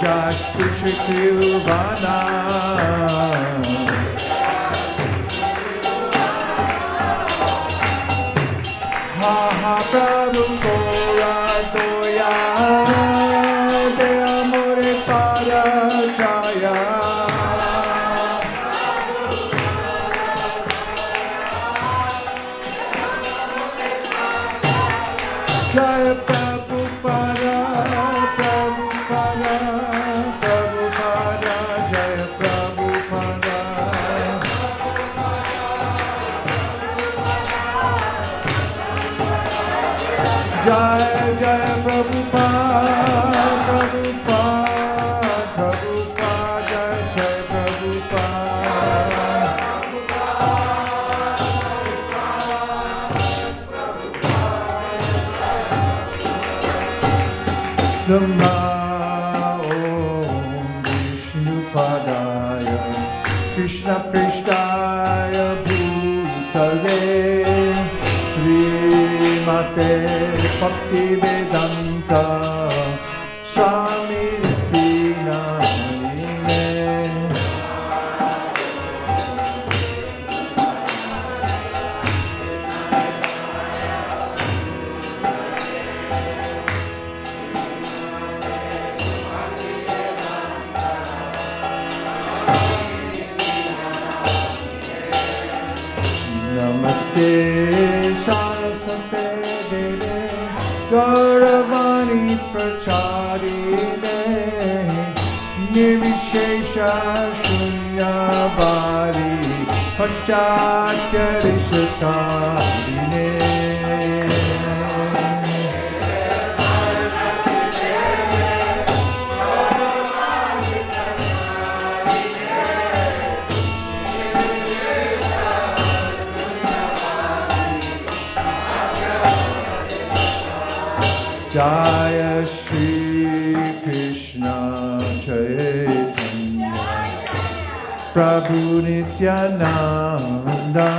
Jashi Shikiruvana Ha ha Prabhu Kora Doya De Amore Para Jaya Jaya Prabhupada Prabhupada Prabhupada Jaya Prabhupada Krishna Prishtaya Bhutale Srimate Bhakti Vedanta Swami Namine. Namaste Saraswate Deve Gauravani Pracharine Nirvishesha Shunyabari Paschatyarishatarine. Jaya Shri Krishna Chaitanya Prabhu Nityananda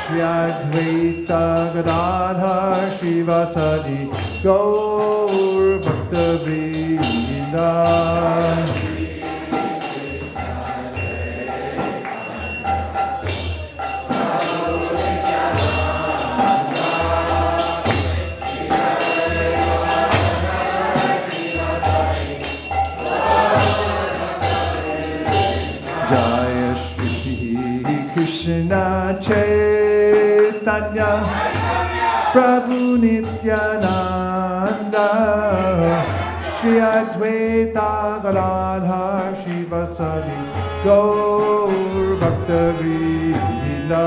Shri Advaita Gadadhar Shivasadi Gaur Bhakta Vrinda. Jaya Shri Krishna Chaitanya Prabhu Nityananda Shri Advaita Gadadhar Shivasadi Gaur Bhakta Vrinda.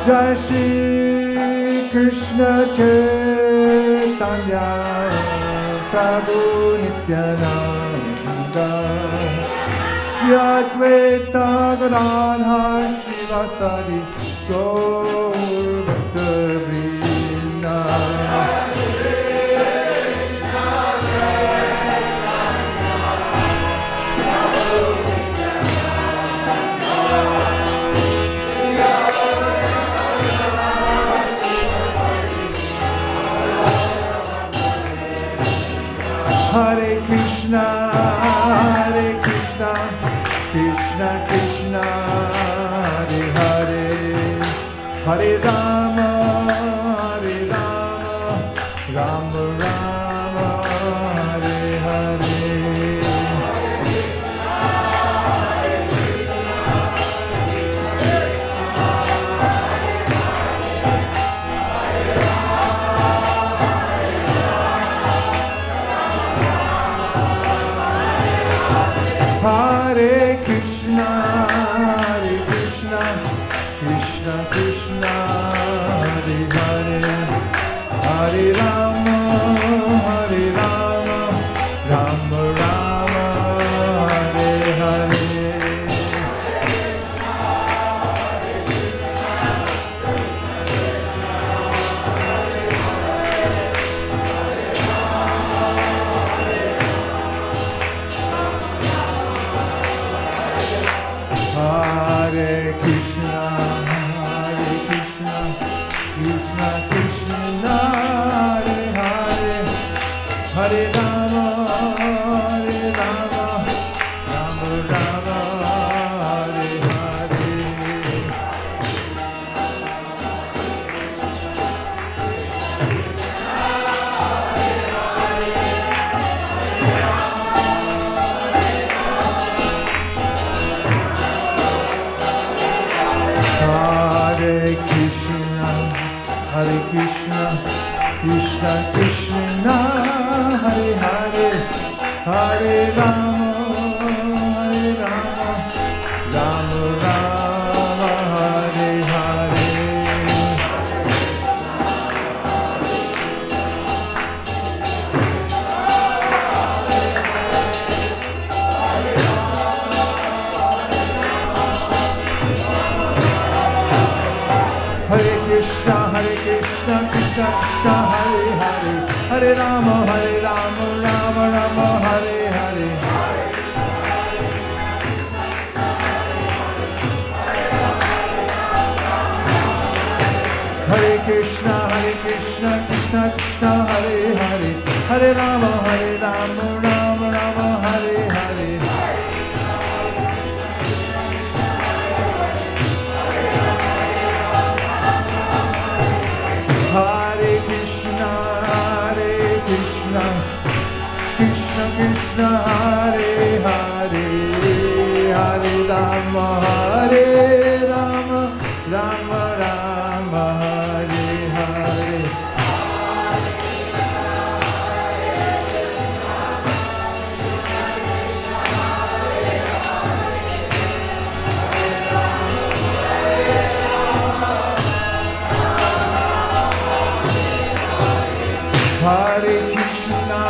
Jai Shri Krishna Chaitanya Prabhu Nityananda Shri Advaita Gadadhar Shivasadi Gaur Bhakta Vrinda. Hare Krishna, Krishna Krishna, Hare Hare, Hare Rama, Rama Rama, Hare Hare. Hare Krishna, Krishna Krishna, Hare Hare, Hare Rama, Rama Rama, Hare Hare. Hare Krishna, Krishna Krishna, Hare Hare, Hare Rama, Rama Rama, Hare Hare. Hare Krishna, Krishna Krishna, Hare Hare, Hare Rama, Rama Rama, Hare Hare. Hare Krishna, Krishna Krishna, Hare Hare. Hare Rama, Rama Rama, Hare Hare. Hare Krishna, Krishna Krishna, Hare Hare. Hare Rama, Rama Rama, Hare Hare. Hare Krishna,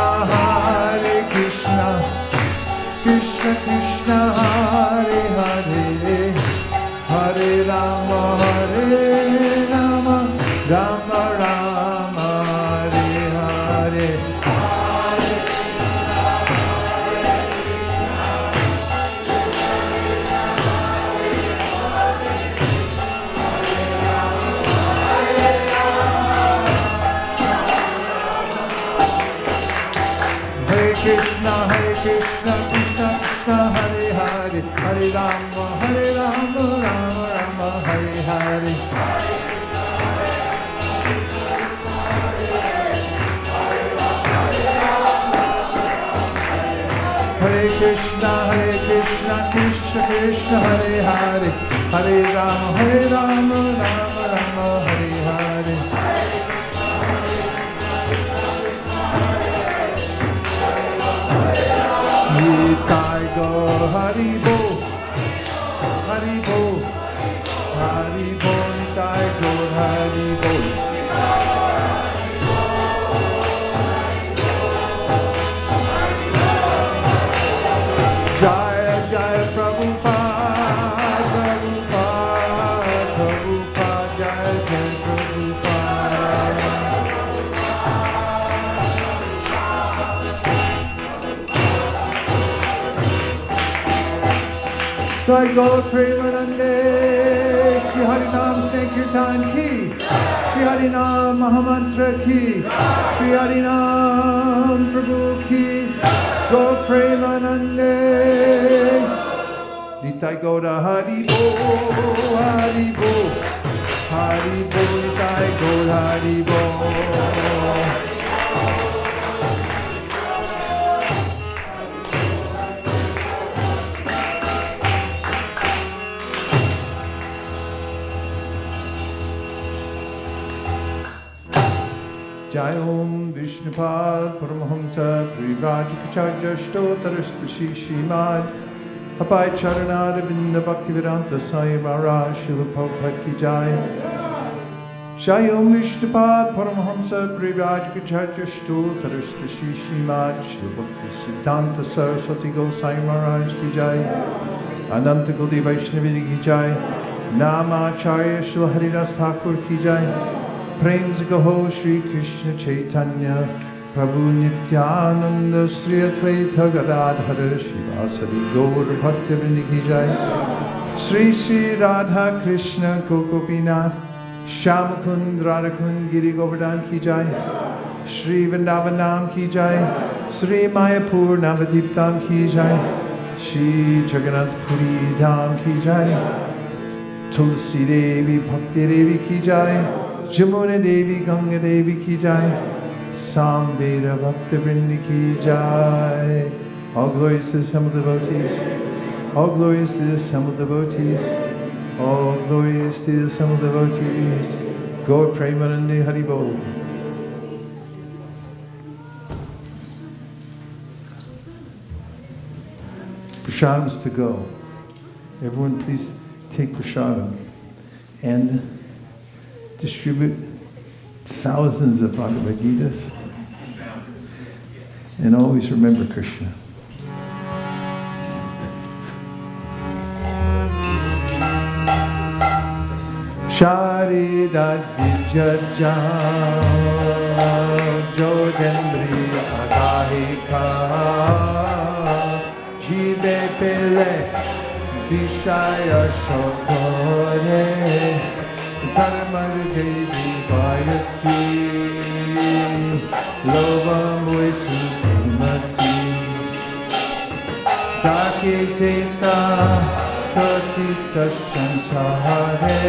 Krishna Krishna, Hare Hare. Hare Rama, Rama Rama, Hare Hare. Hare Krishna, Krishna Krishna, Hare Hare. Hare Rama, Rama Rama, Hare Hare. Hare Krishna, Krishna Krishna, Hare Hare. Hare Rama, Rama Rama, Hare Hare. Nitai go Hari Bo, Hari Bo, Hari Bo, Nitai go Hari Bo. Jaya Jaya Prabhupada, Prabhupada, Prabhupada, Jaya Jaya Prabhupada. Jai Gaur Premanande, Shri Harinam Sankirtan ki, Shri Harinam Mahamantra ki, Shri Harinam Prabhu ki, Gaur Premanande. Nitai Gaura Hari Bo, Hari Bo, Hari Bo, Nitai Gaur Hari Bo. Jai Om Vishnupad Paramahamsa Trivrajikacharya Shtotarashtashi Shrimad Apai Charanada Vinda Bhaktivedanta Sai Maharaj Srila Prabhupada Ki Jai. Jai Om Vishnupad Paramahamsa Trivrajikacharya Shtotarashtashi Shrimad Srila Bhakti Siddhanta Saraswati Gosai Maharaj Ki Jai. Ananta Gaudiya Vaishnava Ki Jai. Namacharya Srila Haridas Thakur Ki Jai. Prem se kaho Shri Krishna Chaitanya Prabhu Nityananda Sri Advaita Gadadhara Shivasari Gaur Bhakti Vrinda Ki Jai. Sri Sri Radha Krishna Gopinath Shamakund Radhakund Giri Govardhan Ki Jai. Sri Vrindavanam Ki Jai. Sri Mayapur Navadiptam Ki Jai. Shri Jagannath Puri Dham Ki Jai. Tulsi Devi Bhakti Devi Ki Jai. Jamuna Devi, Ganga Devi Ki Jai. Samveda Bhakta Vrinda Ki Jai. All glories to the assembled devotees. All glories to the assembled devotees. All glories to the assembled devotees. Gaur Premanande Hari Bol. Prasadams to go. Everyone please take prasadam and distribute thousands of Bhagavad Gitas. And always remember Krishna. Sharidat Vijajam Jodendriya Agahika Jibe Pele Dishaya Shokore Dharmar Devi Vayati Lova Moisu Mati Dake Teta Katita Sanchare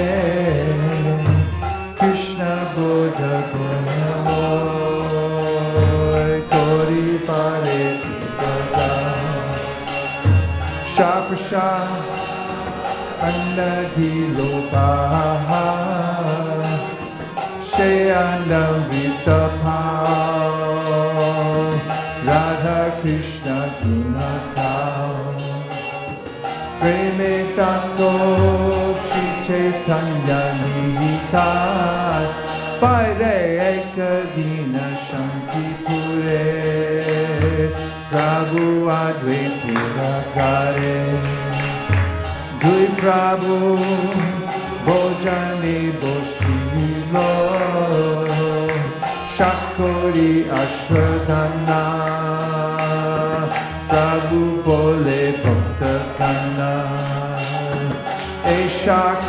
Krishna Bodha Gunamo Kori Pare Pada Shapasha Annadhi Lokaha Shayandam Vitapao Radha Krishna Gunatao Preme Tango Shri Chaitanya Nihita Paire Ekadina Shanti Pure Prabhu Advaita Gare Dui Prabhu Bojani Boshilo Shakori Ashwadana Prabhu Bole Bhakta Kana Eshak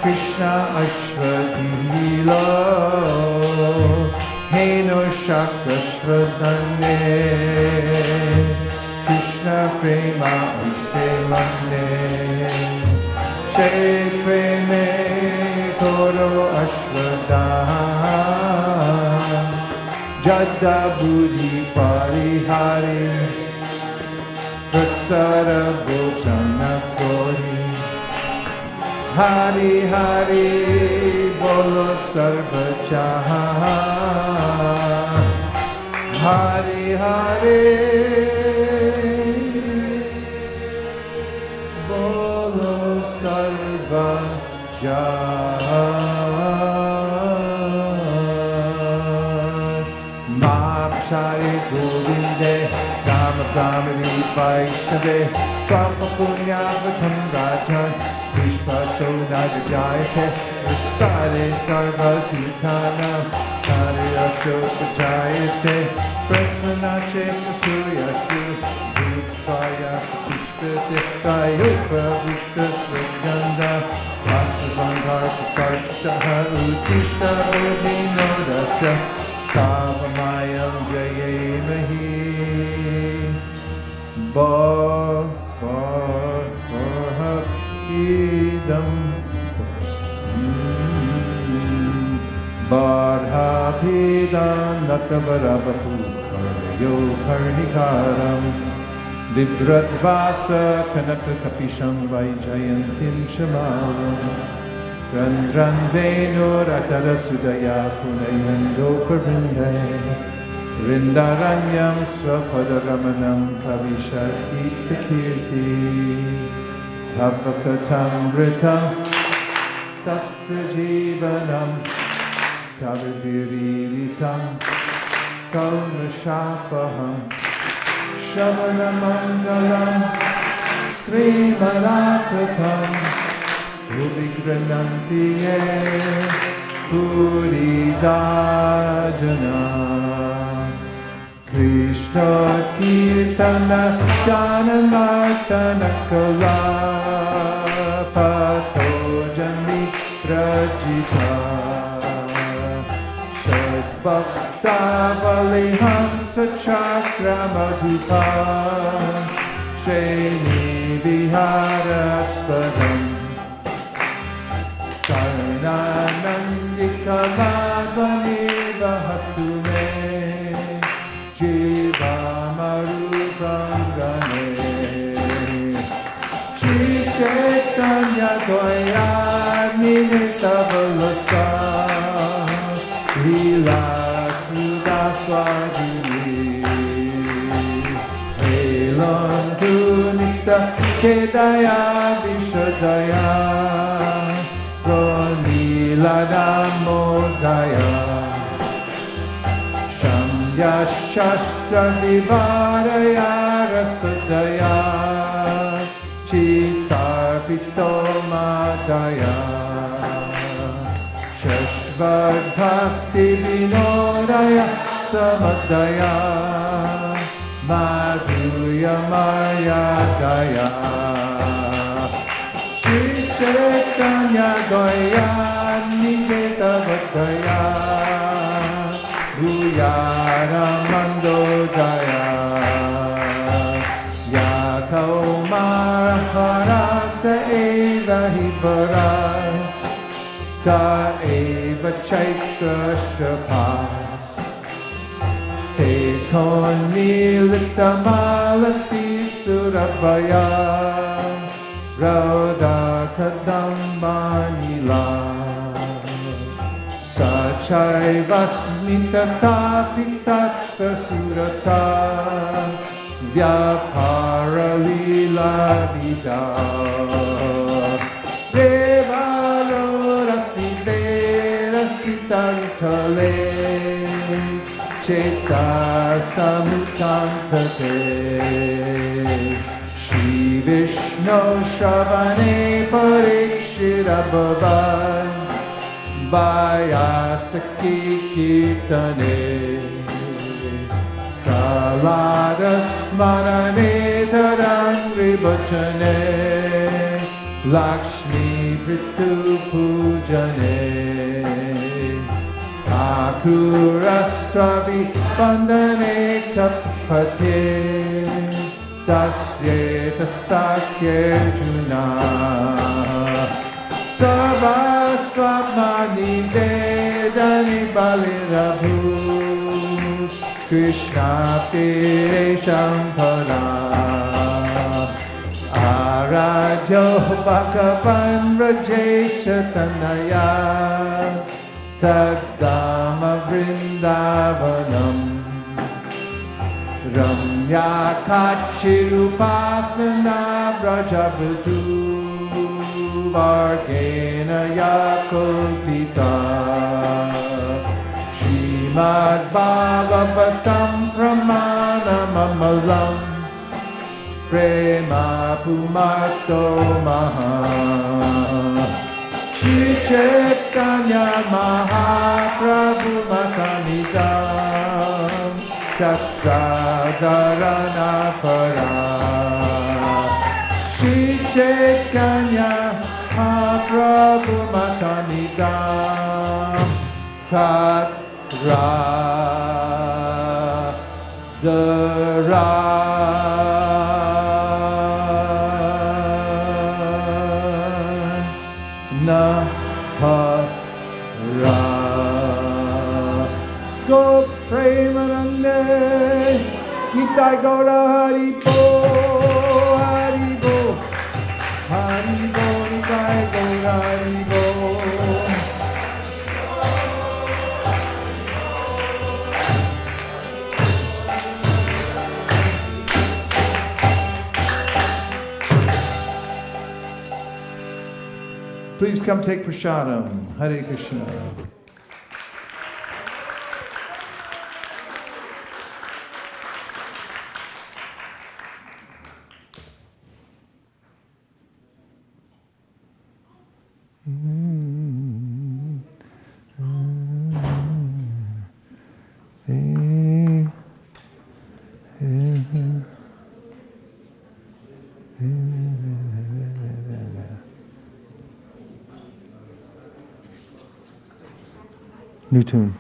Krishna Ashwadilo Heno Shakashwadane Krishna Prema Ashevane She Preme Toro Ashwadana Jada Buddhi Parihari Pratsara Bhojana Kori Hari Hari Bolo Sarva Chaha Hari Hari Bolo Sarva Chaha Mahapshari Govinde Rama Brahmani Vaishnave Swapa Punyavatam Rajan Vishva Sonada Jayate Sare Sarva Tikana Hare Ashoka Jayate Prasana Cheta Suryashu Vipaya Patishpate Kayopa Vita Suganda Vasavandhar Pakarchitaha Utishta Ojino Dasha Kavamayam Jayemahi Bar Idam Barhabidam Natavarabapu Yo Karnikaram Vibradvasa Kanatapisham Vaijayantim Shamalam Randran Venu Ratara Sudaya Punayando Parvinday Rindaranyam Swapadaramanam Pravishat Itakirti Tapakatamritam Tapta Jivanam Kavibiriritam Kaunashapaham Shavanamangalam Srimaratakam Ubigranantiye Puridajana Krishna Kirtana Janamartana Kala Pato Jami Rajita Shad Bhakta Valihamsa Chakra Madhupa Sheni Viharaspradam Karnanandika Madhani Vahatu Me Jiva Marupangane Shri Chaitanya Dvaya Nilita Valasa Lila Sudaswadini Helam Dunita Kedaya Vishadaya Pranila Namodaya Yashastra Vivaraya Rasadaya Chitarpito Madaya Shashvad Bhakta bhakti vinodaya samadaya madhurya mayadaya Shri Chaitanya Gaya Niketa Vadaya Bhuyara Mandodaya Ya Kaumara Harasa Eva Hiparas Ta Eva Chaitra Shapas Te Konilita Malati Surabhaya Rauda Kadambanila Sachai Vasmita Tapitata Surata Vyapara Lila Vida Devaro Rasidera Sitantale Cheta Samutantate Vishnu Shavane Parikshira Bhavan Vaisesika Kirtane Kalada Smarane Tarangri Bhajane Lakshmi Pritu Pujane Akrura Stravi Bandane Kapate Dasyeta Sakyarjuna Sarvasvamani Vedani Balirabhu Krishna Piresham Para Arajo Bhagavan Rajesha Tanaya Tadama Vrindavanam Ramya Kachirupasana Vrajavadu Vargena Yakulpita Srimad Bhagavatam Pramana Mamalam Prema Pumato Maha Shri Chaitanya Mahaprabhu Matanidam Chakradarana Para Shri Chaitanya Mahaprabhu Matanidam Chakradarana Para Go Premanande Nitai Gaura Haribo Haribo Haribo Nitai Gaura Haribo Please come take prasadam. Hare Krishna. New tune.